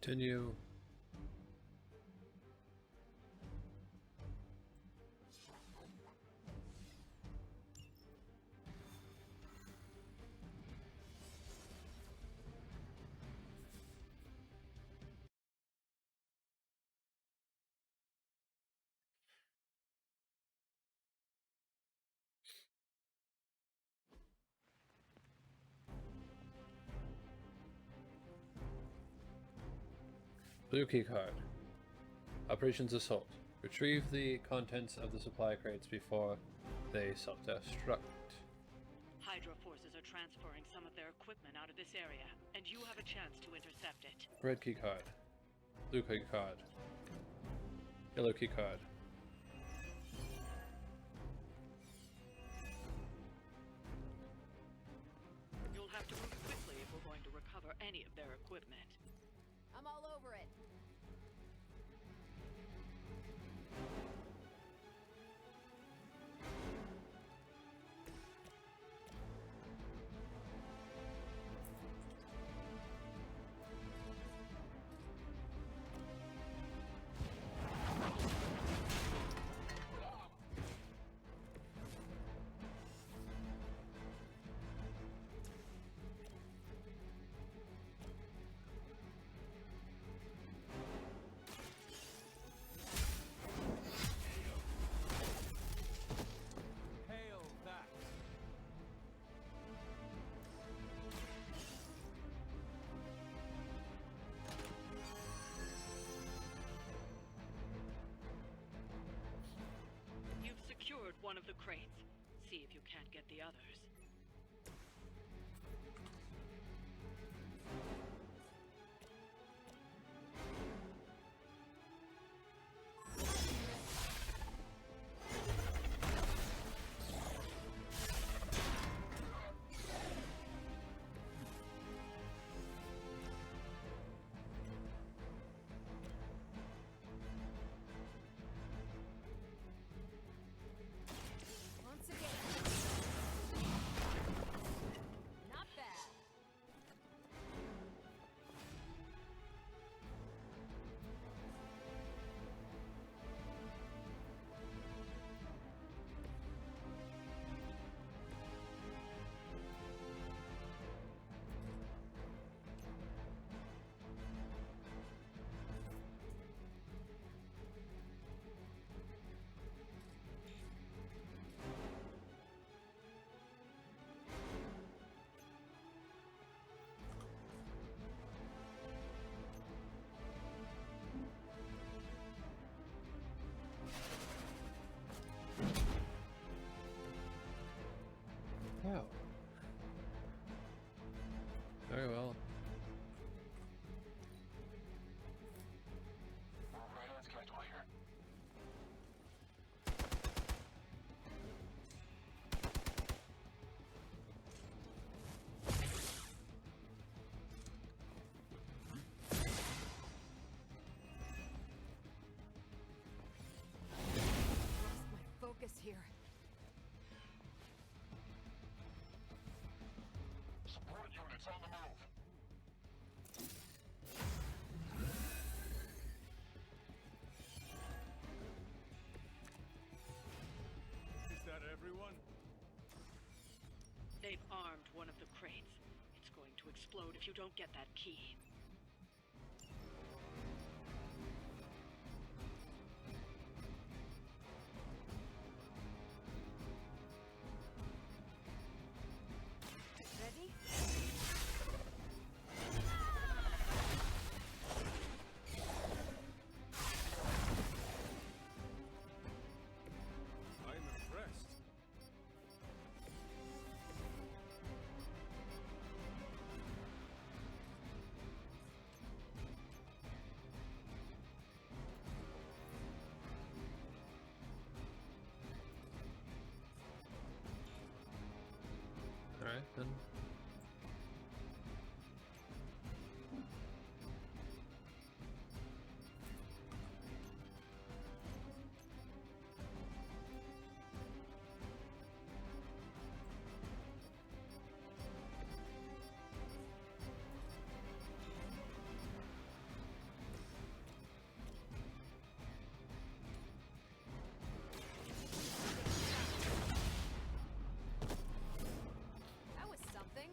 Continue. Blue key card. Operations Assault. Retrieve the contents of the supply crates before they self-destruct. Hydra forces are transferring some of their equipment out of this area, and you have a chance to intercept it. Red key card. Blue key card. Yellow key card. You'll have to move quickly if we're going to recover any of their equipment. I'm all over it. Secured one of the crates. See if you can't get the others. units on the move. Is that everyone? They've armed one of the crates. It's going to explode if you don't get that key. Ready? I'm impressed. Alright, then. That was something.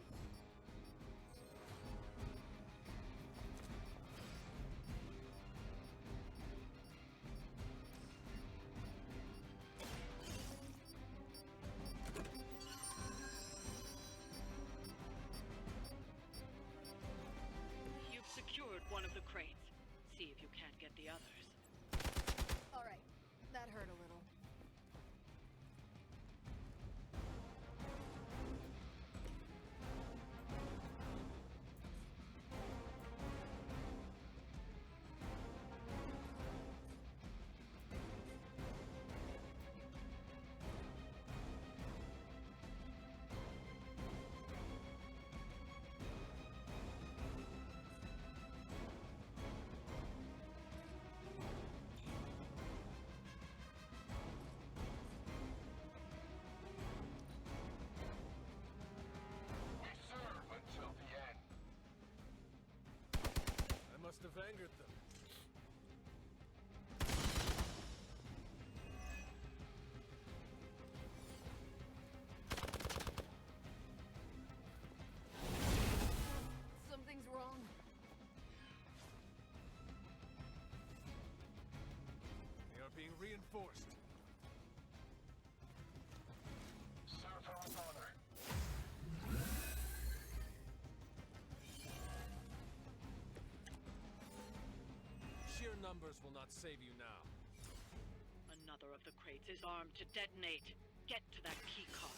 You've secured one of the crates. See if you can't get the others. All right, that hurt a little. We serve until the end. I must have angered them. Something's wrong. They are being reinforced. Serve her with honor. Sheer numbers will not save you now. Another of the crates is armed to detonate. Get to that key card.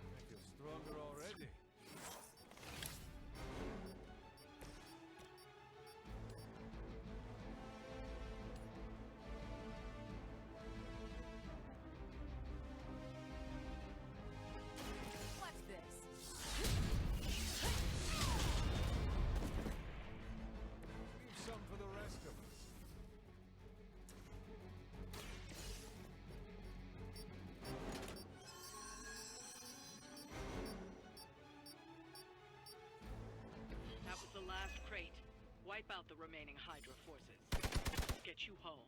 I feel stronger already. What's this? Leave some for the rest of us. That was the last crate. Wipe out the remaining Hydra forces. Get you home.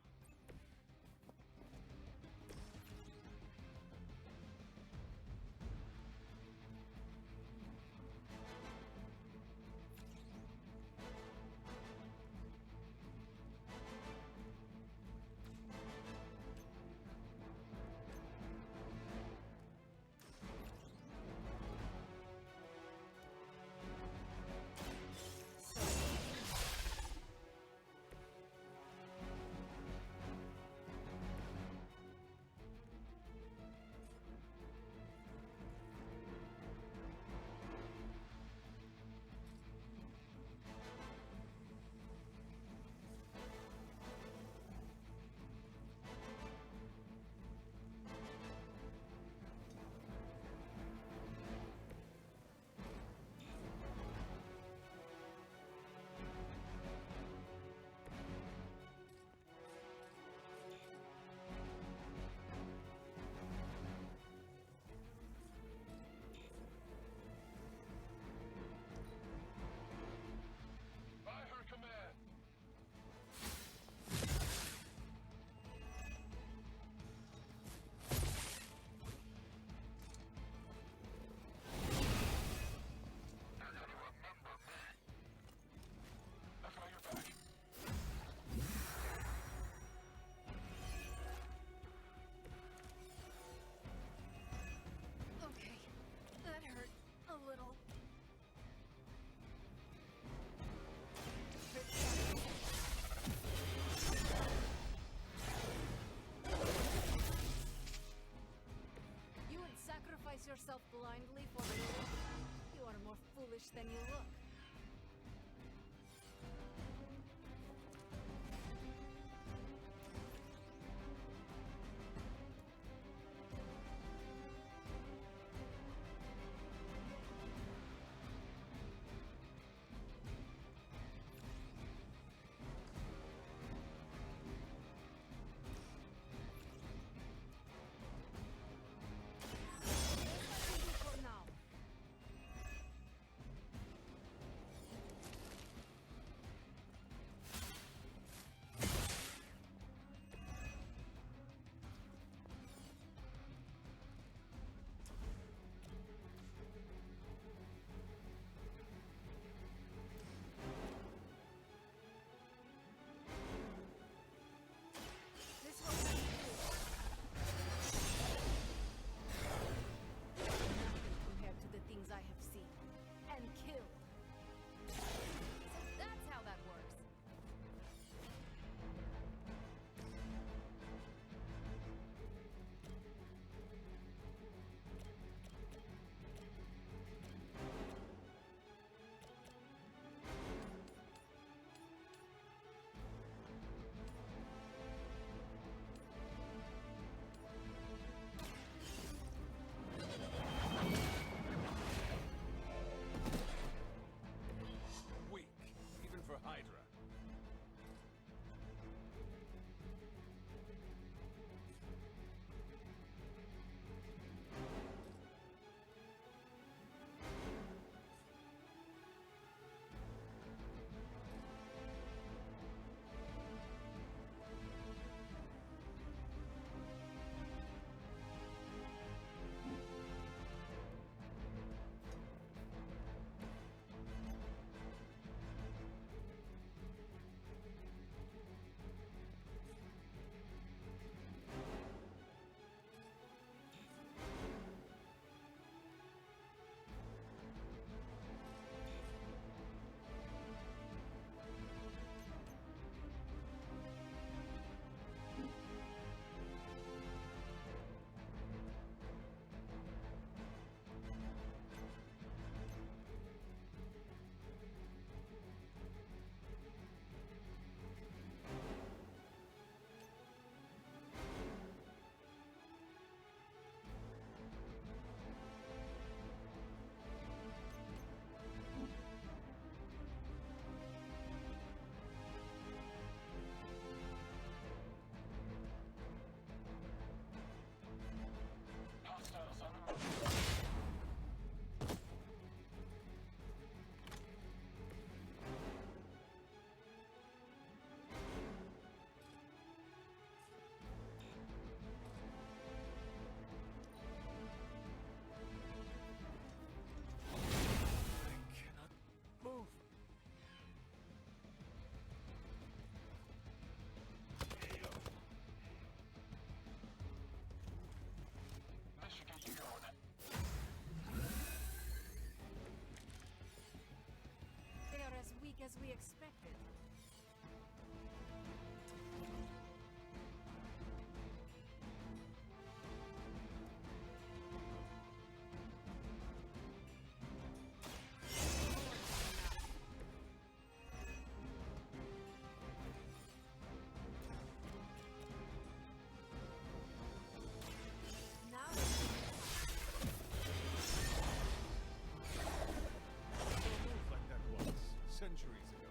foolish than you look. For now. This will be nothing compared to the things I have seen and killed. So that's how that works. Weak, even for Hydra. They are as weak as we expected. Now Like that once, centuries ago.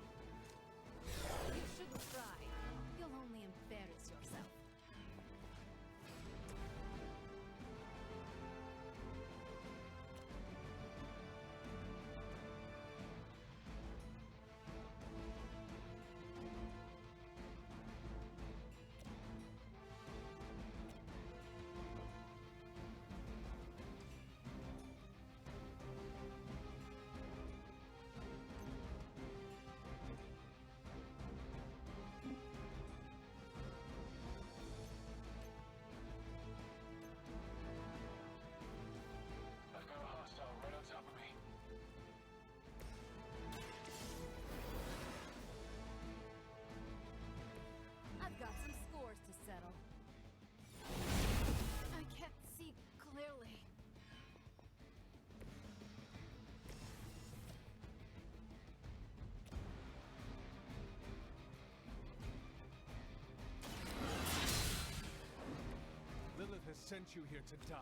sent you here to die.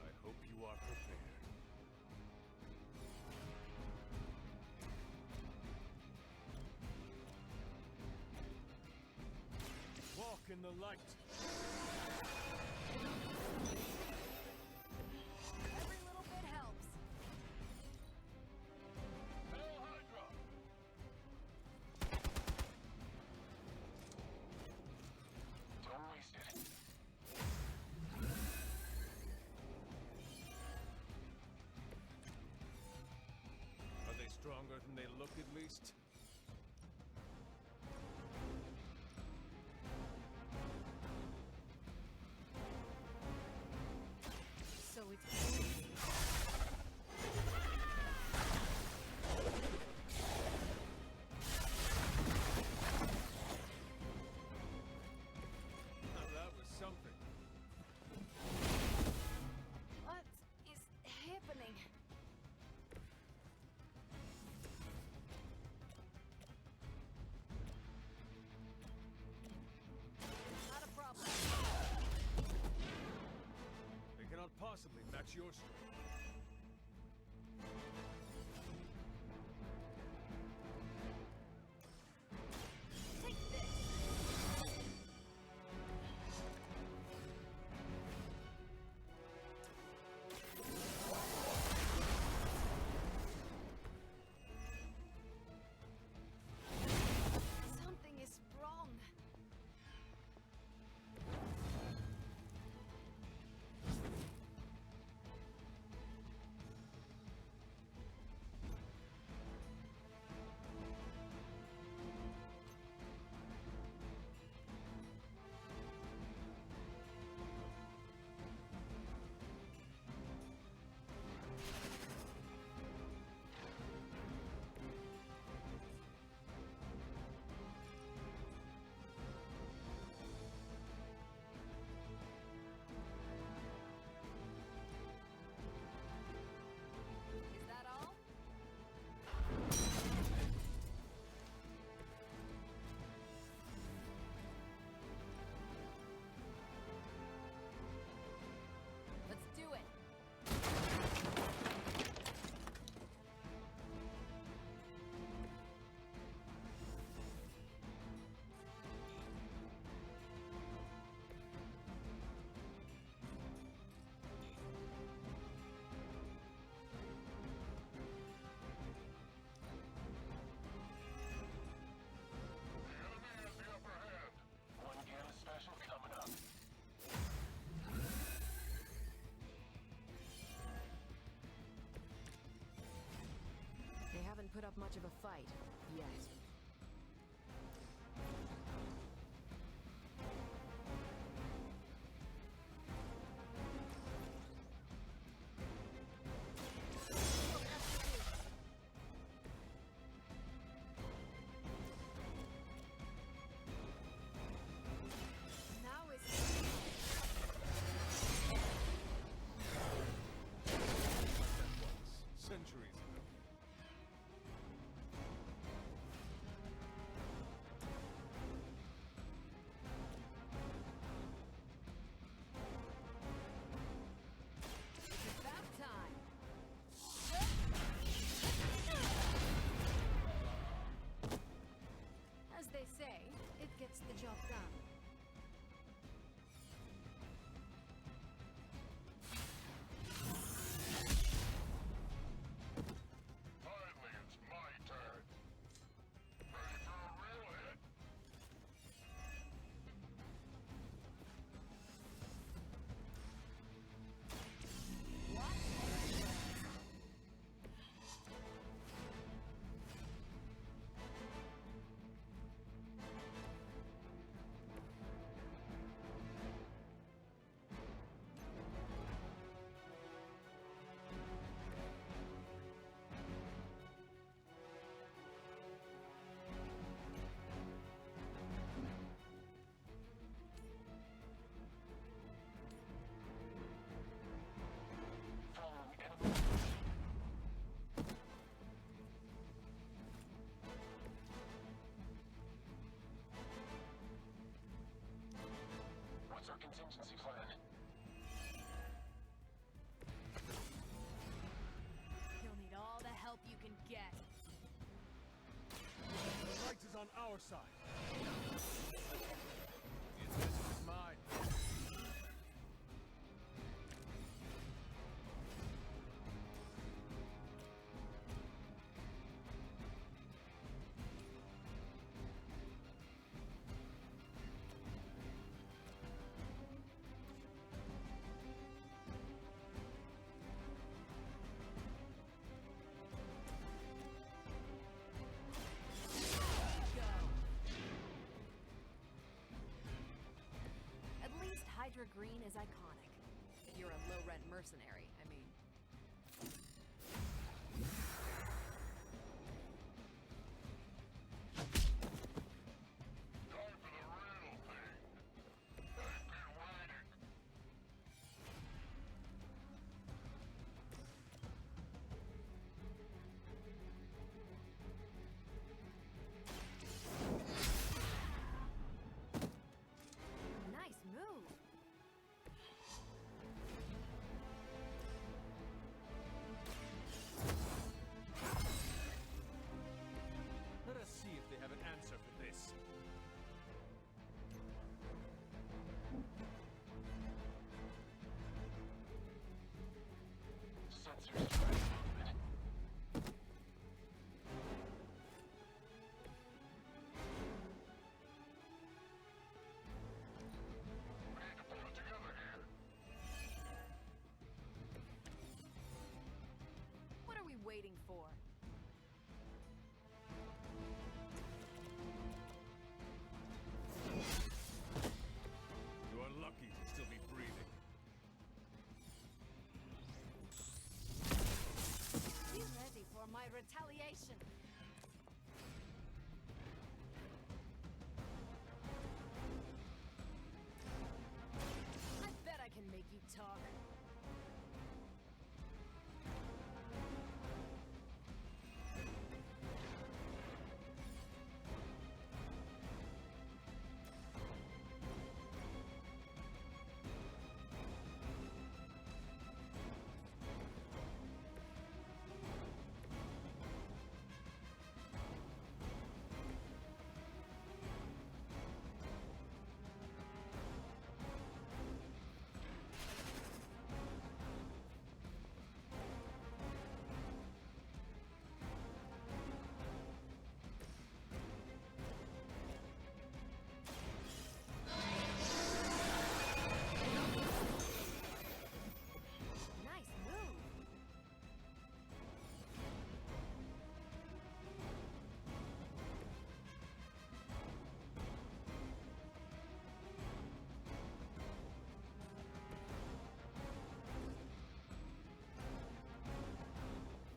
I hope you are prepared. Walk in the light. Every little bit helps. Hail Hydra! Don't waste it. Are they stronger than they look, at least? So it's Now that was something. what is happening? Not a problem. They cannot possibly match your strength. Take this. Something is wrong. Is that all? Let's do it. The enemy has the upper hand. One Gala special coming up. They haven't put up much of a fight yet. Now is Centuries ago. your side. The advantage is mine. At least Hydra Green is iconic. If you're a low-rent mercenary, I mean. Nice move. Let us see if they have an answer for this. Sensors trying to move it. We need to pull it together here. What are we waiting for? You are lucky to still be breathing. Be ready for my retaliation. I bet I can make you talk. Nice move.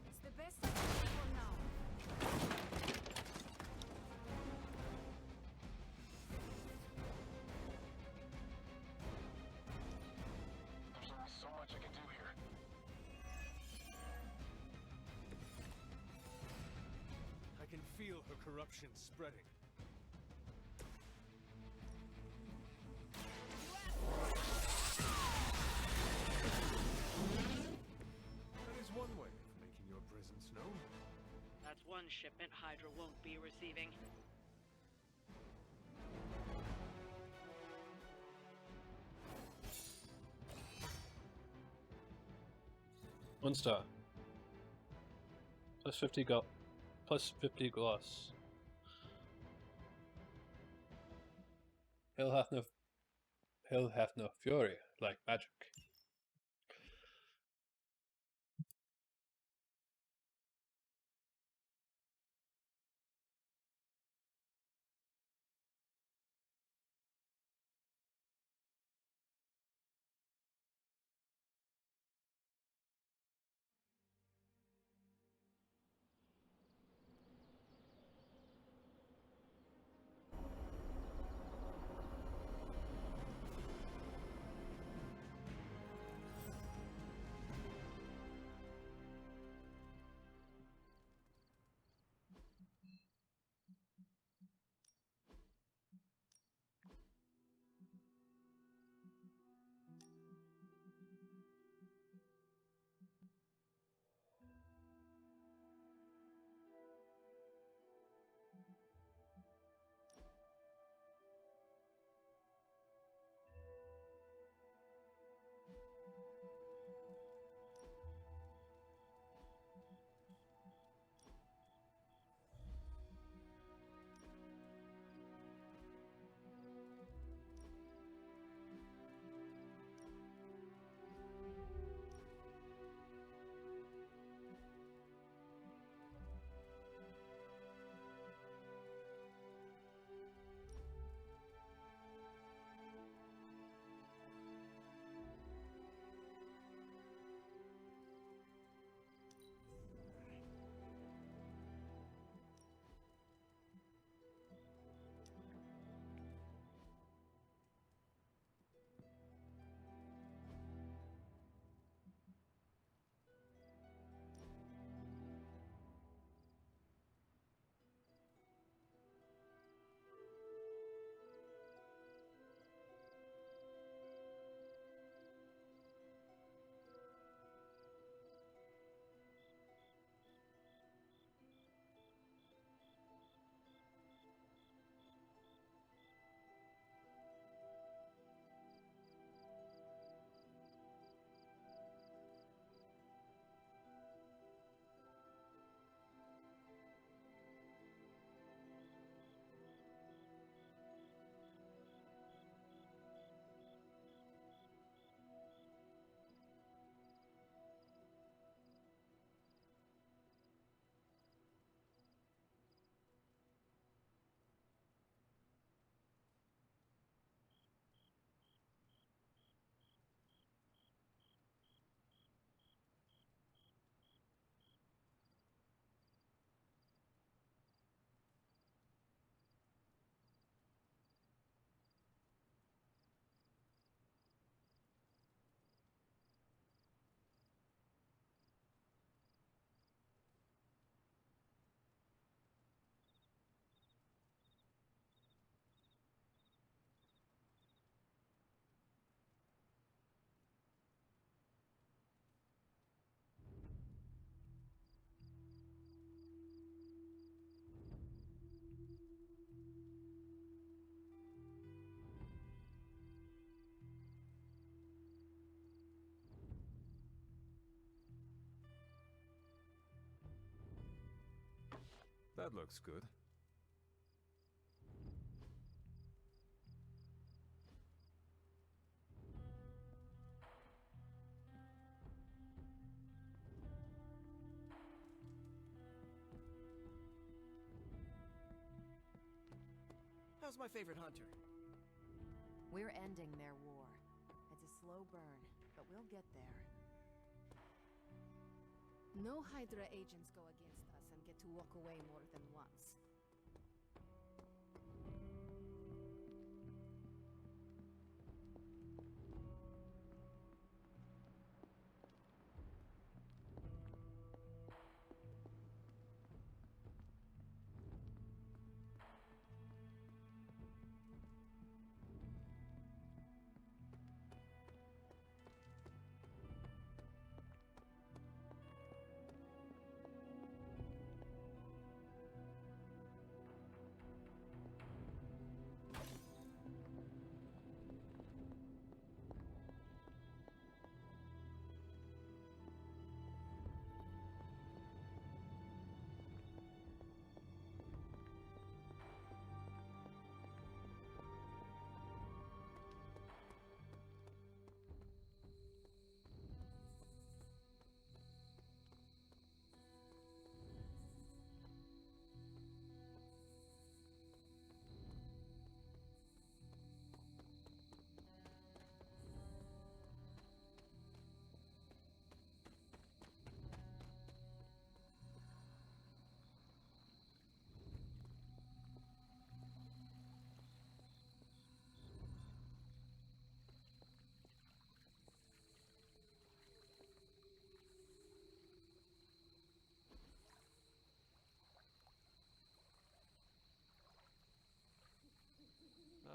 It's the best I can do for now. There's only so much I can do here. I can feel her corruption spreading. That is one way of making your presence known. That's one shipment Hydra won't be receiving. One star. Plus 50 plus 50 gloss. Hell hath no fury like magic. That looks good. How's my favorite hunter? We're ending their war. It's a slow burn, but we'll get there. No Hydra agents go against us and get to walk away more than once.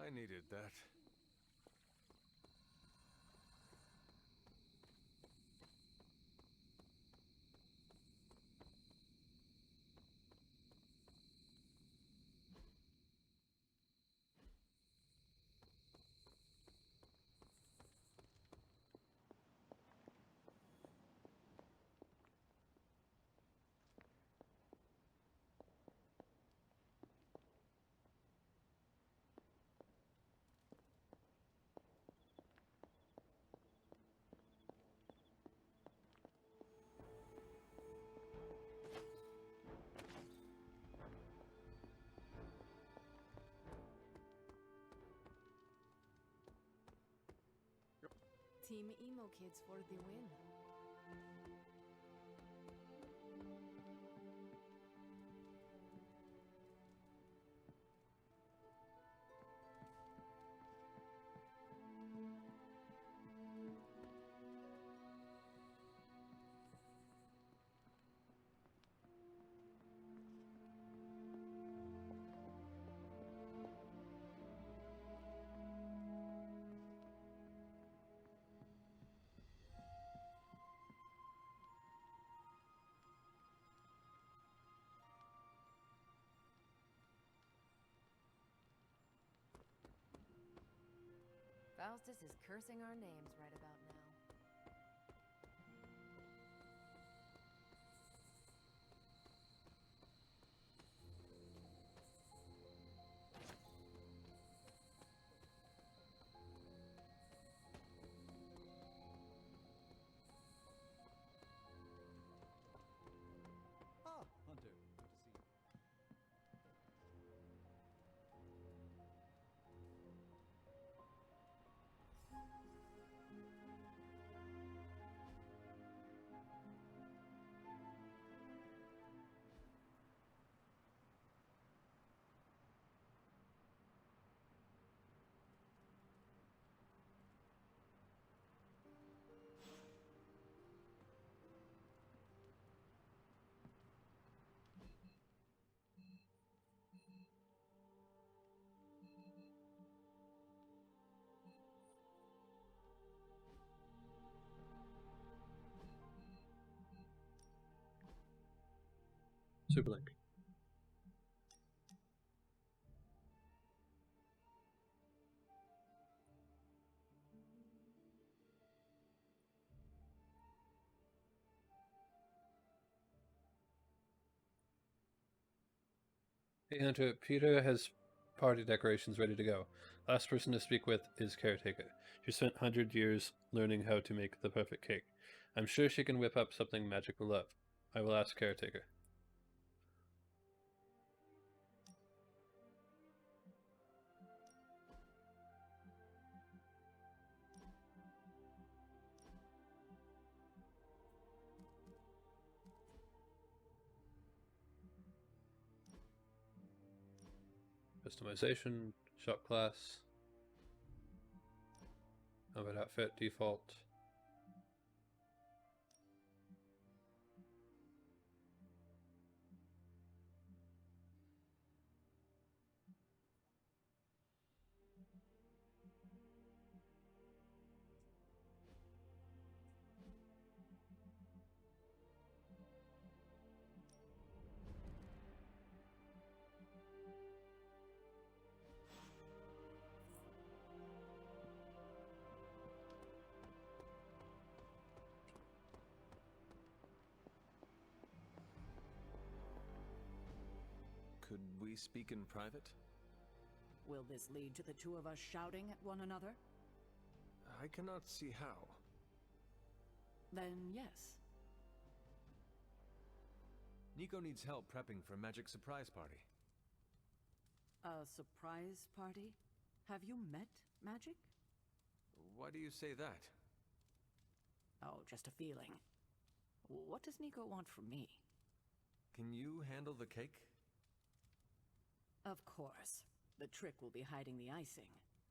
I needed that. Team Emo Kids for the win. Faustus is cursing our names right about now. Ah, Hunter. Good to see you. Superlink. Hey Hunter, Peter has party decorations ready to go. Last person to speak with is Caretaker. She spent 100 years learning how to make the perfect cake. I'm sure she can whip up something Magic will love. I will ask Caretaker. Customization, shop class, combat outfit, default. Could we speak in private? Will this lead to the two of us shouting at one another? I cannot see how. Then yes. Nico needs help prepping for a magic surprise party. A surprise party? Have you met Magic? Why do you say that? Oh, just a feeling. What does Nico want from me? Can you handle the cake? Of course. The trick will be hiding the icing.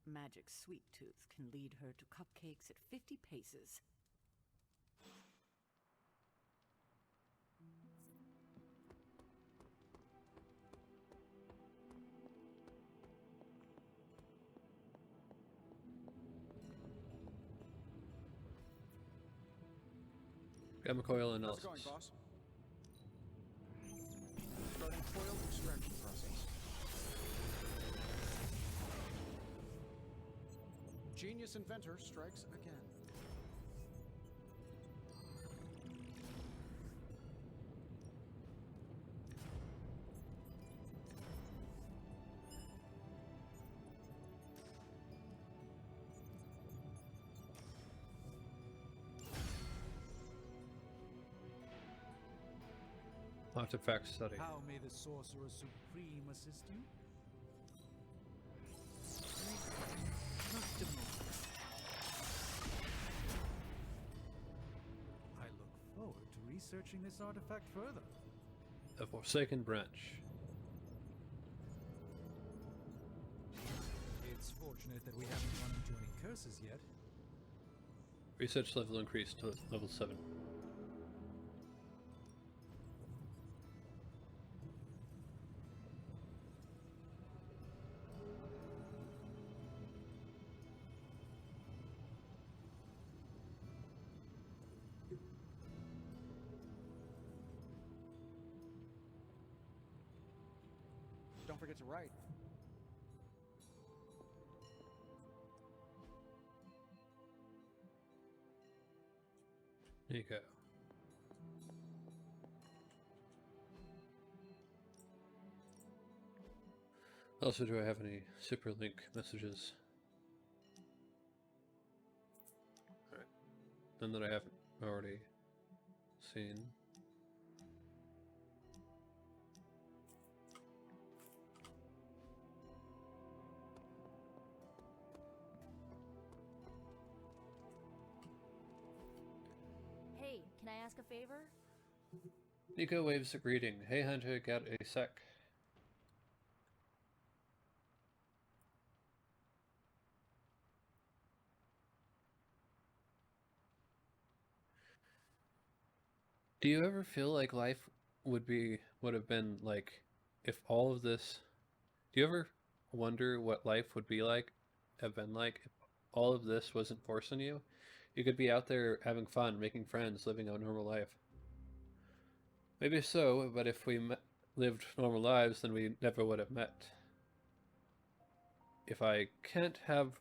Magic's sweet tooth can lead her to cupcakes at 50 paces. Gamma coil analysis. How's it going, boss? Starting coil extraction process. Genius inventor strikes again. Artifact study. How may the Sorcerer Supreme assist you? I look forward to researching this artifact further. The Forsaken Branch. It's fortunate that we haven't run into any curses yet. Research level increased to level 7. Don't forget to write. Nico. Also, do I have any super link messages? Alright. None that I haven't already seen. Hey, can I ask a favor? Nico waves a greeting. Hey Hunter, got a sec. Do you ever feel like life would have been like if all of this? Do you ever wonder what life would be like, have been like if all of this wasn't forcing you? You could be out there having fun, making friends, living a normal life. Maybe so, but if we lived normal lives, then we never would have met. If I can't have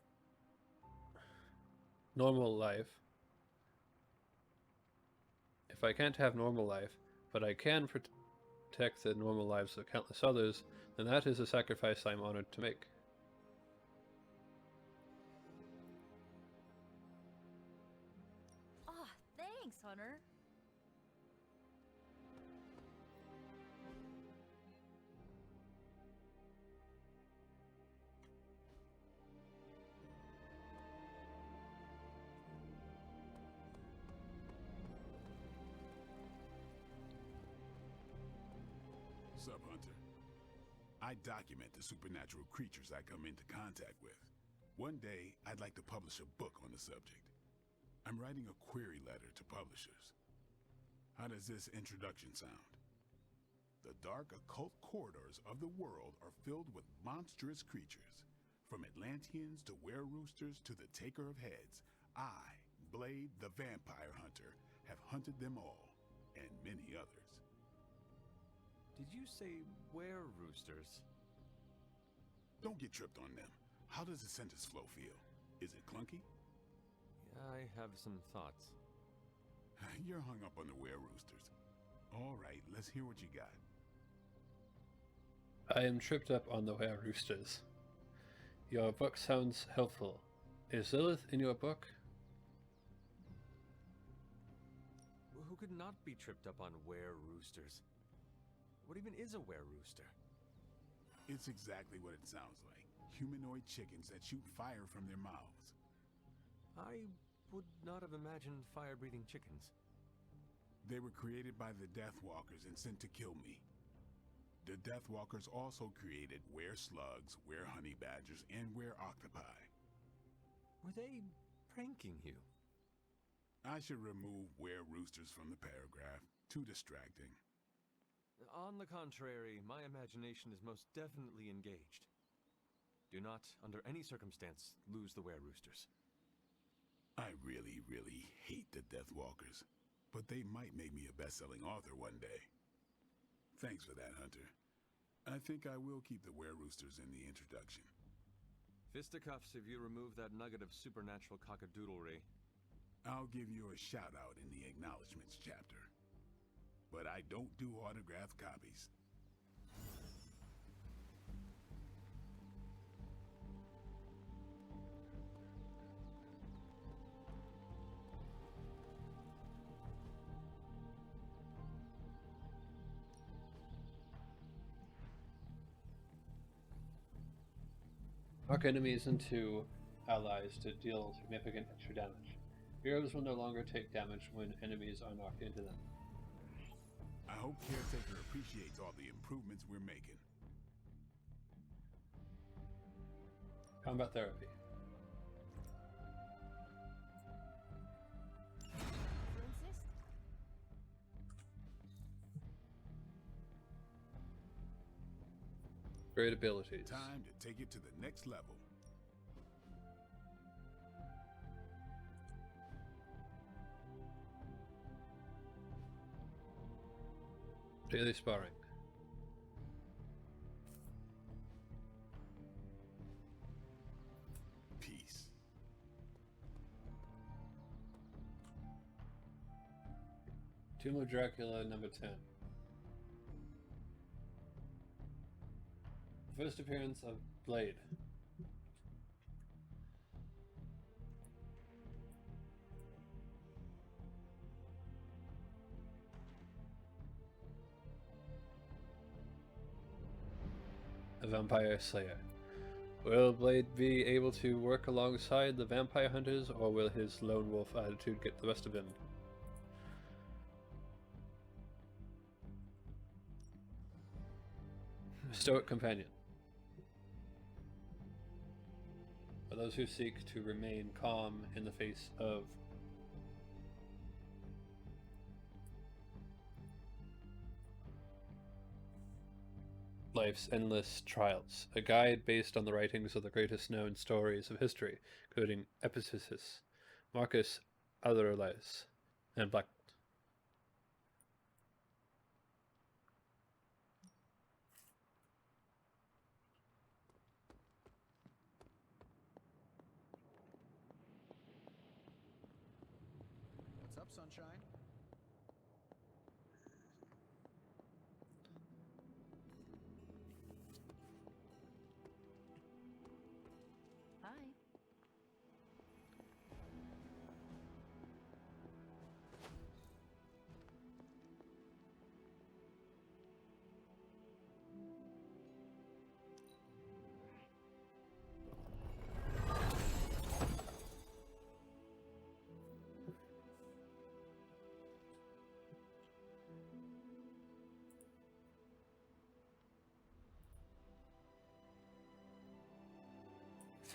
normal life, but I can protect the normal lives of countless others, And that is a sacrifice I'm honored to make. Ah, thanks, Hunter. Sup, Hunter? I document the supernatural creatures I come into contact with. One day, I'd like to publish a book on the subject. I'm writing a query letter to publishers. How does this introduction sound? The dark occult corridors of the world are filled with monstrous creatures. From Atlanteans to were-roosters to the Taker of Heads, I, Blade the Vampire Hunter, have hunted them all, and many others. Did you say were-roosters? Don't get tripped on them. How does the sentence flow feel? Is it clunky? I have some thoughts. You're hung up on the were-roosters. All right, let's hear what you got. I am tripped up on the were-roosters. Your book sounds helpful. Is Lilith in your book? Who could not be tripped up on were-roosters? What even is a were-rooster? It's exactly what it sounds like. Humanoid chickens that shoot fire from their mouths. I would not have imagined fire-breathing chickens. They were created by the Deathwalkers and sent to kill me. The Deathwalkers also created were-slugs, were-honey badgers, and were-octopi. Were they pranking you? I should remove were-roosters from the paragraph. Too distracting. On the contrary, my imagination is most definitely engaged. Do not, under any circumstance, lose the were-roosters. I really, really hate the Deathwalkers, but they might make me a best-selling author one day. Thanks for that, Hunter. I think I will keep the were-roosters in the introduction. Fisticuffs if you remove that nugget of supernatural cockadoodlery. I'll give you a shout-out in the acknowledgements chapter. But I don't do autographed copies. Mark enemies into allies to deal significant extra damage. Heroes will no longer take damage when enemies are knocked into them. I hope Caretaker appreciates all the improvements we're making. Combat therapy. You insist? Great abilities. Time to take it to the next level. Daily sparring. Peace. Tomb of Dracula number 10. First appearance of Blade. A vampire slayer. Will Blade be able to work alongside the vampire hunters, or will his lone wolf attitude get the best of him? Stoic companion. For those who seek to remain calm in the face of life's endless trials, a guide based on the writings of the greatest known stories of history, including Epictetus, Marcus Aurelius, and Black. What's up, Sunshine?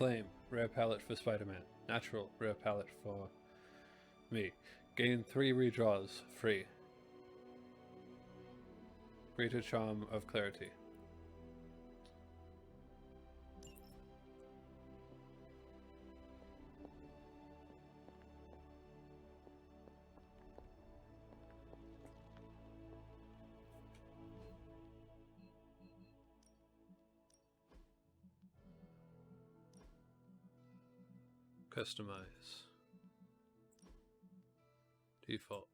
Flame, rare palette for Spider-Man. Natural, rare palette for me. Gain 3 redraws, free. Greater Charm of Clarity. Customize. Default.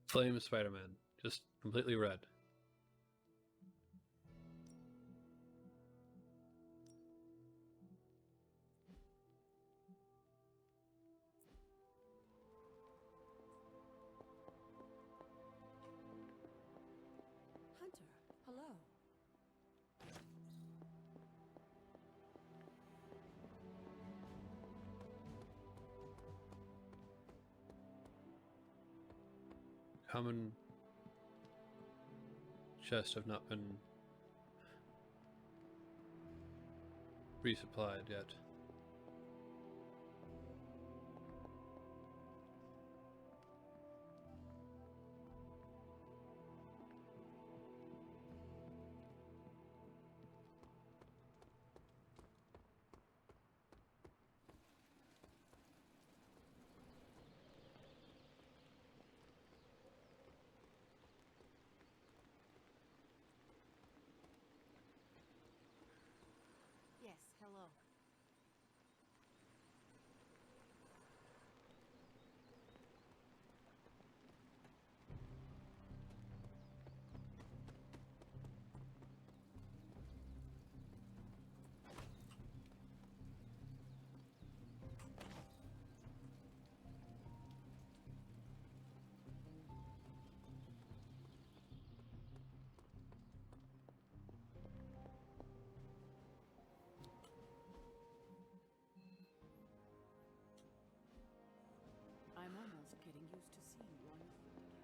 Flame Spider-Man, just completely red. Hunter, hello. Common chests have not been resupplied yet. Yes, hello. I'm almost getting used to seeing you on your feet again.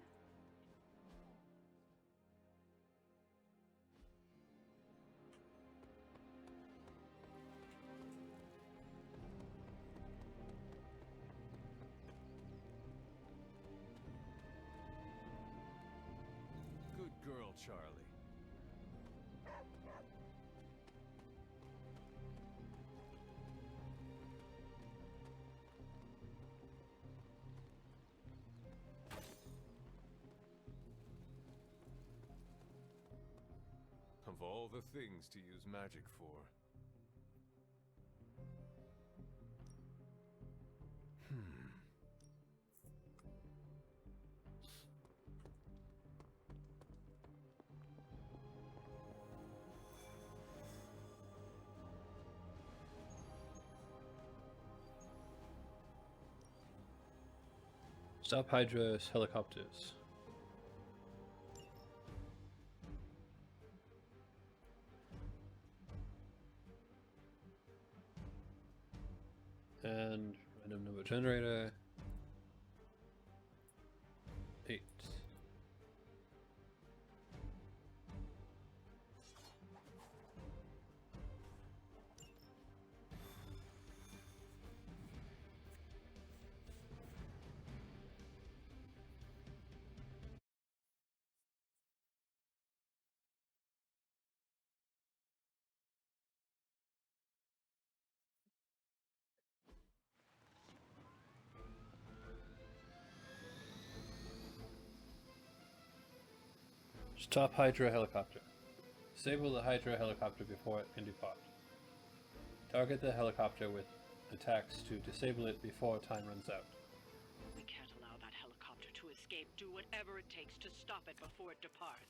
Good girl, Charlie. Of all the things to use magic for. Stop Hydra's helicopters. And random number generator. 8. Stop Hydra helicopter. Disable the Hydra helicopter before it can depart. Target the helicopter with attacks to disable it before time runs out. We can't allow that helicopter to escape. Do whatever it takes to stop it before it departs.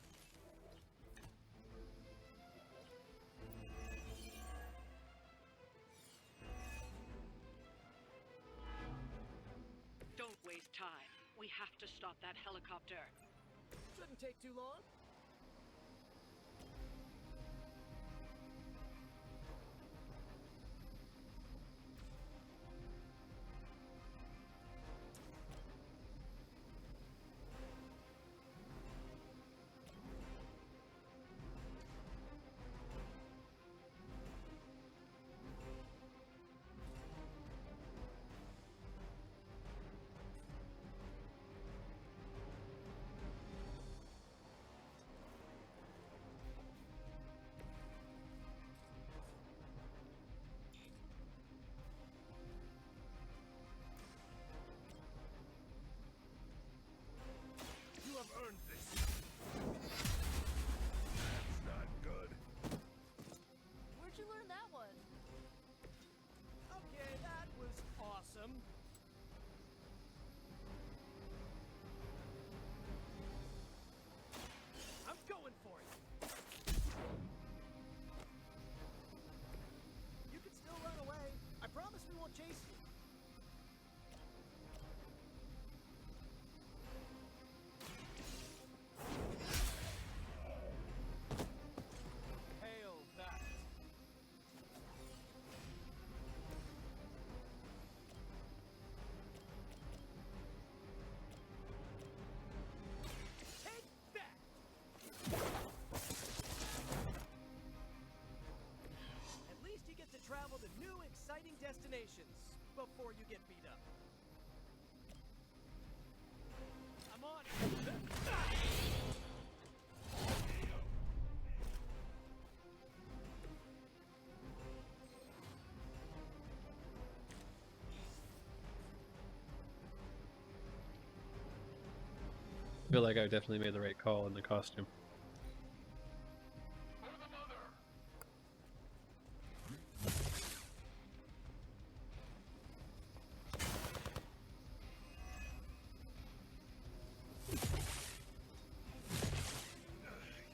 Don't waste time. We have to stop that helicopter. Shouldn't take too long. I feel like I definitely made the right call in the costume.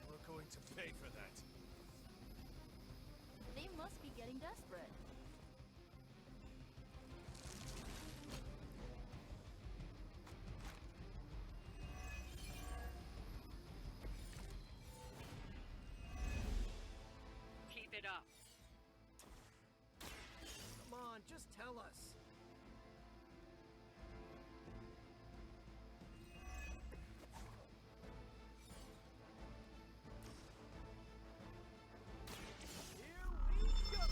You're going to pay for that. They must be getting desperate. Keep it up. Come on, just tell us. Here we go.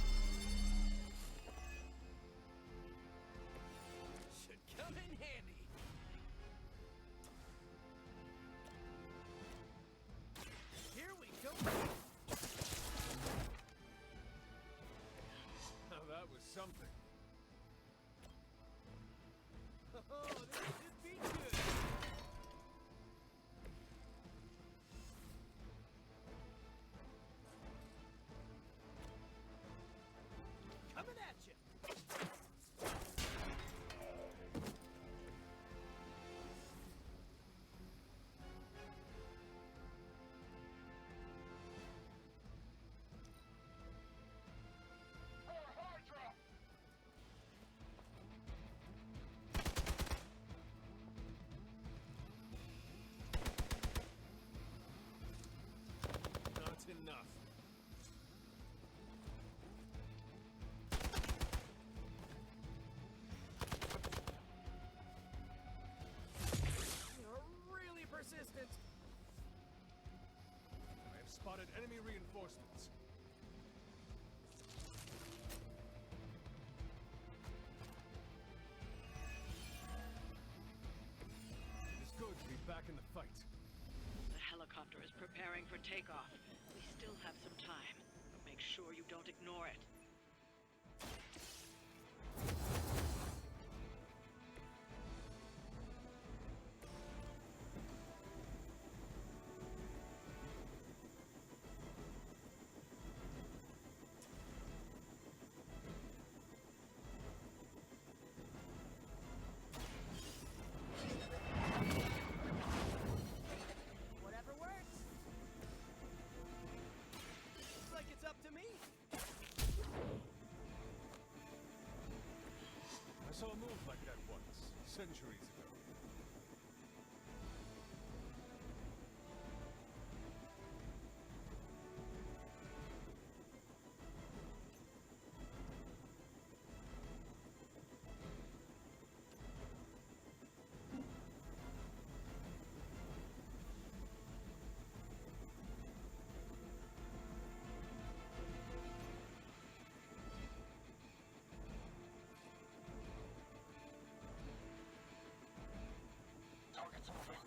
Should come in handy. Here we go. Now that was something. Oh, this should be good. Coming at you. Not enough. You're really persistent. I have spotted enemy reinforcements. It is good to be back in the fight. The helicopter is preparing for takeoff. We still have some time, but make sure you don't ignore it. Whatever works. Looks like it's up to me. I saw a move like that once, centuries ago. Target's moving.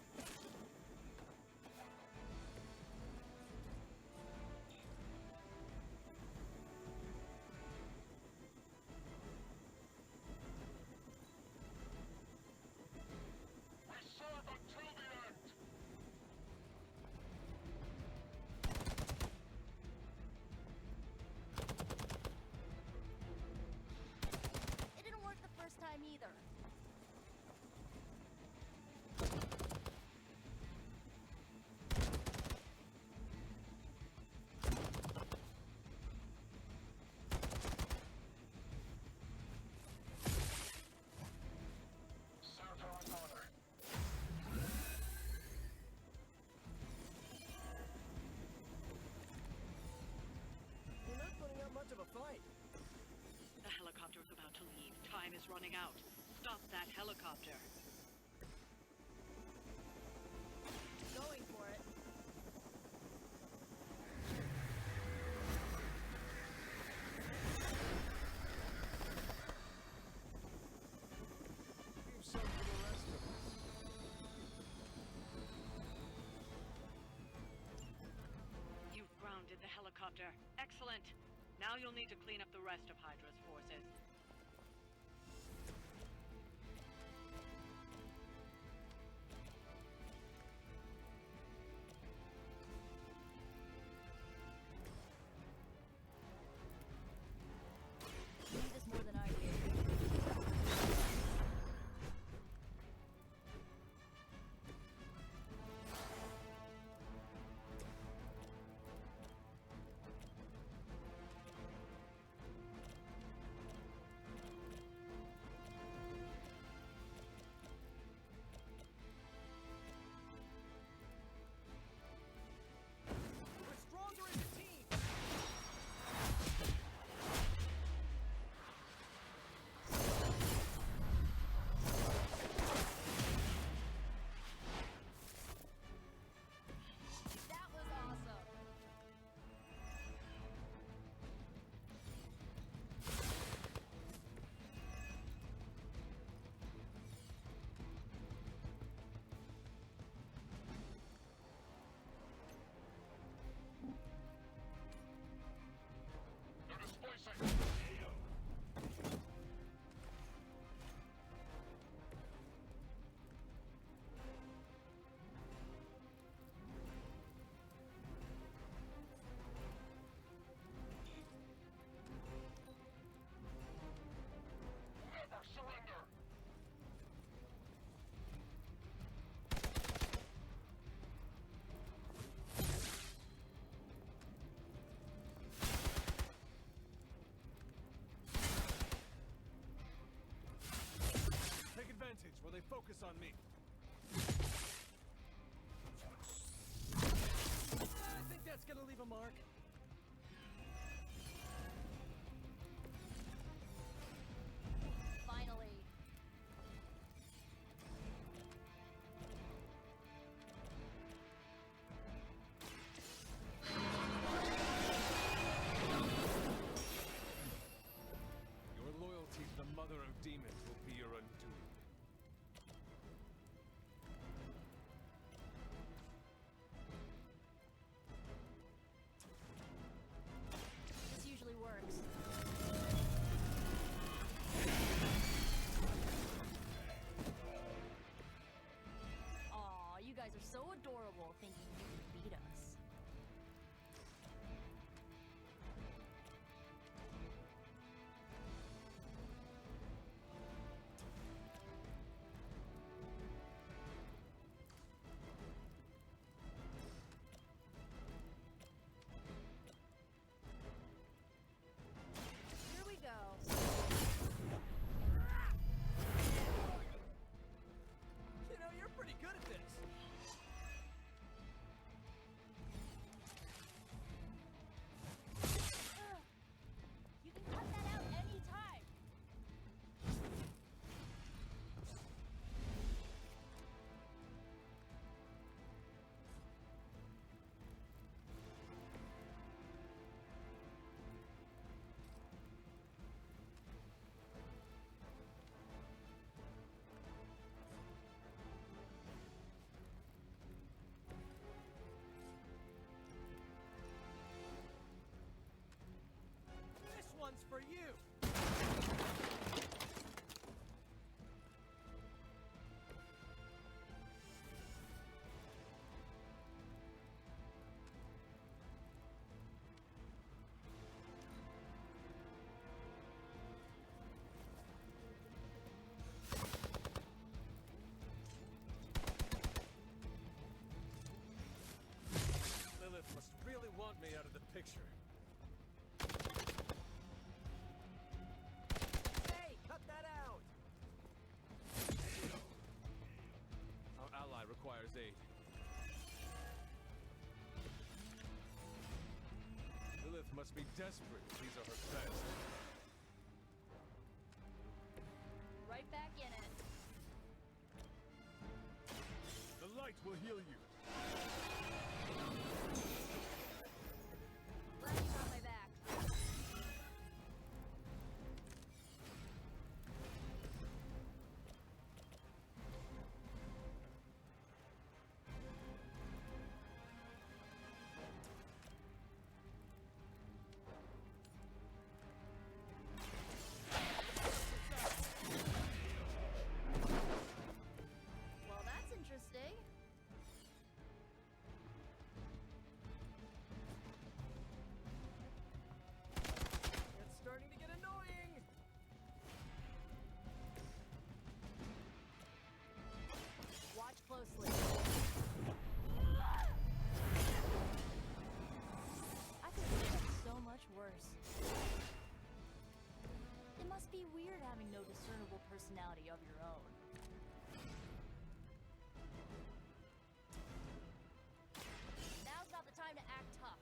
We serve until the end. It didn't work the first time either. Serve her with honor. You're not putting up much of a fight. The helicopter is about to leave. Time is running out. Stop that helicopter. Going for it. Leave some for the rest of us. You've grounded the helicopter. Excellent. Now you'll need to clean up the rest of Hydra's forces. focus on me. I think that's gonna leave a mark. Finally. Your loyalty to the Mother of Demons will be your undoing. This usually works. Aw, you guys are so adorable thinking you can beat us. Here we go. You know, you're pretty good at this. You can cut that out anytime. This one's for you. Lilith must really want me out of the picture. Hey, cut that out. Our ally requires aid. Lilith must be desperate if these are her best. Right back in it. The light will heal you. Glad you got my back. Well, that's interesting. It's starting to get annoying. Watch closely. I could have done so much worse. It must be weird having no discernible personality of your own. Now's not the time to act tough.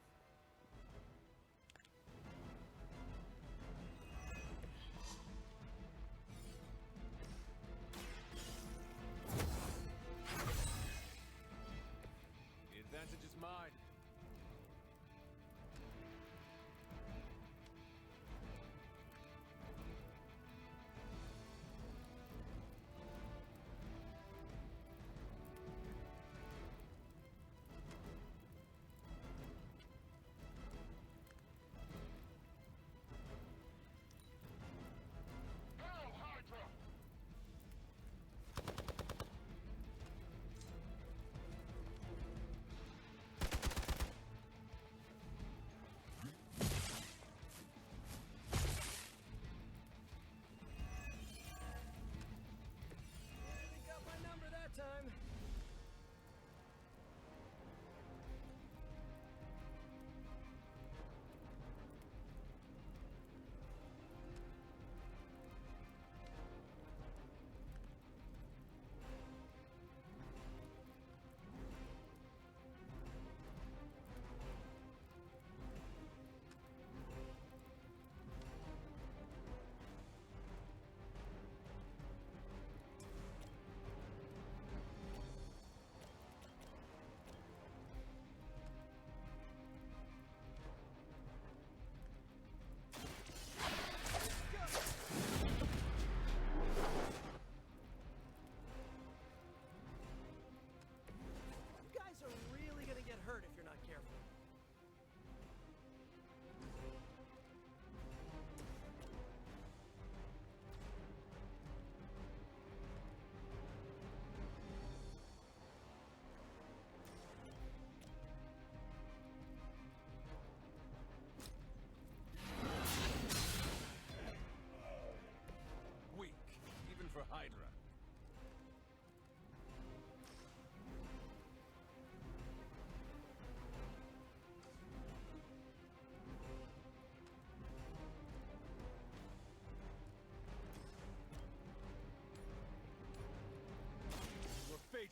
The advantage is mine. They got my number that time.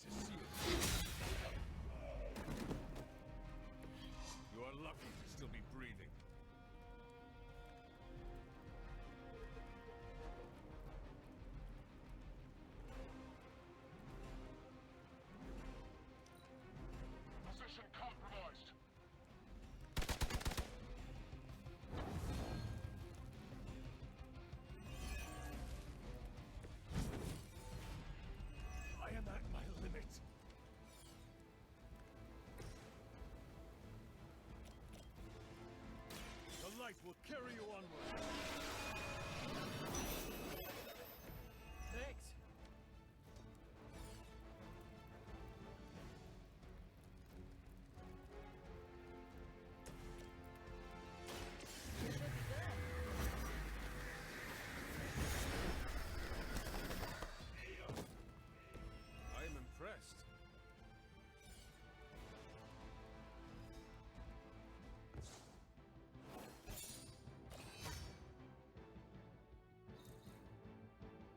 to see it. You are lucky to still be breathing. Position compromised. I am at my limit. The light will carry you onward. Thanks. I am impressed.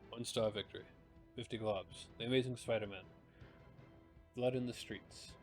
One-star victory. 50 globs. The Amazing Spider-Man. Blood in the streets.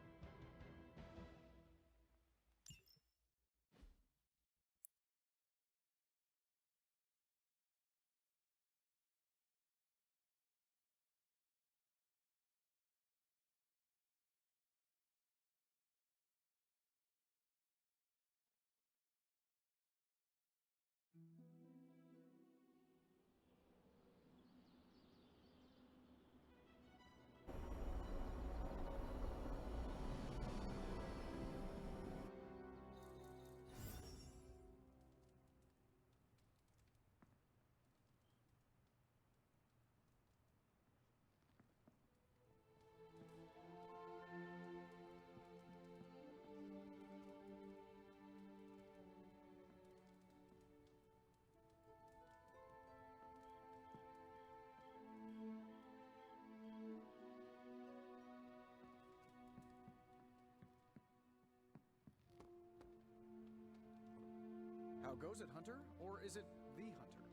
How goes it, Hunter? Or is it the Hunter?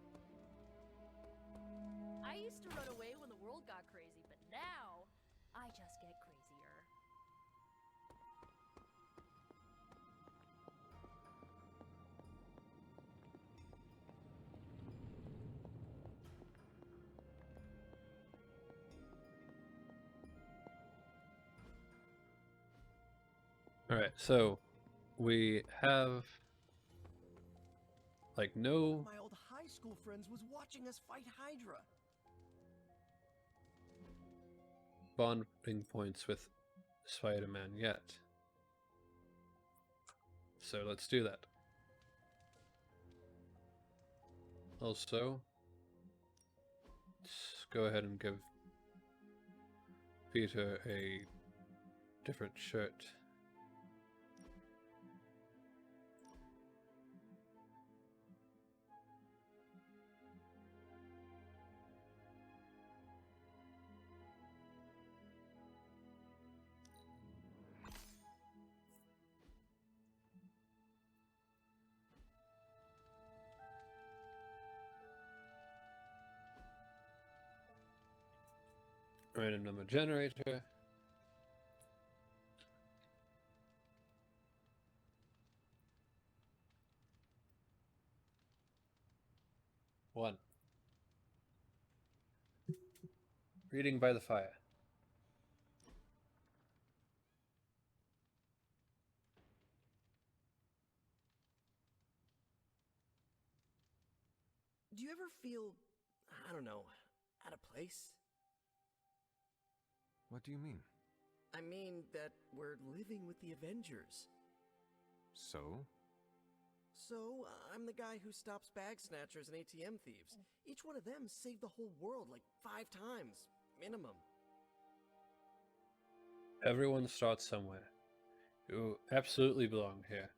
I used to run away when the world got crazy, but now I just get crazier. Alright, so we have like no My old high school friends was watching us fight Hydra. bonding points with Spider-Man yet. So let's do that. Also, let's go ahead and give Peter a different shirt. Random number generator. One. Reading by the fire. Do you ever feel, I don't know, out of place? What do you mean? I mean that we're living with the Avengers. So? So, I'm the guy who stops bag snatchers and ATM thieves. Each one of them saved the whole world like 5 times, minimum. Everyone starts somewhere. You absolutely belong here.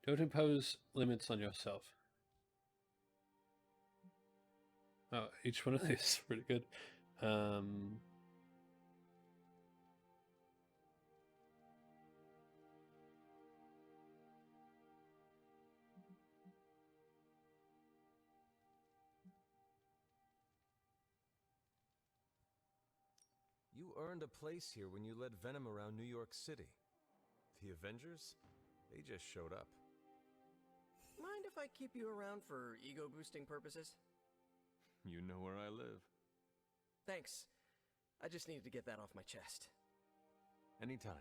Don't impose limits on yourself. Oh, each one of these is pretty good. You earned a place here when you led Venom around New York City. The Avengers? They just showed up. Mind if I keep you around for ego-boosting purposes? You know where I live. Thanks. I just needed to get that off my chest. Anytime.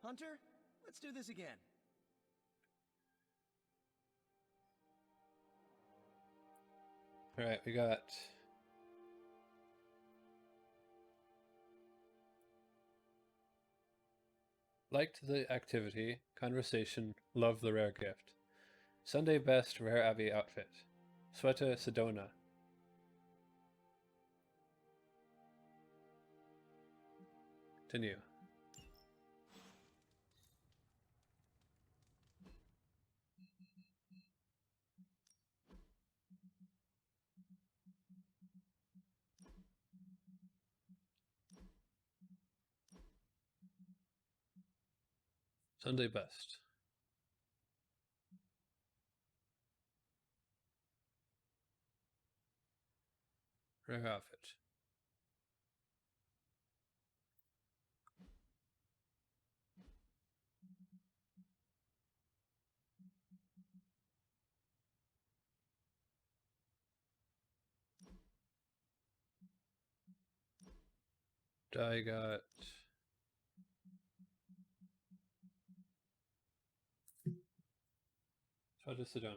Hunter, let's do this again. Alright, we got... Liked the activity, conversation, love the rare gift. Sunday best rare Abbey outfit. Slots87. Continue. Sunday best. Rare outfit. I got... Slots87.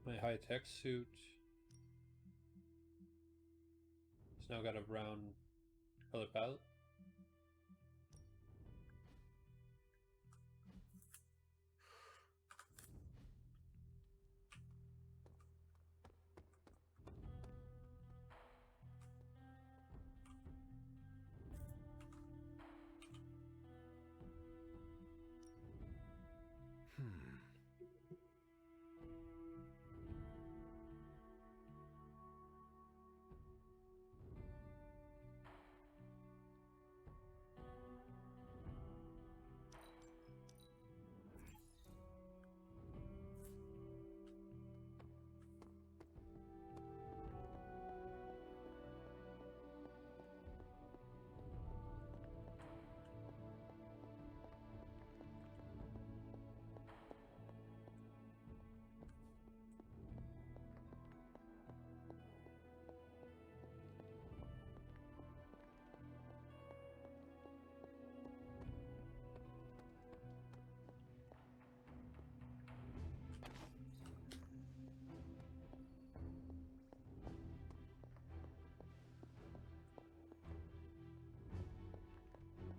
My high-tech suit. It's now got a brown color palette.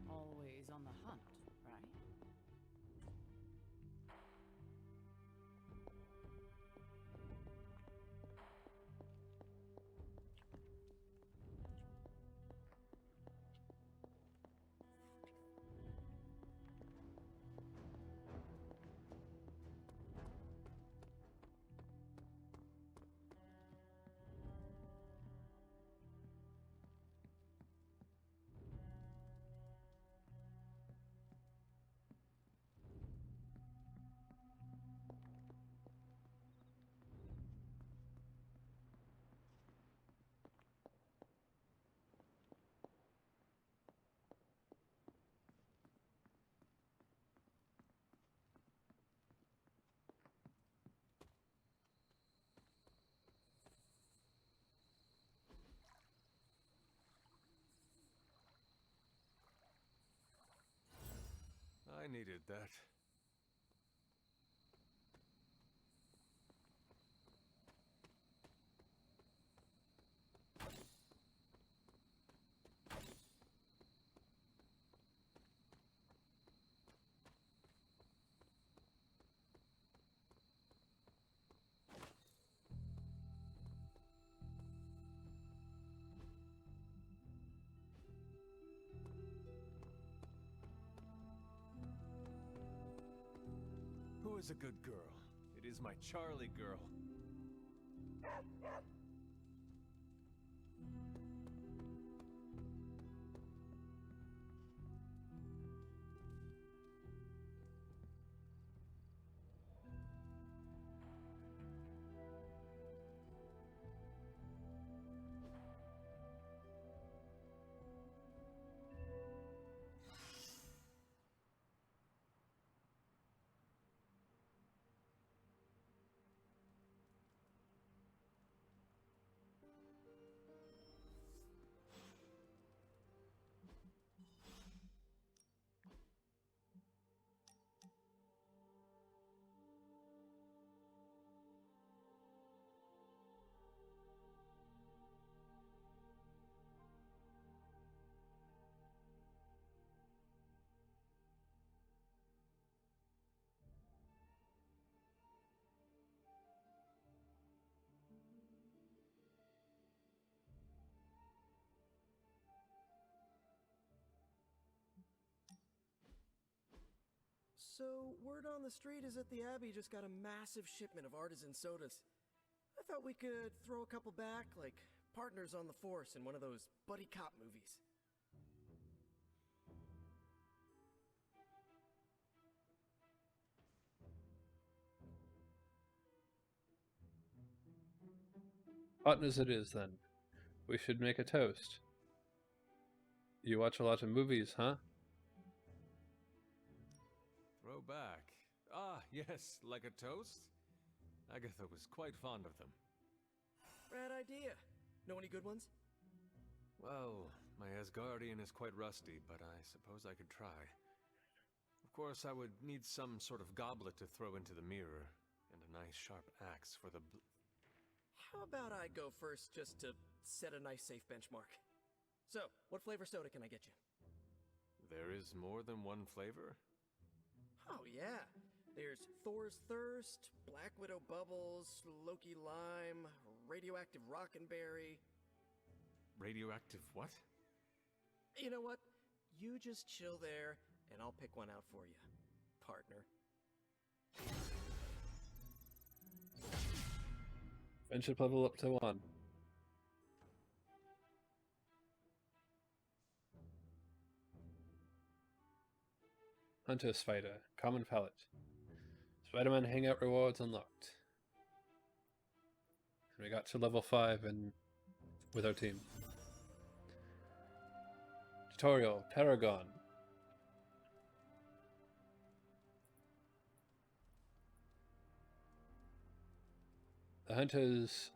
Always on the hunt, right? I needed that. There's a good girl. It is my Charlie girl. So, word on the street is that the Abbey just got a massive shipment of artisan sodas. I thought we could throw a couple back, like partners on the force in one of those buddy cop movies. Partners it is, then. We should make a toast. You watch a lot of movies, huh? Throwback. Ah, yes, like a toast? Agatha was quite fond of them. Rad idea. Know any good ones? Well, my Asgardian is quite rusty, but I suppose I could try. Of course, I would need some sort of goblet to throw into the mirror, and a nice sharp axe for the How about I go first just to set a nice safe benchmark? So, what flavor soda can I get you? There is more than one flavor? Oh yeah. There's Thor's Thirst, Black Widow Bubbles, Loki Lime, Radioactive Rockenberry. Radioactive what? You know what? You just chill there, and I'll pick one out for you, partner. Friendship level up to 1. Hunter Spider, common palette. Spider-Man Hangout rewards unlocked. We got to level 5 and with our team. Tutorial, Paragon. The hunter's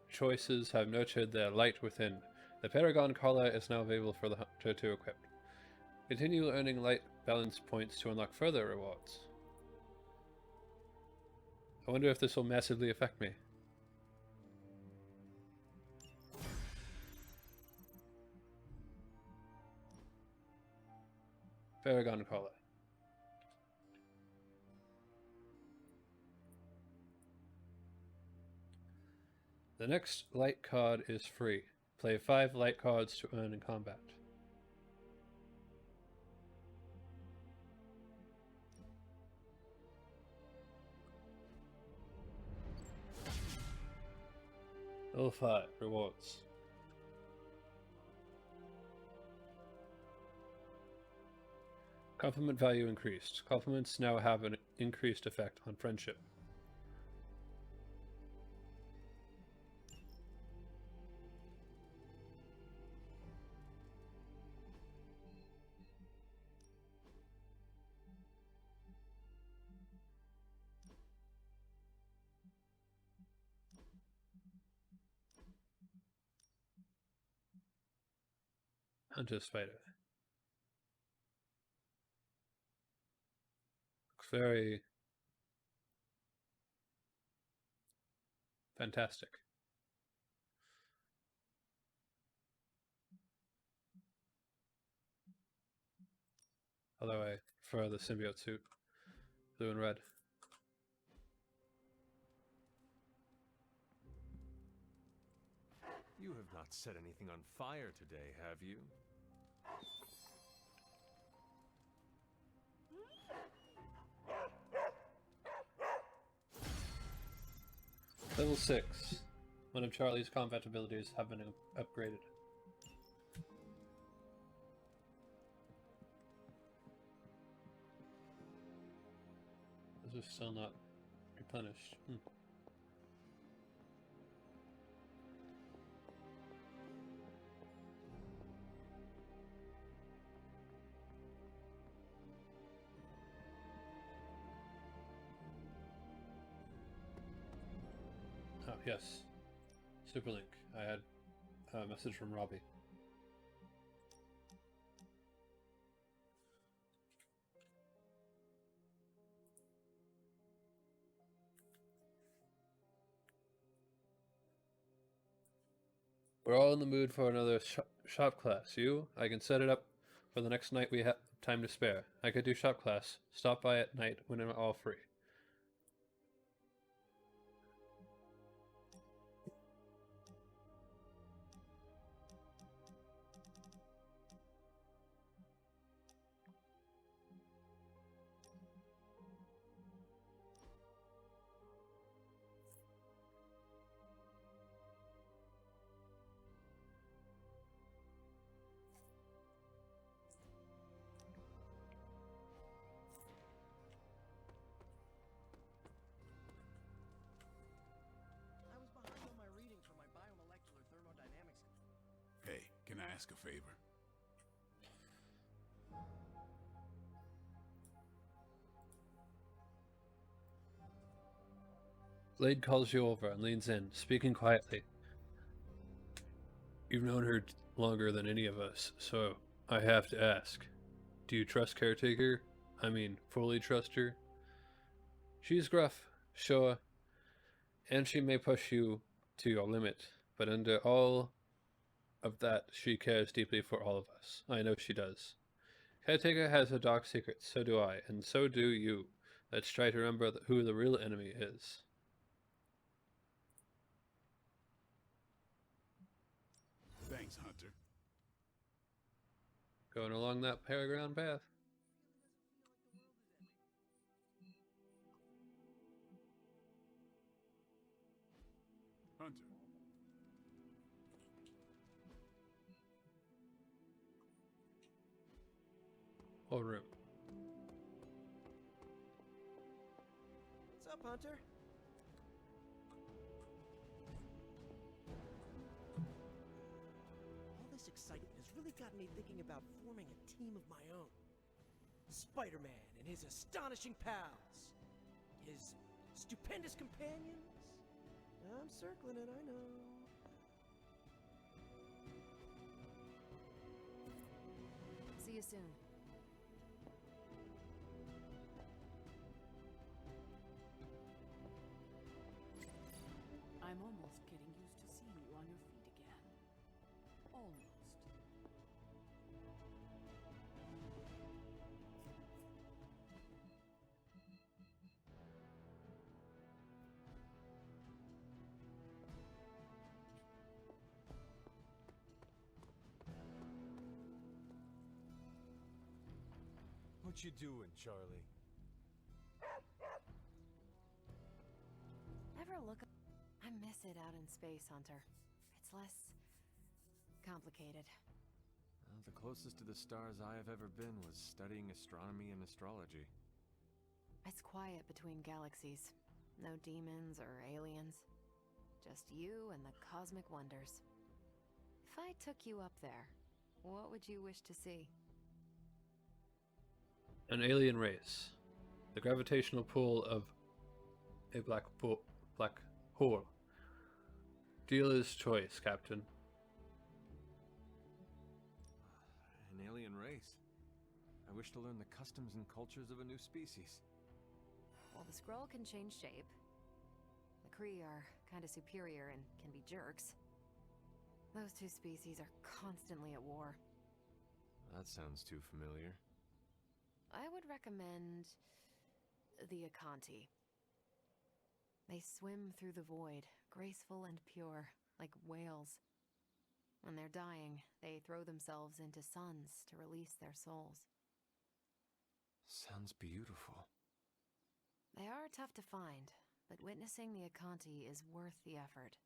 choices have nurtured their light within. The Paragon collar is now available for the hunter to equip. Continue earning light balance points to unlock further rewards. I wonder if this will massively affect me. Paragon collar. The next light card is free. Play 5 light cards to earn in combat. Level 5 rewards. Compliment value increased. Compliments now have an increased effect on friendship. Hunter Spider. Looks very fantastic. Although I prefer the symbiote suit, blue and red. You have not set anything on fire today, have you? Level 6. One of Charlie's combat abilities have been upgraded. This is still not replenished. Oh, yes. Superlink. I had a message from Robbie. We're all in the mood for another shop class. You? I can set it up for the next night we have time to spare. I could do shop class. Stop by at night when I'm all free. I was behind on my reading for my biomolecular thermodynamics. Hey, can I ask a favor? Blade calls you over and leans in, speaking quietly. You've known her longer than any of us, so I have to ask. Do you trust Caretaker? I mean, fully trust her? She's gruff, sure, and she may push you to your limit, but under all of that, she cares deeply for all of us. I know she does. Caretaker has her dark secrets, so do I, and so do you. Let's try to remember who the real enemy is. Thanks, Hunter. Going along that Paragon path. Hunter. Or room. What's up, Hunter? All this excitement has really gotten me thinking about forming a team of my own. Spider-Man and his astonishing pals. His stupendous companions. I'm circling it, I know. See you soon. I'm almost getting used to seeing you on your feet again. Almost. What you doing, Charlie? Ever look up? I miss it out in space, Hunter. It's less complicated. Well, the closest to the stars I have ever been was studying astronomy and astrology. It's quiet between galaxies. No demons or aliens. Just you and the cosmic wonders. If I took you up there, what would you wish to see? An alien race. The gravitational pull of a black hole. Dealer's choice, Captain. An alien race. I wish to learn the customs and cultures of a new species. Well, the Skrull can change shape. The Kree are kinda superior and can be jerks. Those two species are constantly at war. That sounds too familiar. I would recommend the Akanti. They swim through the void, graceful and pure, like whales. When they're dying, they throw themselves into suns to release their souls. Sounds beautiful. They are tough to find, but witnessing the Akanti is worth the effort.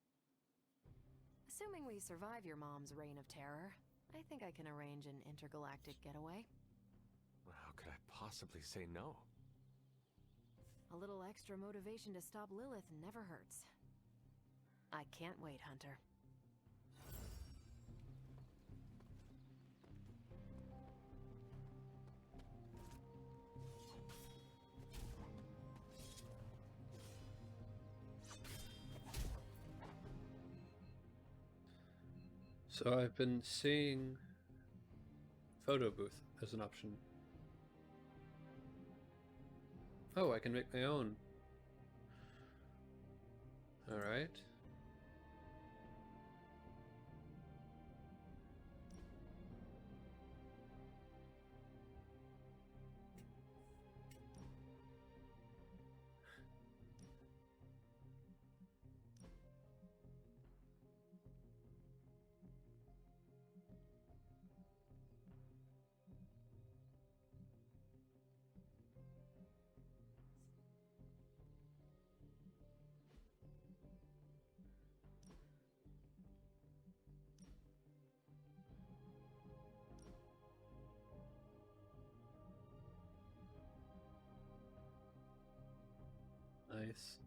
Assuming we survive your mom's reign of terror, I think I can arrange an intergalactic getaway. How could I possibly say no? A little extra motivation to stop Lilith never hurts. I can't wait, Hunter. So I've been seeing photo booth as an option. Oh, I can make my own. All right. Nice.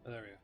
There we go.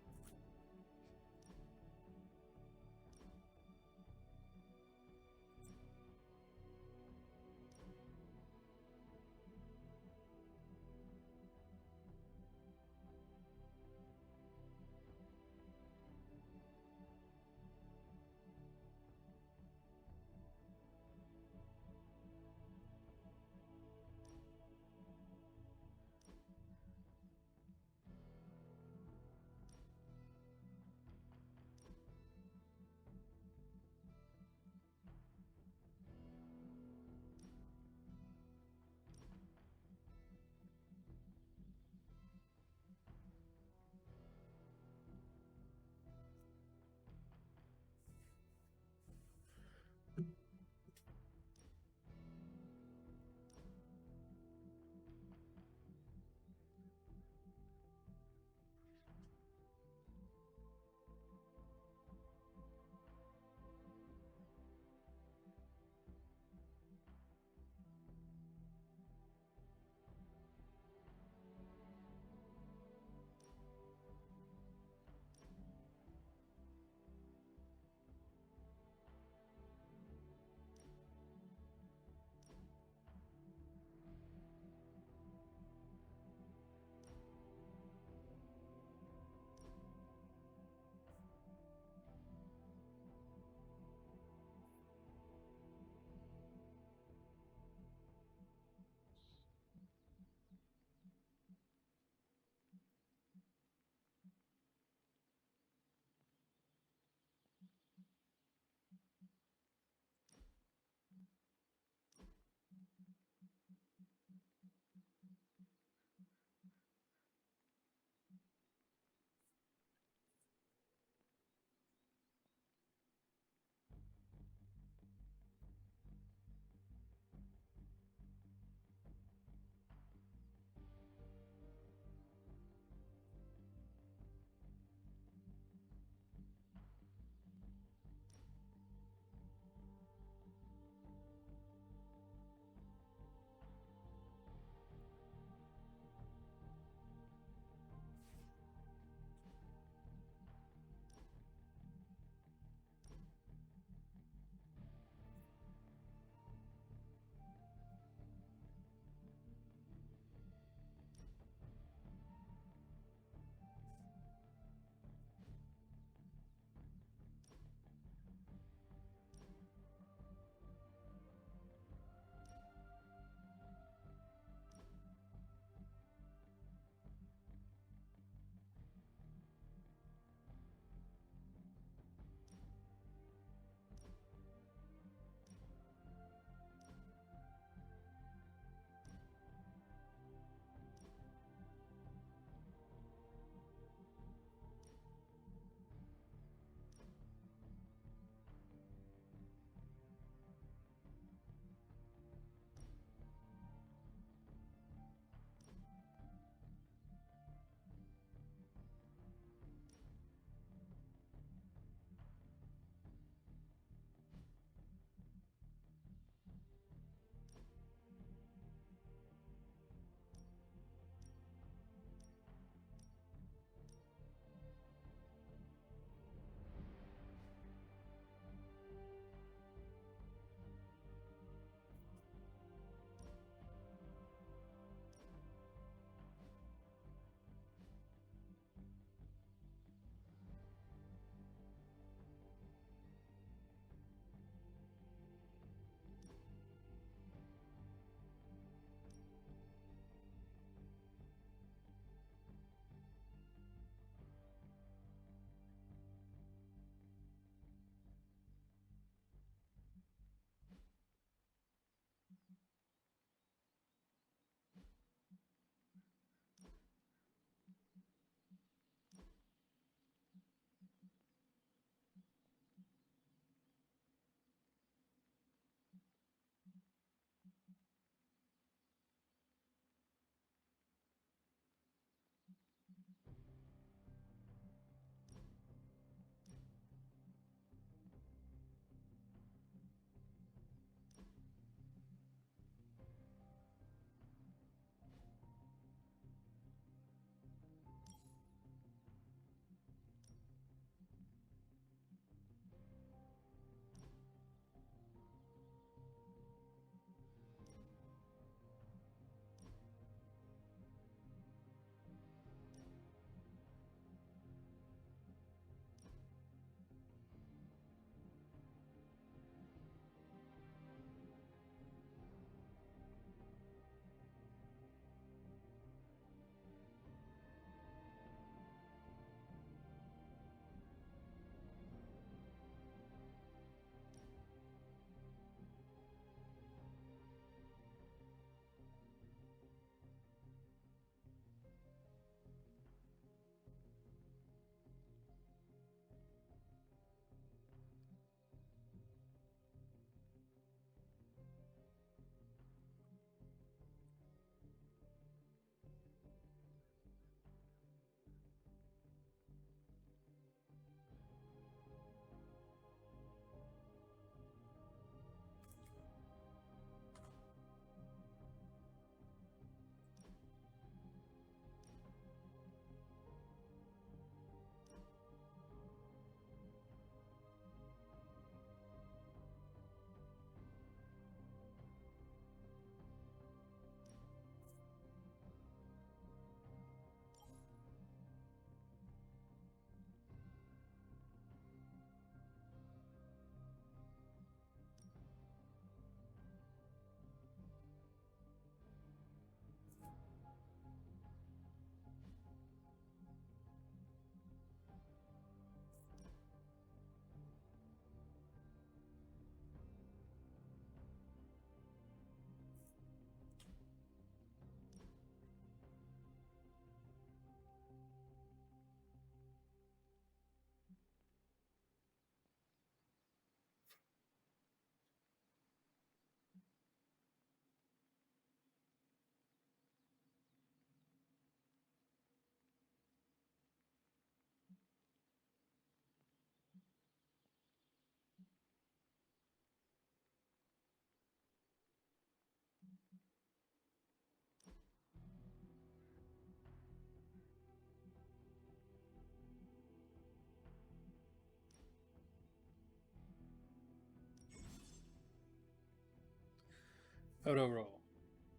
Photo roll.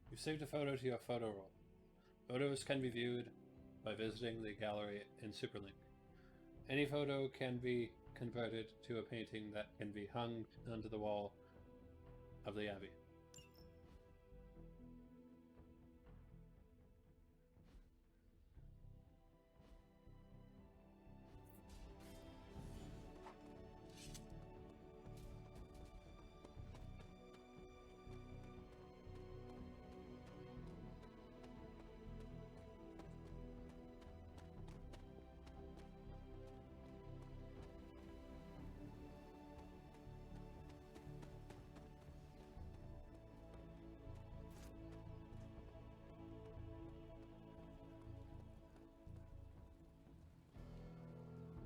You've saved a photo to your photo roll. Photos can be viewed by visiting the gallery in Superlink. Any photo can be converted to a painting that can be hung onto the wall of the Abbey.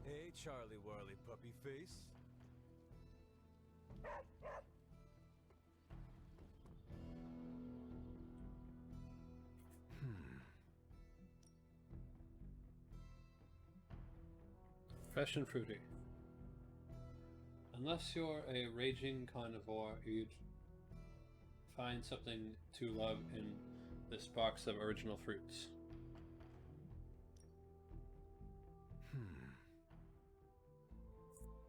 Hey, Charlie Warley puppy face. Fresh and fruity. Unless you're a raging carnivore, you'd find something to love in this box of original fruits.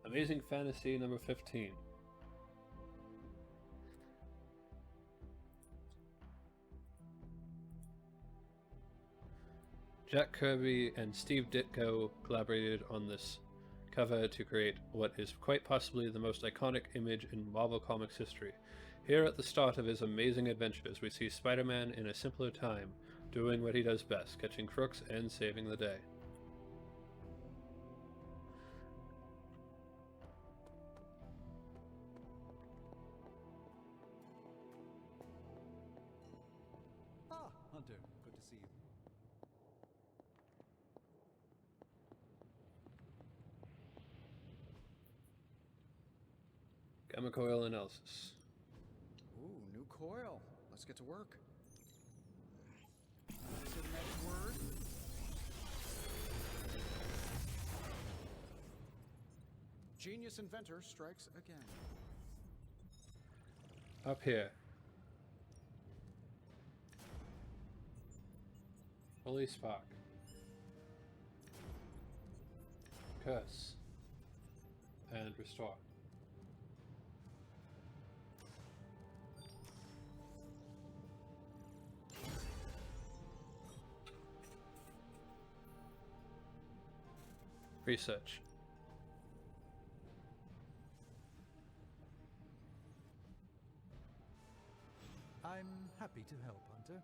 Amazing Fantasy number 15. Jack Kirby and Steve Ditko collaborated on this cover to create what is quite possibly the most iconic image in Marvel Comics history. Here at the start of his amazing adventures, we see Spider-Man in a simpler time, doing what he does best, catching crooks and saving the day. Ah, Hunter, good to see you. Gamma coil analysis. Ooh, new coil. Let's get to work. Genetic word. Genius inventor strikes again. Up here. Holy Spark. Curse. And restore. Research. I'm happy to help, Hunter.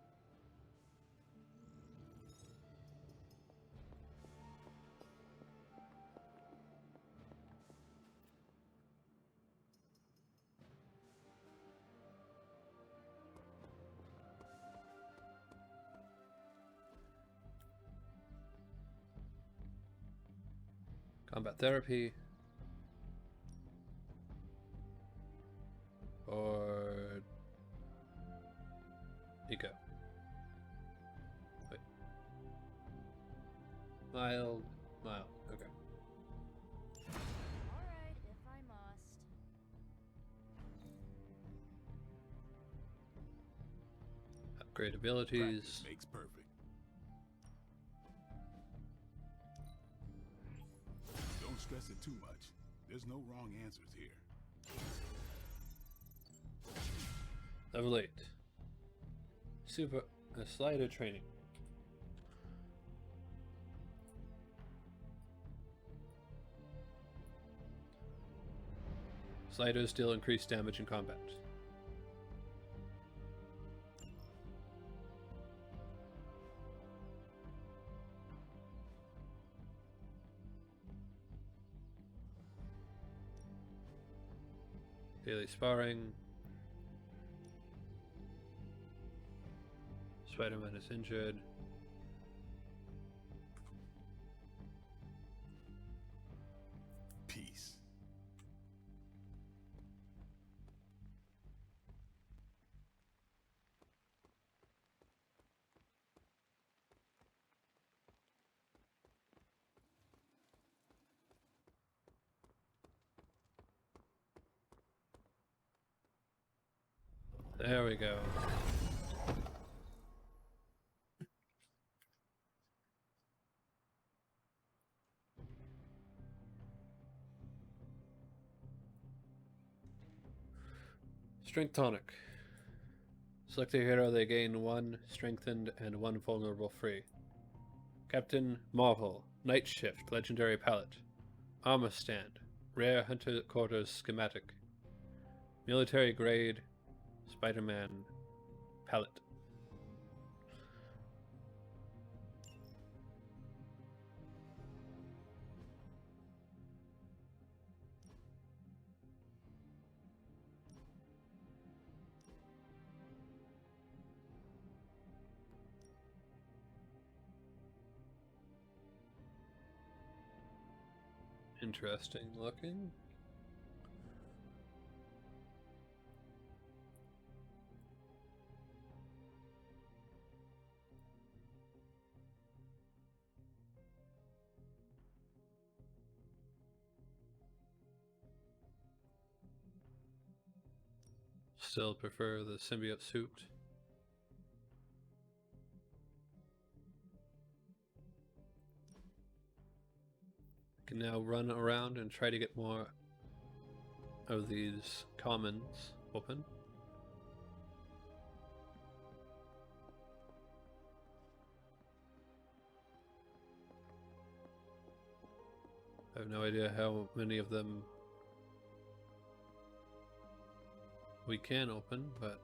Combat therapy. Or eco. Wait. Mild. Okay. Alright, if I must. Upgrade abilities. Practice makes perfect. Don't stress it too much. There's no wrong answers here. Level 8. Slider training. Sliders deal increased damage in combat. Daily sparring. Spider-Man is injured. Peace. There we go. Strength tonic. Select a hero, they gain 1 strengthened and 1 vulnerable free. Captain Marvel, Night Shift, Legendary Palette. Armor Stand, Rare Hunter Quarters Schematic. Military Grade, Spider-Man Palette. Interesting looking. Still prefer the symbiote suit. Can now run around and try to get more of these commons open. I have no idea how many of them we can open, but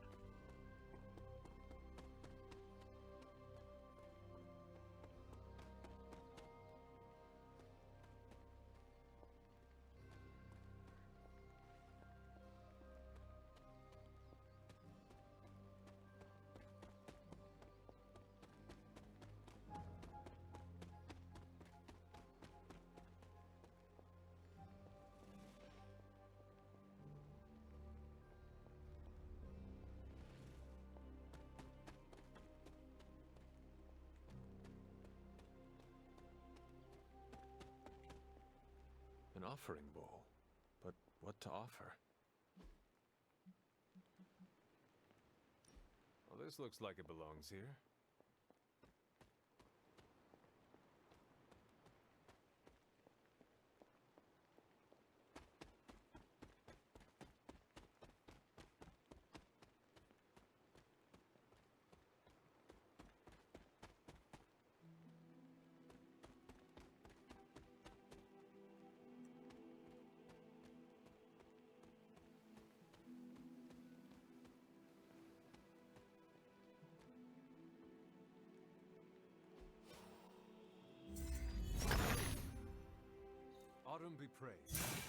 an offering bowl. But what to offer? Well, this looks like it belongs here. Autumn be praised.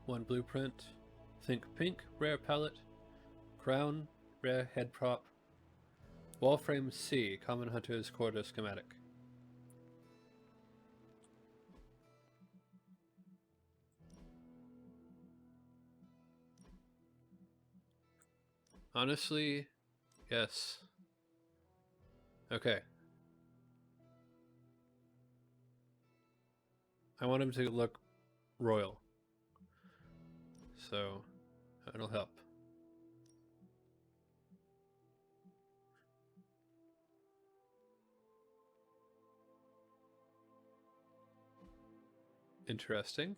one blueprint. Think pink, rare palette. Crown, rare head prop. Wallframe C, common hunter's quarter schematic. Honestly, yes. Okay. I want him to look royal. So, that'll help. Interesting.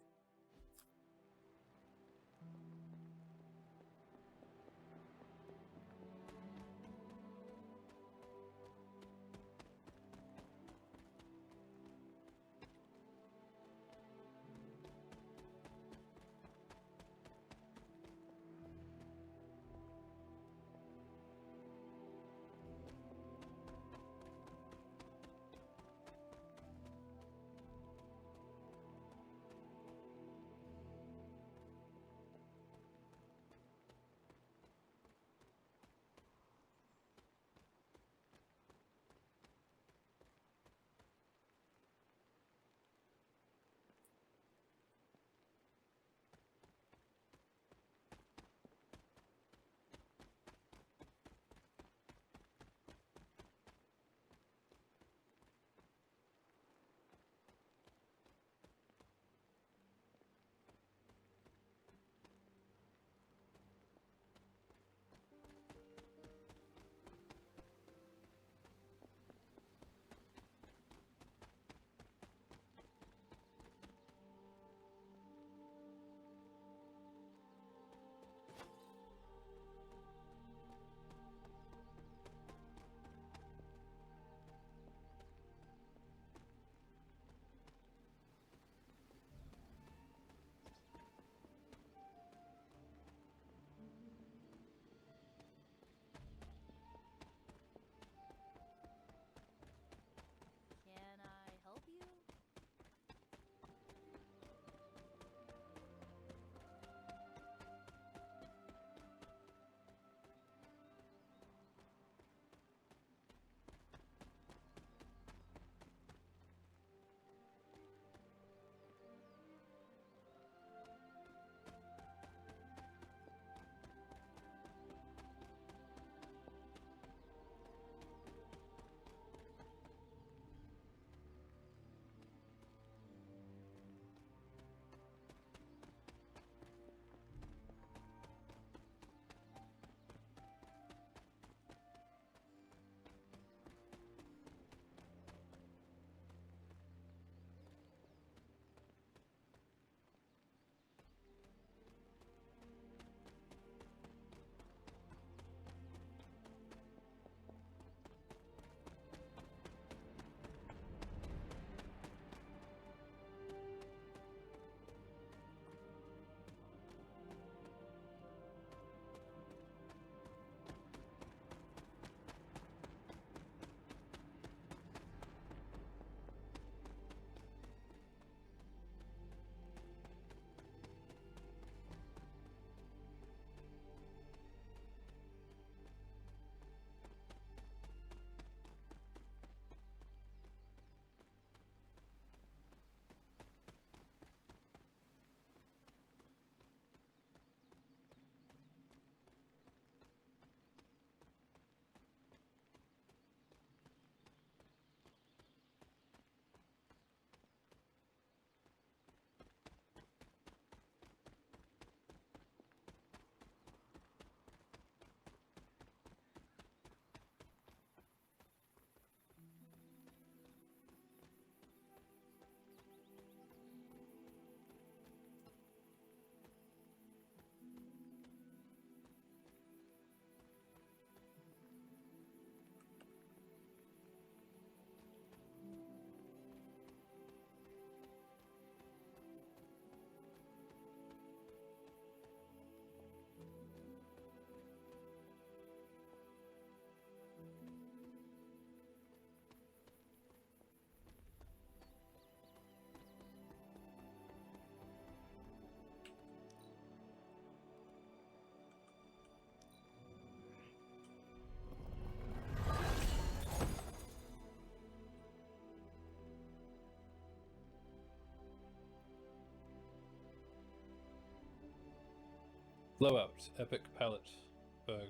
Blowout, epic palette,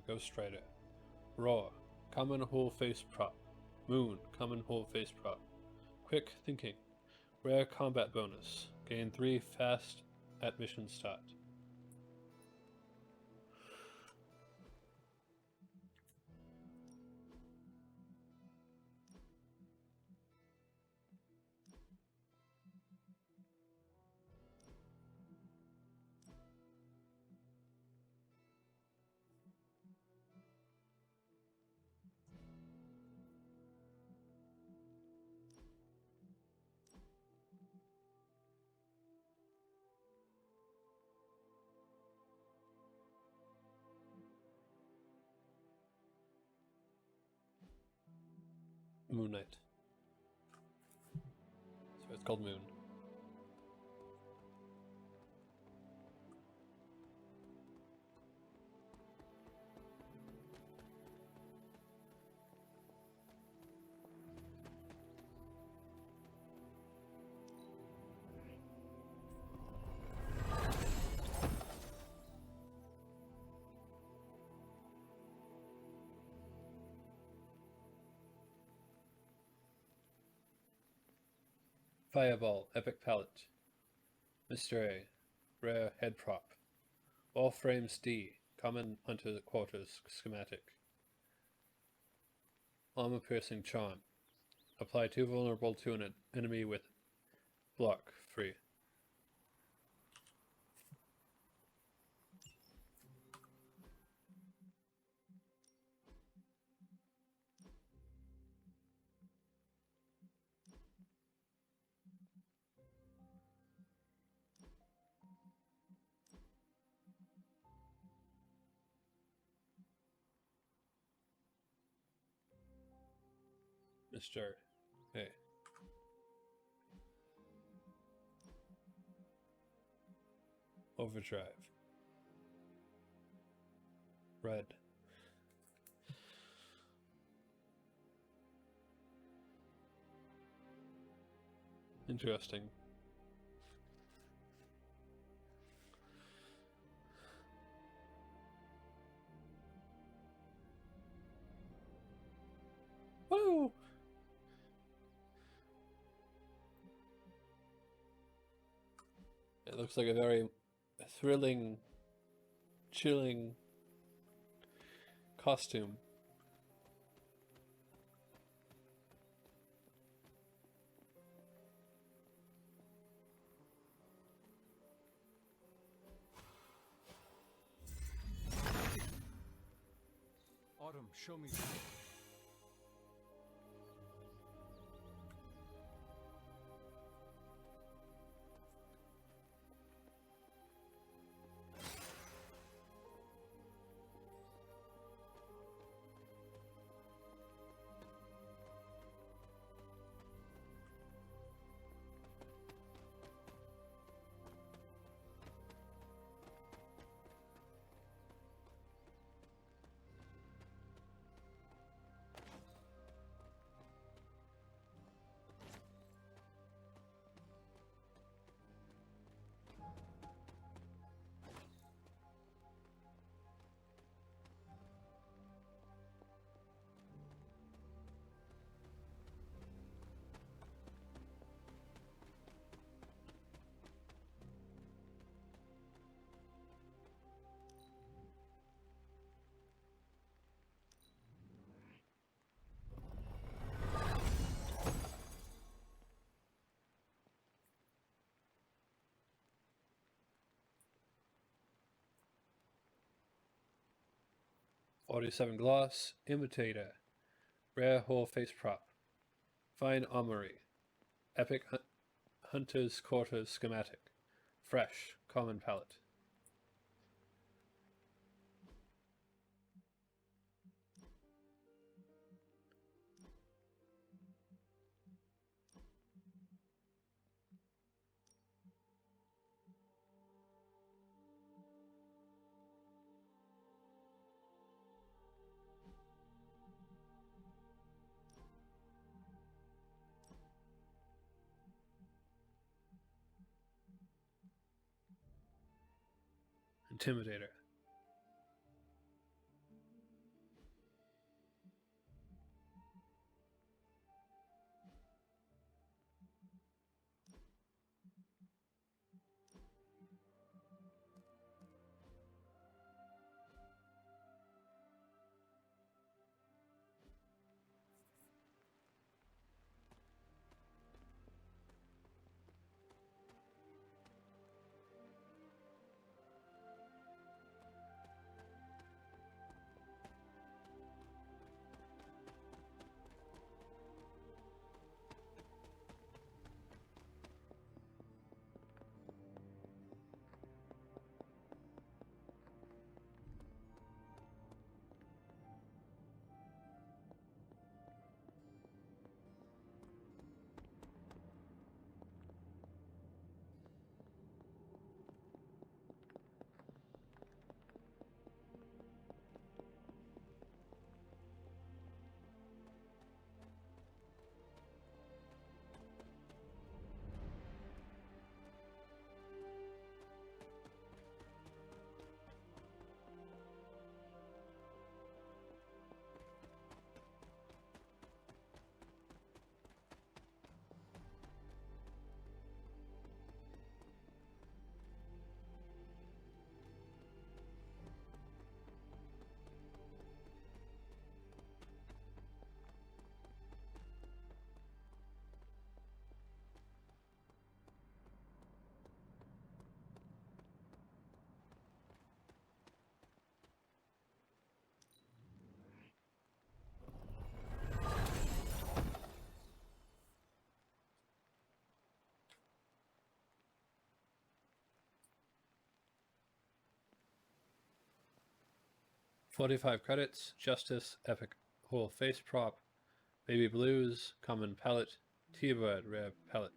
Ghost Rider. Roar, common whole face prop. Moon, common whole face prop. Quick thinking, rare combat bonus. Gain 3 fast at mission start. Moon Knight. So it's called Moon. Fireball, epic palette. Mr. A, rare head prop. Wall frames D, common unto the quarters schematic. Armor piercing charm. Apply 2 vulnerable to an enemy with block free. Mr. A. Overdrive. Red. Interesting. Woo! It looks like a very thrilling, chilling costume. Autumn, show me. Slots87 Gloss, Imitator, Rare Whole Face Prop, Fine Armory, Epic Hunter's Quarters Schematic, Fresh, Common Palette. Intimidator, 45 credits, Justice, Epic Whole Face Prop, Baby Blues, Common Palette, T-Bird, Rare Palette.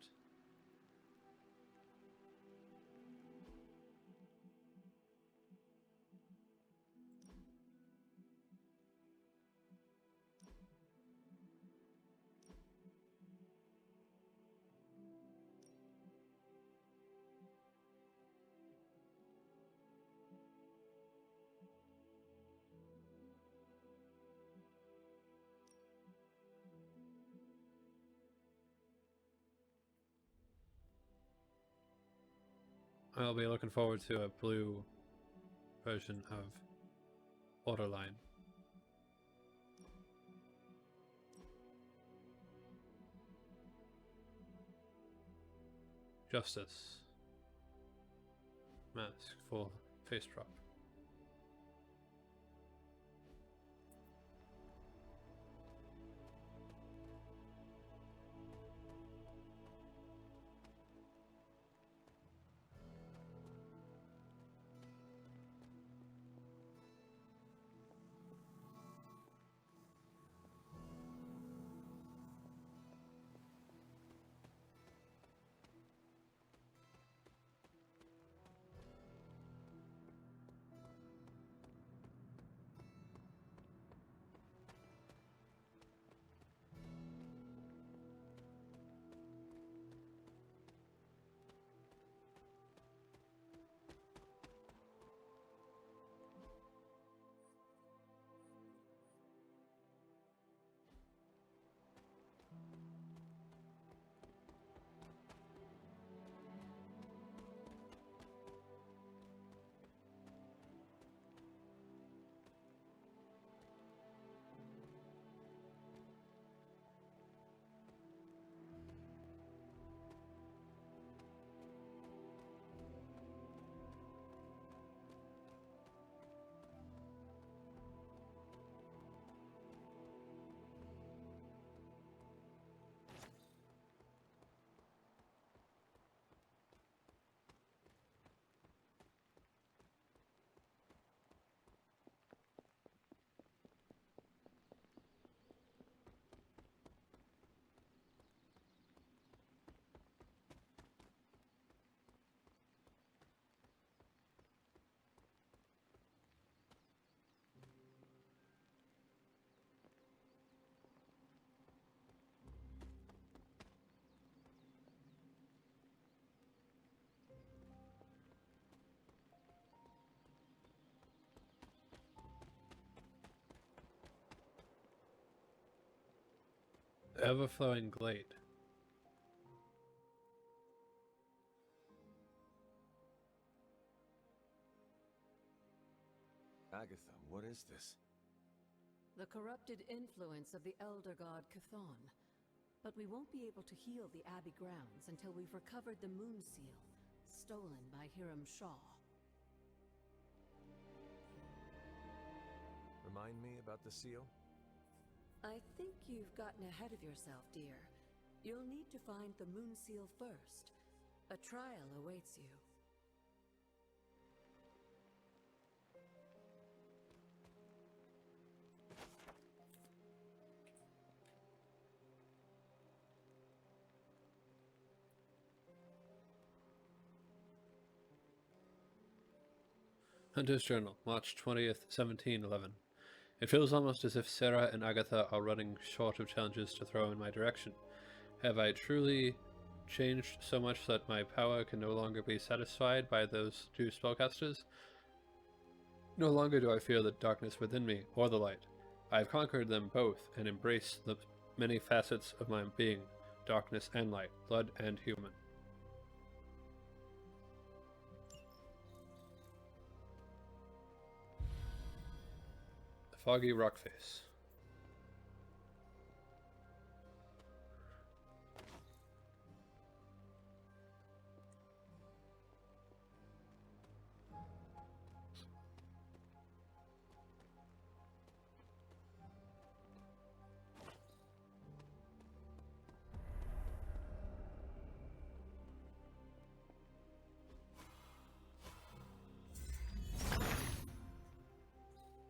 I'll be looking forward to a blue version of Borderline. Justice. Mask for face drop. Ever-flowing glade. Agatha, what is this? The corrupted influence of the Elder God Chthon. But we won't be able to heal the Abbey grounds until we've recovered the Moon Seal, stolen by Hiram Shaw. Remind me about the seal? I think you've gotten ahead of yourself, dear. You'll need to find the Moon Seal first. A trial awaits you. Hunter's Journal, March 20th, 1711. It feels almost as if Sarah and Agatha are running short of challenges to throw in my direction. Have I truly changed so much that my power can no longer be satisfied by those two spellcasters? No longer do I fear the darkness within me, or the light. I have conquered them both, and embraced the many facets of my being, darkness and light, blood and human. Foggy rock face.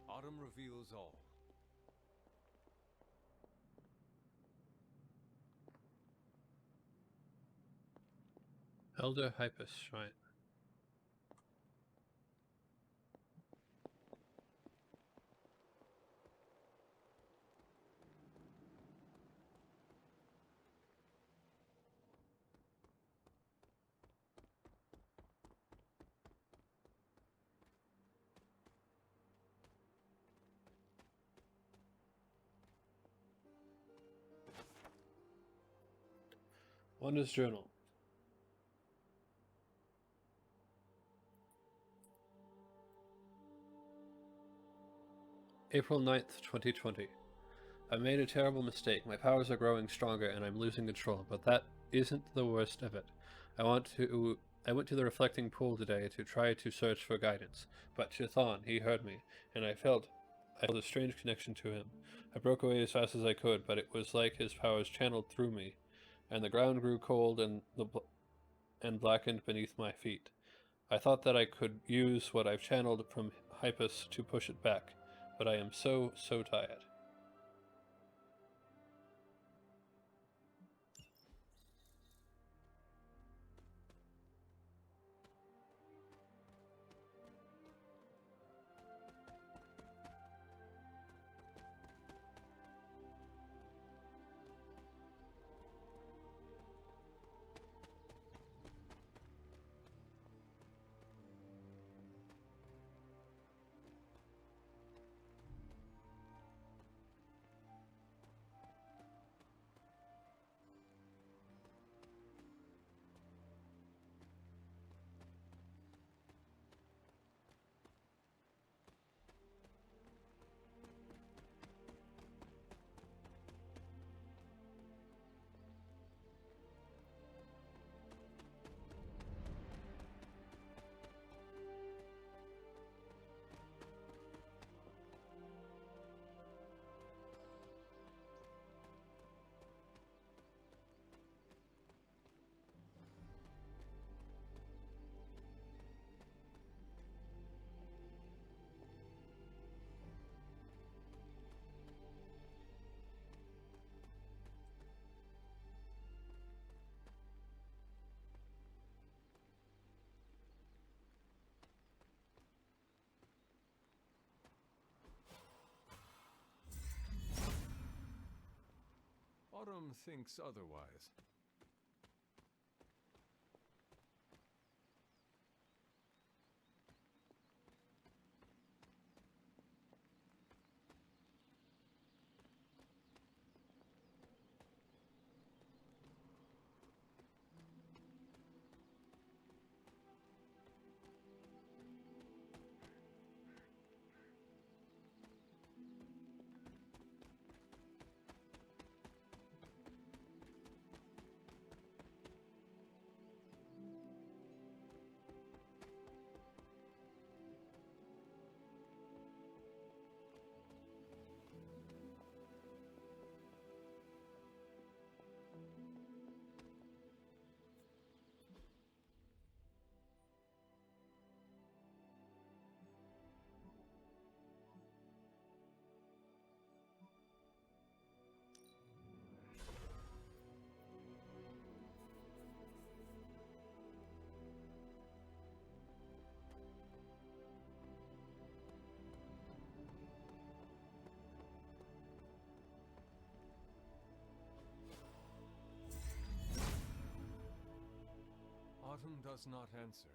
Autumn reveals all. Elder Hypus Shrine. Wanda's Journal. April 9th, 2020. I made a terrible mistake. My powers are growing stronger and I'm losing control, but that isn't the worst of it. I went to the reflecting pool today to try to search for guidance, but Chthon, he heard me, and I felt a strange connection to him. I broke away as fast as I could, but it was like his powers channeled through me, and the ground grew cold and blackened beneath my feet. I thought that I could use what I've channeled from Hypus to push it back, but I am so tired. Autumn thinks otherwise. Autumn does not answer.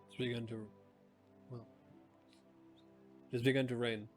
It's begun to, well, It has begun to rain.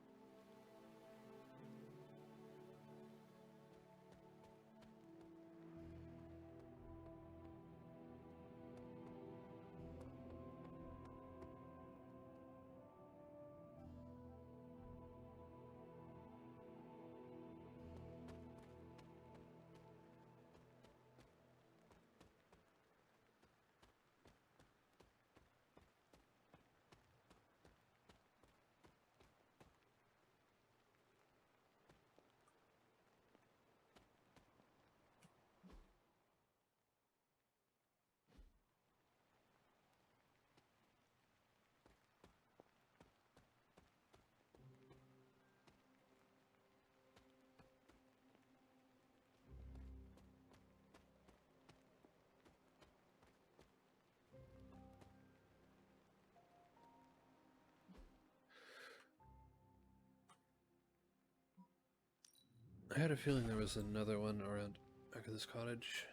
I had a feeling there was another one around Agatha's cottage.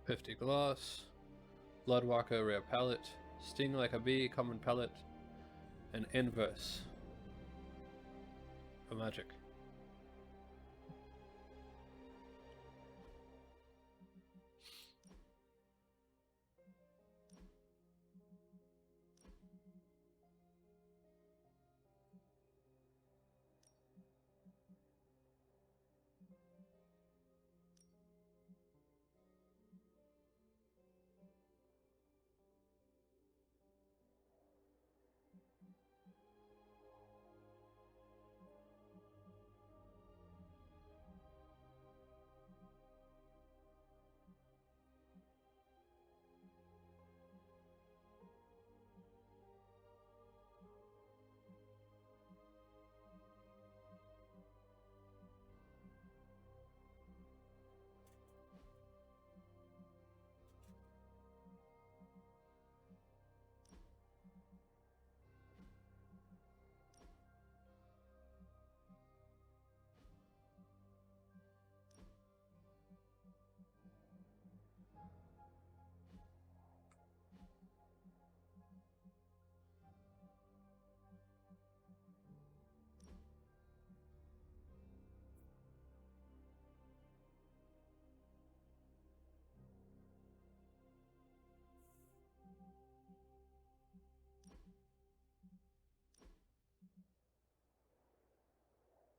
$50 gloss, Bloodwalker rare palette, Sting like a bee common palette, and Inverse for magic.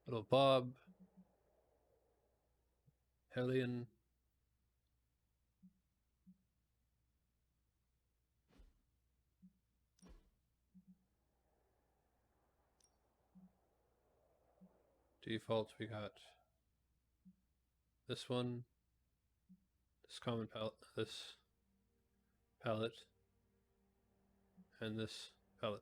Little Bob, Hellion, default we got this one, this common palette, this palette, and this palette.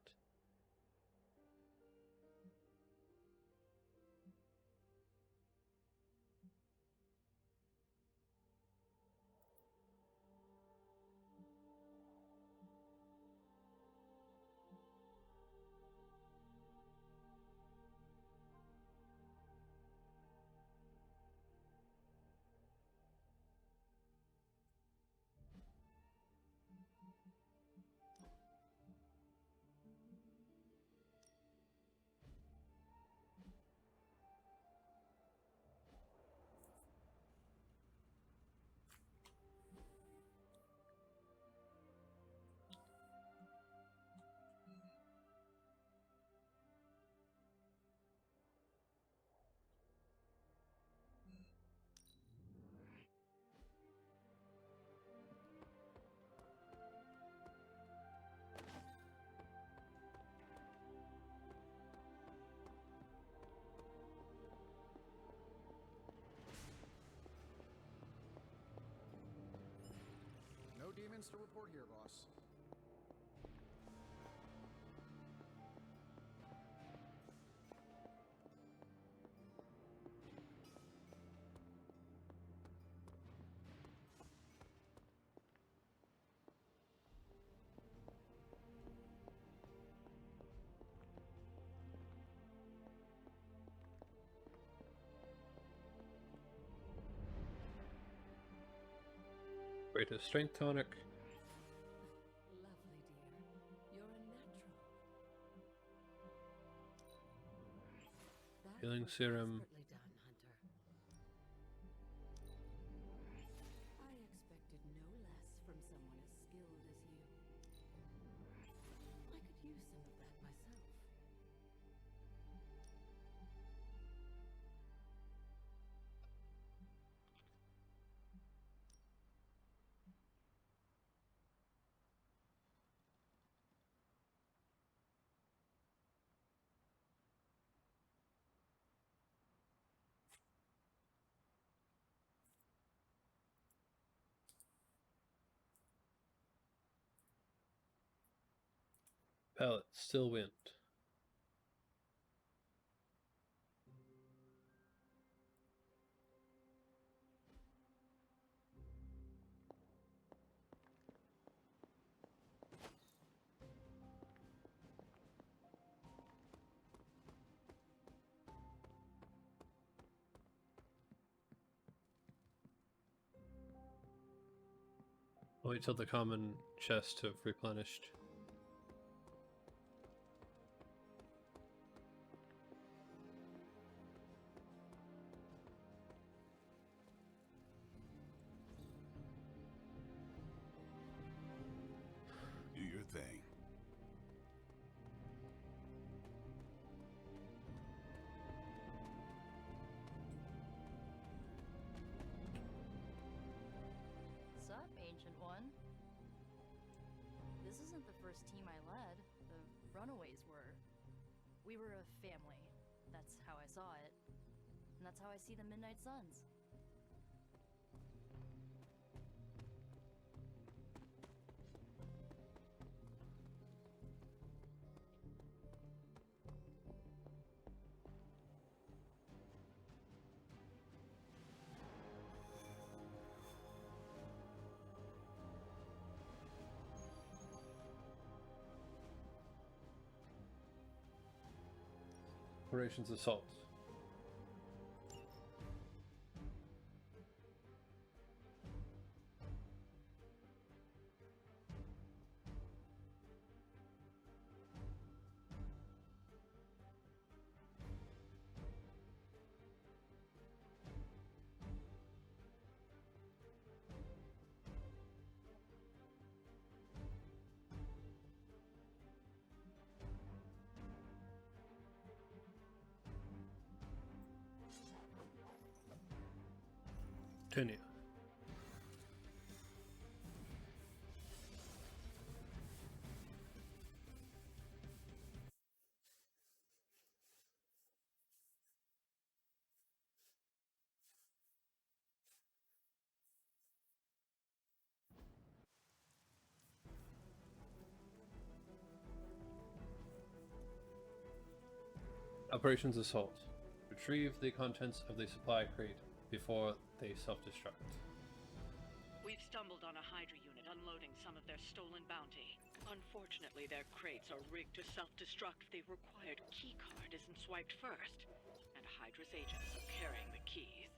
No demons to report here, boss. create a strength tonic. Lovely, dear. You're a natural. That Healing was serum. expertly done, Hunter. I expected no less from someone as skilled as you. I could use some of that myself. Palette, still wind. Wait till the common chest have replenished. Do your thing. Sup, Ancient One? This isn't the first team I led. The Runaways were. We were a family. That's how I saw it. And that's how I see the Midnight Suns. Operations Assault. Continue. Operations Assault. Retrieve the contents of the supply crate before they self-destruct. We've stumbled on a Hydra unit unloading some of their stolen bounty. Unfortunately, their crates are rigged to self-destruct if the required key card isn't swiped first. And Hydra's agents are carrying the keys.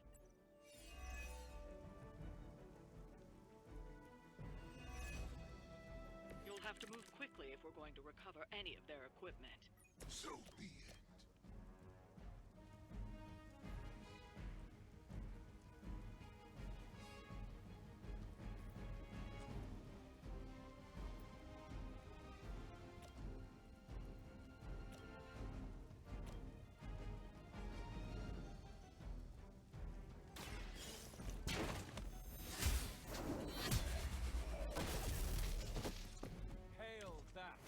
You'll have to move quickly if we're going to recover any of their equipment. So be it. Hail that!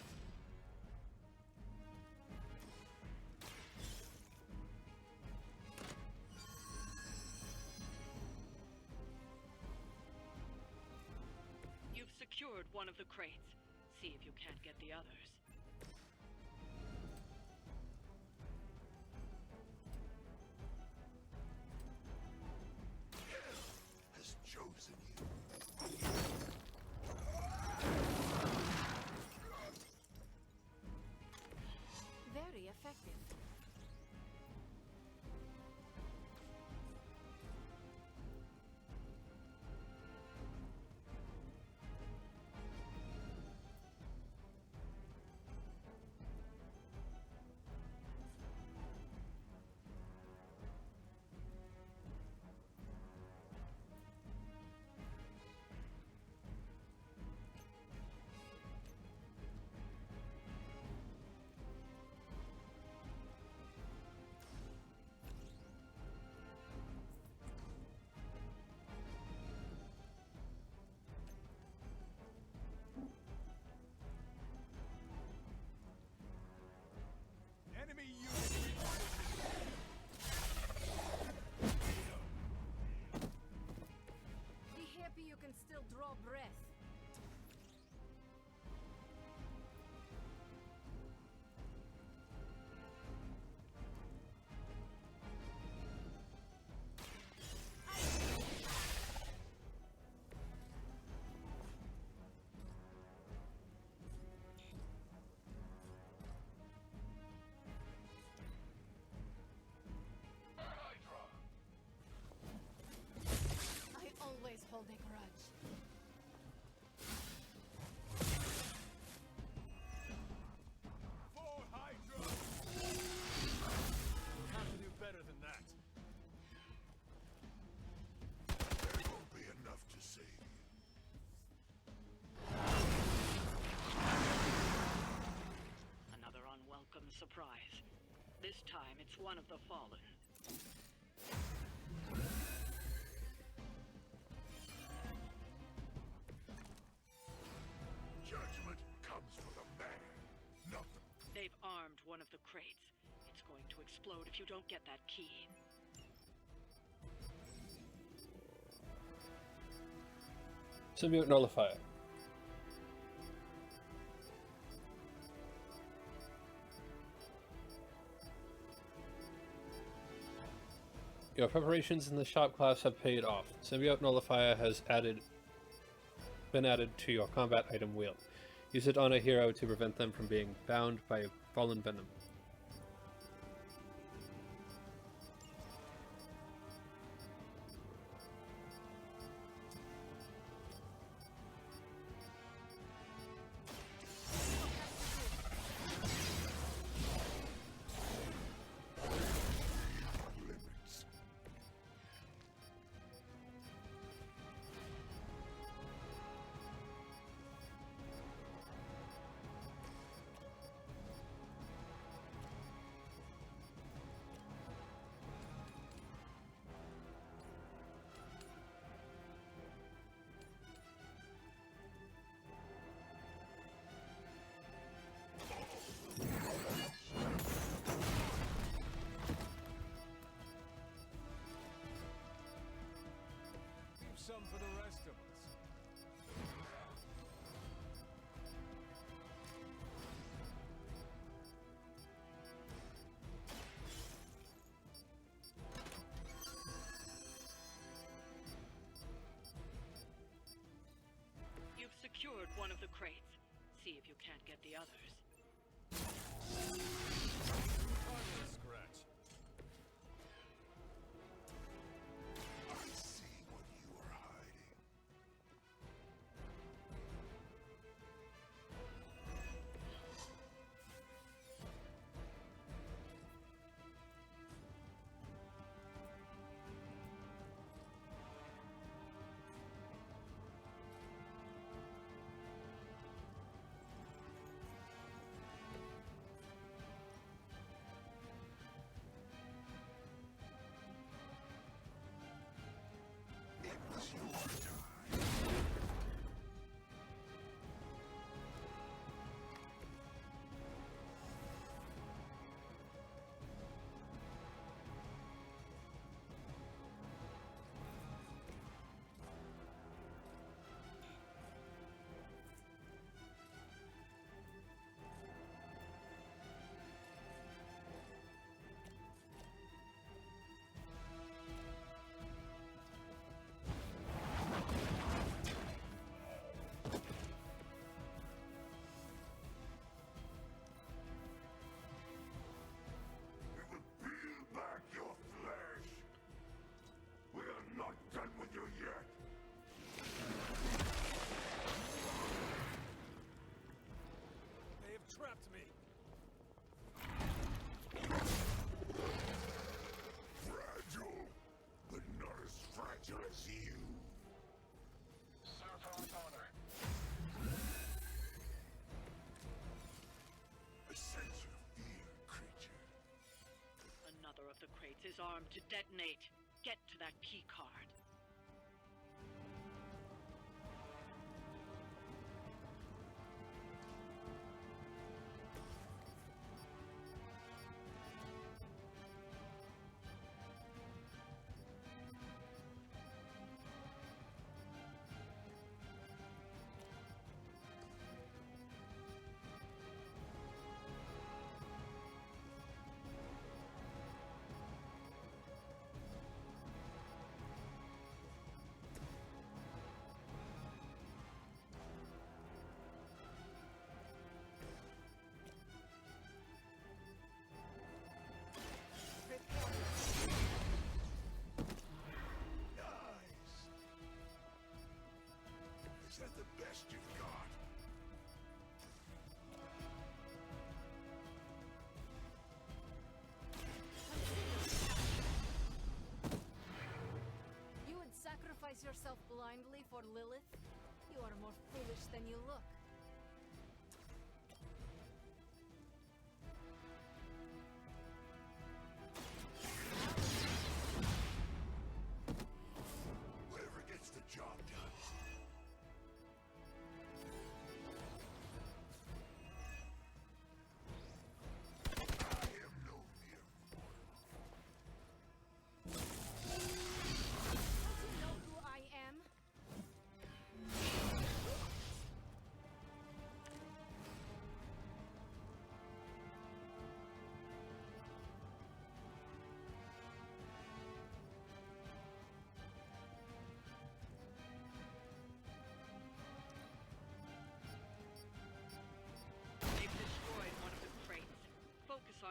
You've secured one of the crates. See if you can't get the others. Has chosen you. Very effective. This time, it's one of the fallen. Judgment comes for the man, not the... They've armed one of the crates. It's going to explode if you don't get that key. Symbiote Nullifier. Your preparations in the shop class have paid off. Symbiote Nullifier has been added to your combat item wheel. Use it on a hero to prevent them from being bound by fallen venom. Some for the rest of us. You've secured one of the crates. See if you can't get the others. Hardly a scratch. I see what you are hiding. It was your time. We will peel back your flesh. We are not done with you yet. They have trapped me. Fragile, but not as fragile as you. Serve her with honor. I sense your fear, creature. Another of the crates is armed to detonate. Get to that key card. Is that the best you've got? You would sacrifice yourself blindly for Lilith? You are more foolish than you look.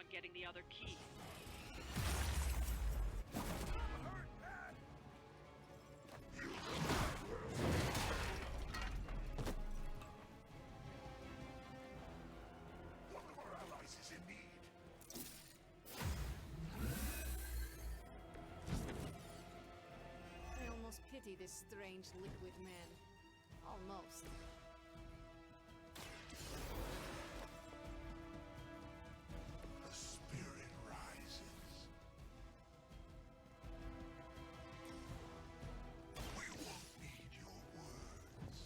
on getting the other key. One of our allies is in need. I almost pity this strange liquid man. Almost. The spirit rises. We won't need your words.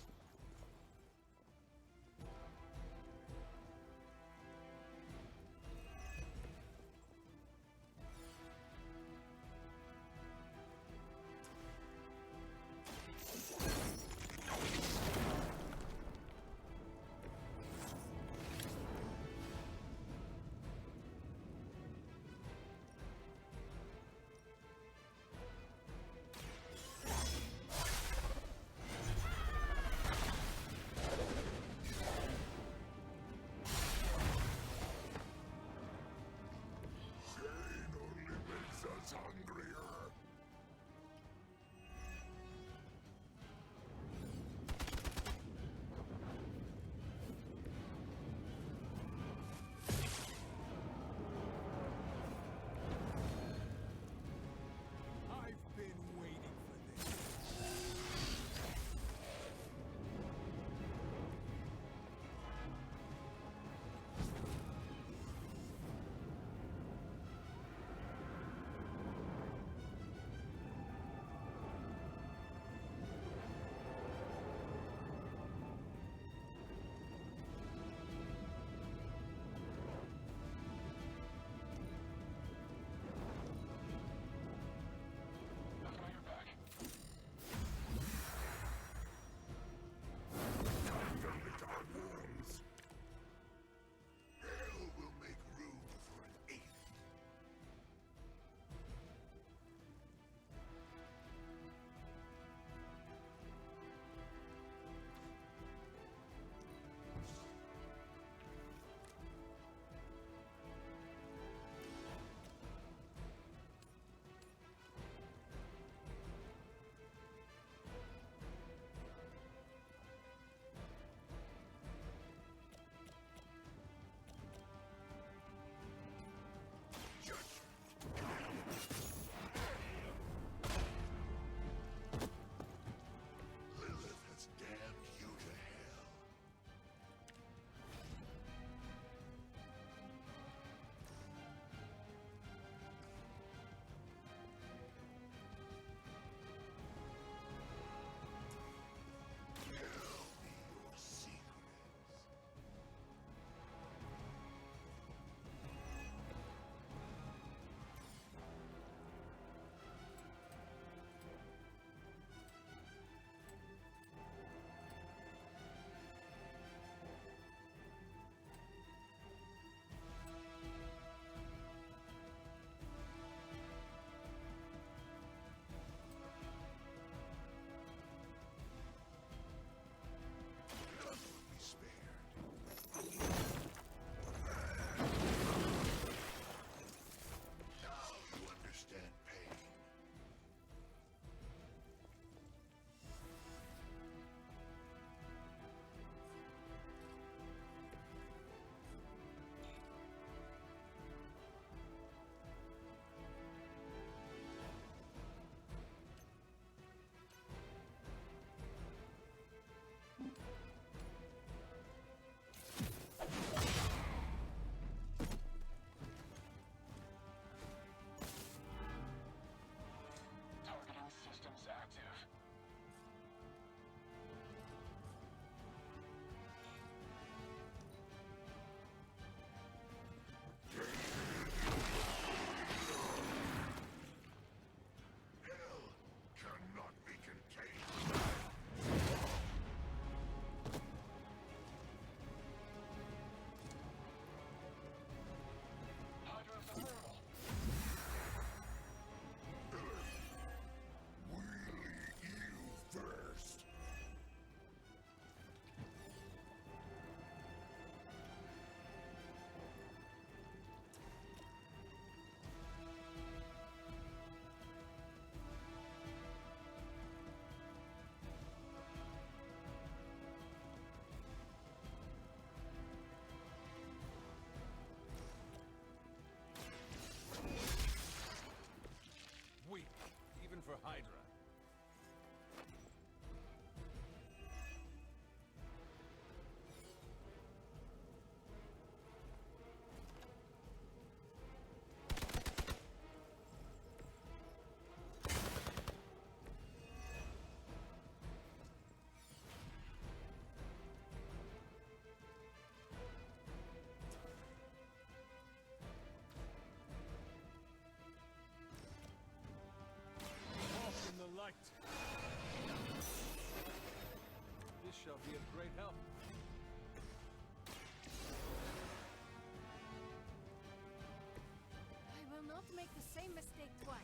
mistake twice.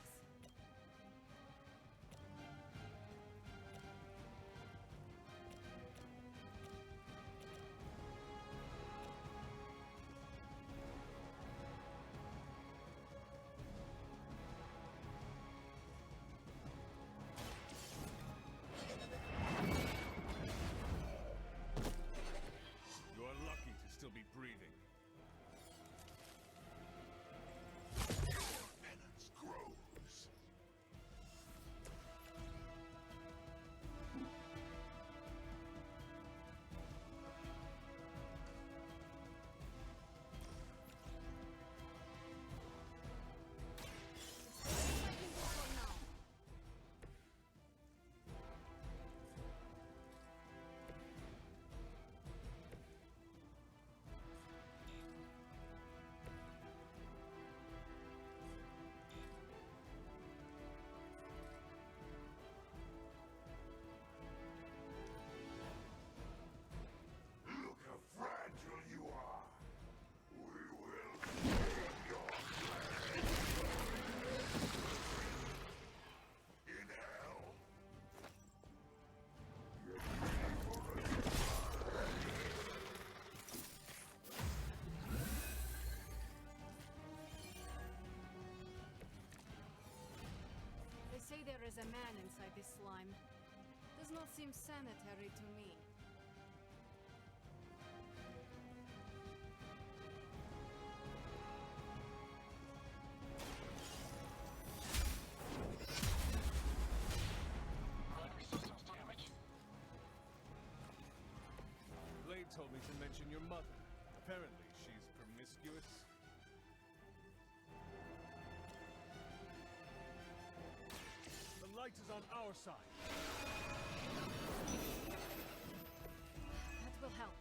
You are lucky to still be breathing. Penance grows. Look how fragile you are. We will feed your flesh. In hell. Get ready for a They say there is a man inside this slime. Does not seem sanitary to me. Blade told me to mention your mother. Apparently, she's promiscuous. The light is on our side. That will help.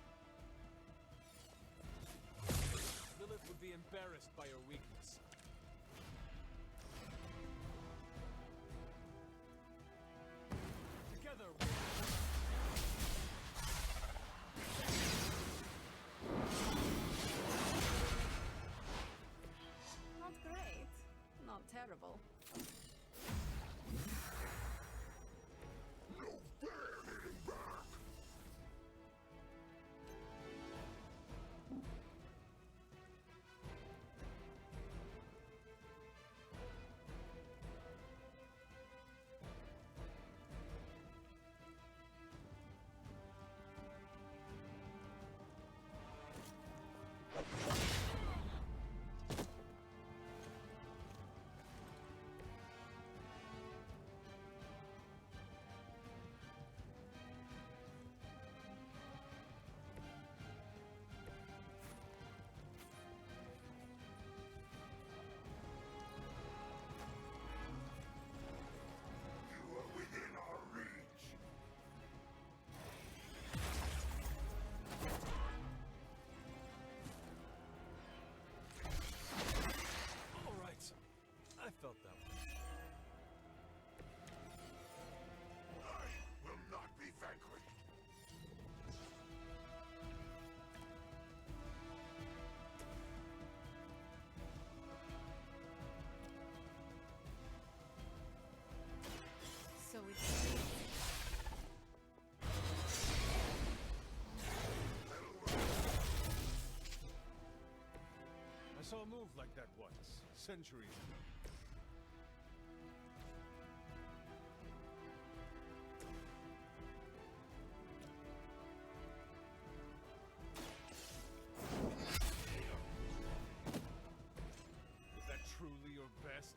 Lilith would be embarrassed by your weakness. Together, Not great. Not terrible. no fair hitting back. You are within our reach. all right. I felt that one. I will not be vanquished. So it's I saw a move like that once, centuries ago. Is that truly your best?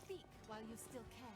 speak while you still can.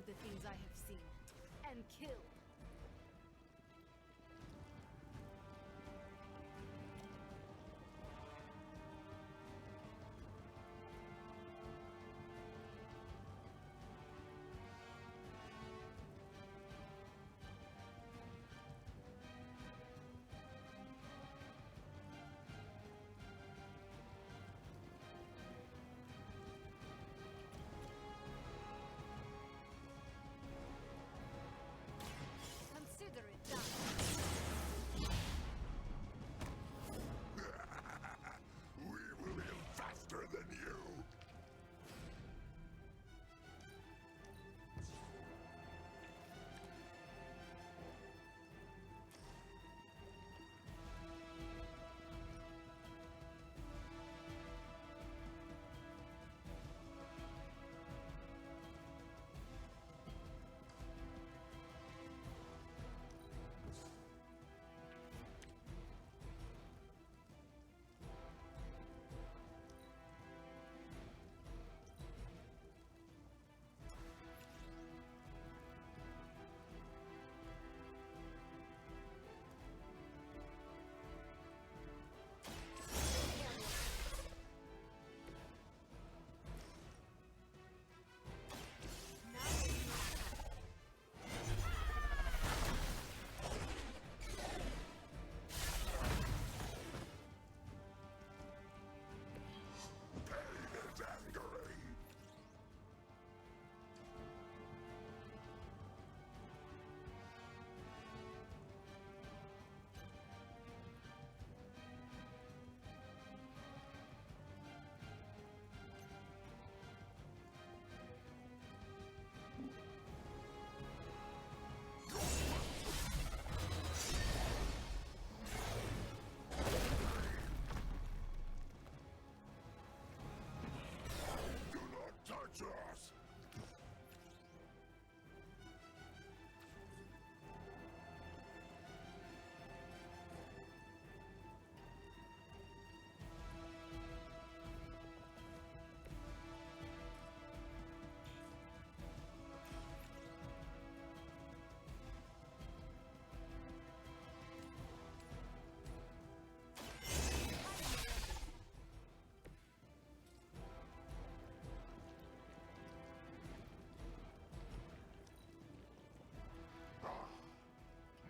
the things I have seen and killed. Consider it done. We will heal faster than you! Pain is angering! Do not touch us!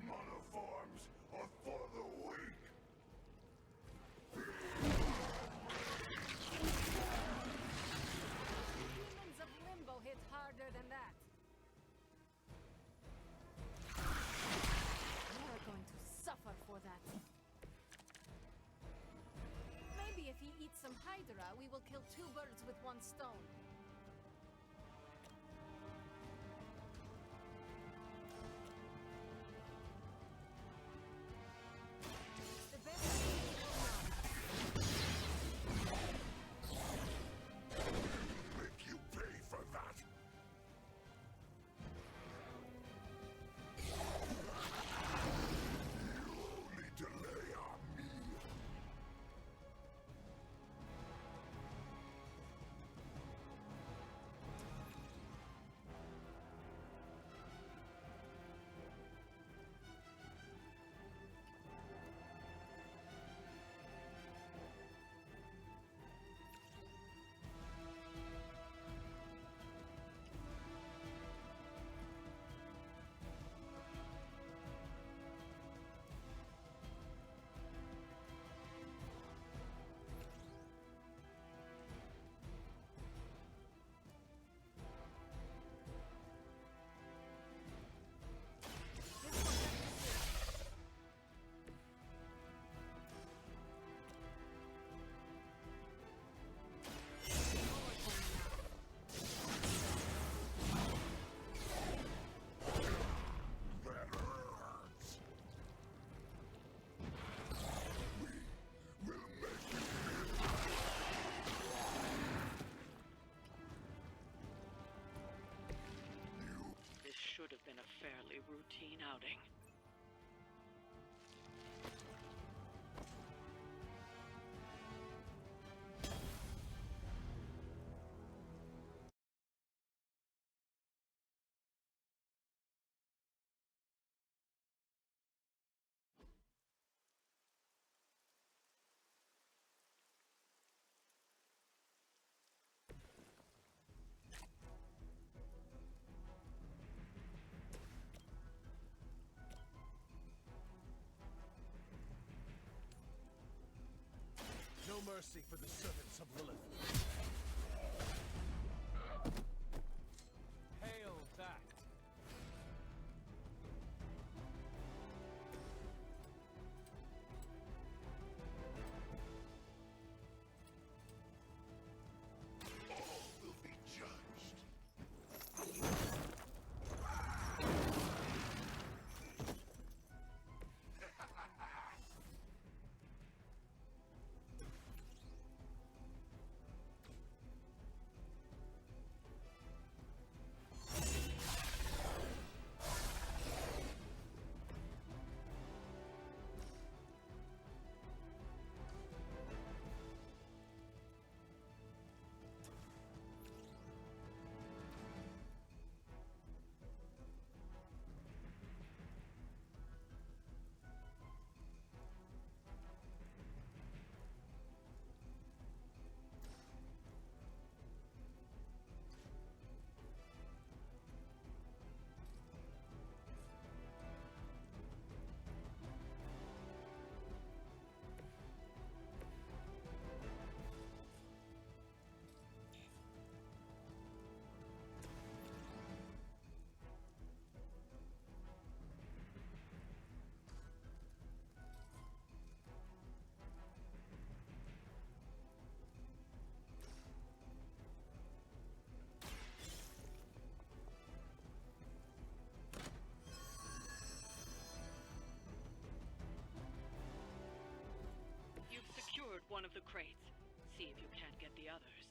Monoforms are for the weak! Demons of Limbo hit harder than that. You're going to suffer for that. Maybe if he eats some Hydra, we will kill two birds with one stone. The best I can do now. Make you pay for that! You only delay our meal! mercy for the servants of Lilith. Hail that! All will be judged. You've secured one of the crates. See if you can't get the others.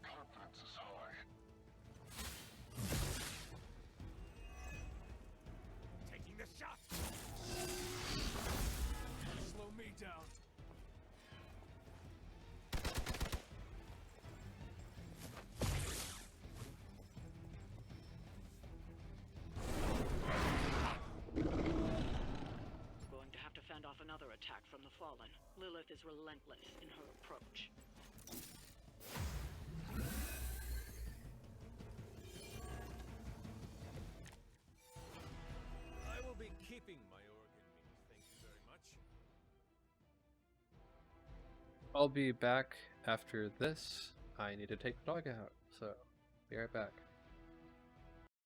Confidence is high. Taking the shot! Slow me down. Going to have to fend off another attack from the Fallen. Lilith is relentless in her approach. I will be keeping my organ meat, thank you very much. I'll be back after this. I need to take the dog out, so be right back.